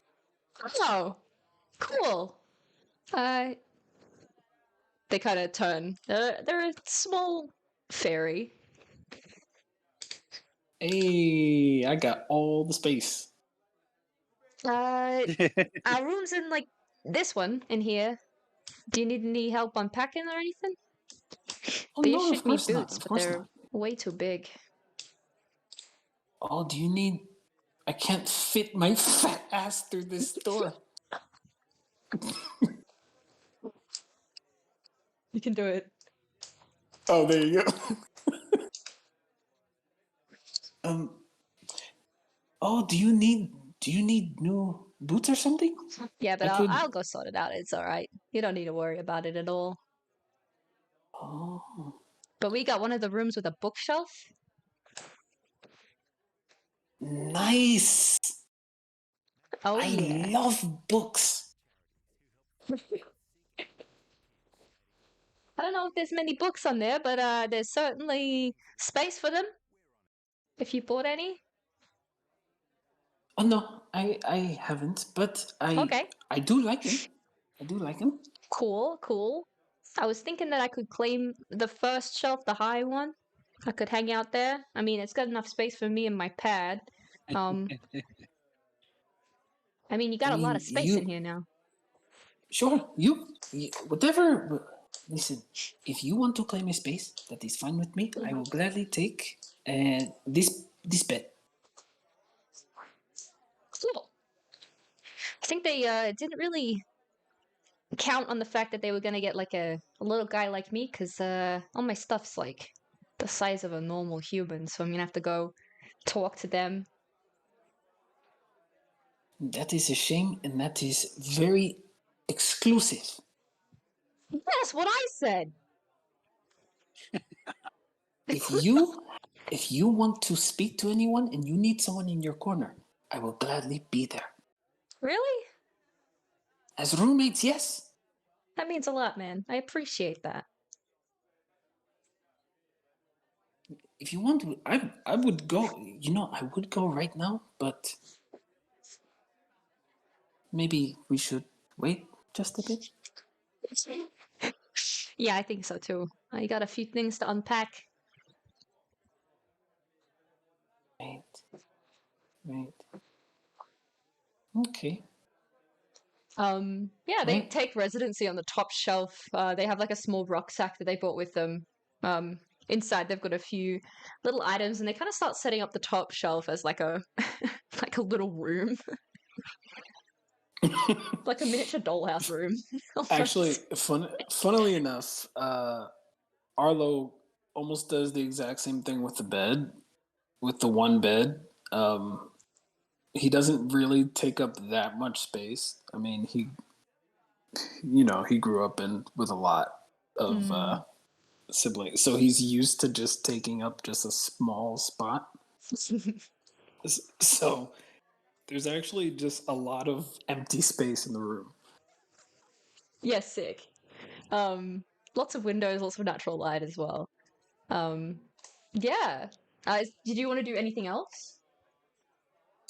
Oh. Cool. They kind of turn. They're a small fairy. Hey, I got all the space. Our room's in like this one in here. Do you need any help unpacking or anything? Oh These no, should of be course not. boots, Of but course they're not. way too big. Oh, do you need? I can't fit my fat ass through this door. You can do it. Oh, there you go. Oh, do you need new boots or something? Yeah, but I I'll, could- I'll go sort it out. It's all right. You don't need to worry about it at all. Oh, But we got one of the rooms with a bookshelf. nice. Oh I yeah. love books. I don't know if there's many books on there, but there's certainly space for them. If you bought any. Oh no, I haven't, but Okay. I do like them. I do like them. Cool. I was thinking that I could claim the first shelf, the high one. I could hang out there. I mean, it's got enough space for me and my pad. I mean, you got a lot of space in here now. Sure, you whatever. Listen, if you want to claim a space, that is fine with me. I will gladly take this bed. Cool. I think they didn't really count on the fact that they were gonna get like a little guy like me, because all my stuff's like the size of a normal human, so I'm gonna have to go talk to them. That is a shame, and that is very exclusive. That's what I said. If you want to speak to anyone and you need someone in your corner, I will gladly be there. Really? As roommates, yes. That means a lot, man. I appreciate that. If you want to, I would go. I would go right now, but maybe we should wait just a bit. Yeah, I think so too. I got a few things to unpack. Right. Okay. Yeah, they Right. take residency on the top shelf. They have like a small rucksack that they brought with them. Inside they've got a few little items, and they kind of start setting up the top shelf as like a like a little room, like a miniature dollhouse room. Actually, funnily enough, Arlo almost does the exact same thing with the bed, with the one bed. He doesn't really take up that much space. I mean, he grew up with a lot of siblings, so he's used to just taking up just a small spot. So there's actually just a lot of empty space in the room. Yes, sick. Lots of windows, lots of natural light as well. Yeah. Did you want to do anything else?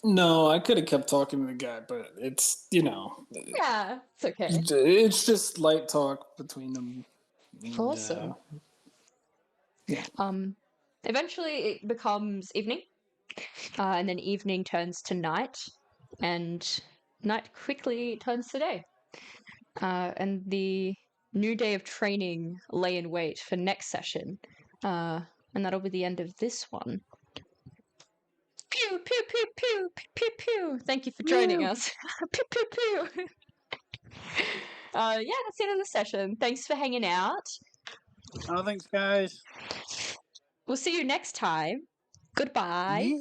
No, I could have kept talking to the guy, but it's, Yeah, it's okay. it's just light talk between them. And, Awesome. yeah. Eventually it becomes evening, and then evening turns to night, and night quickly turns to day. And the new day of training lay in wait for next session, and that'll be the end of this one. Pew pew pew pew pew pew pew. Thank you for joining us. Pew pew pew. Yeah, that's the end of the session. Thanks for hanging out. Oh, thanks, guys. We'll see you next time. Goodbye.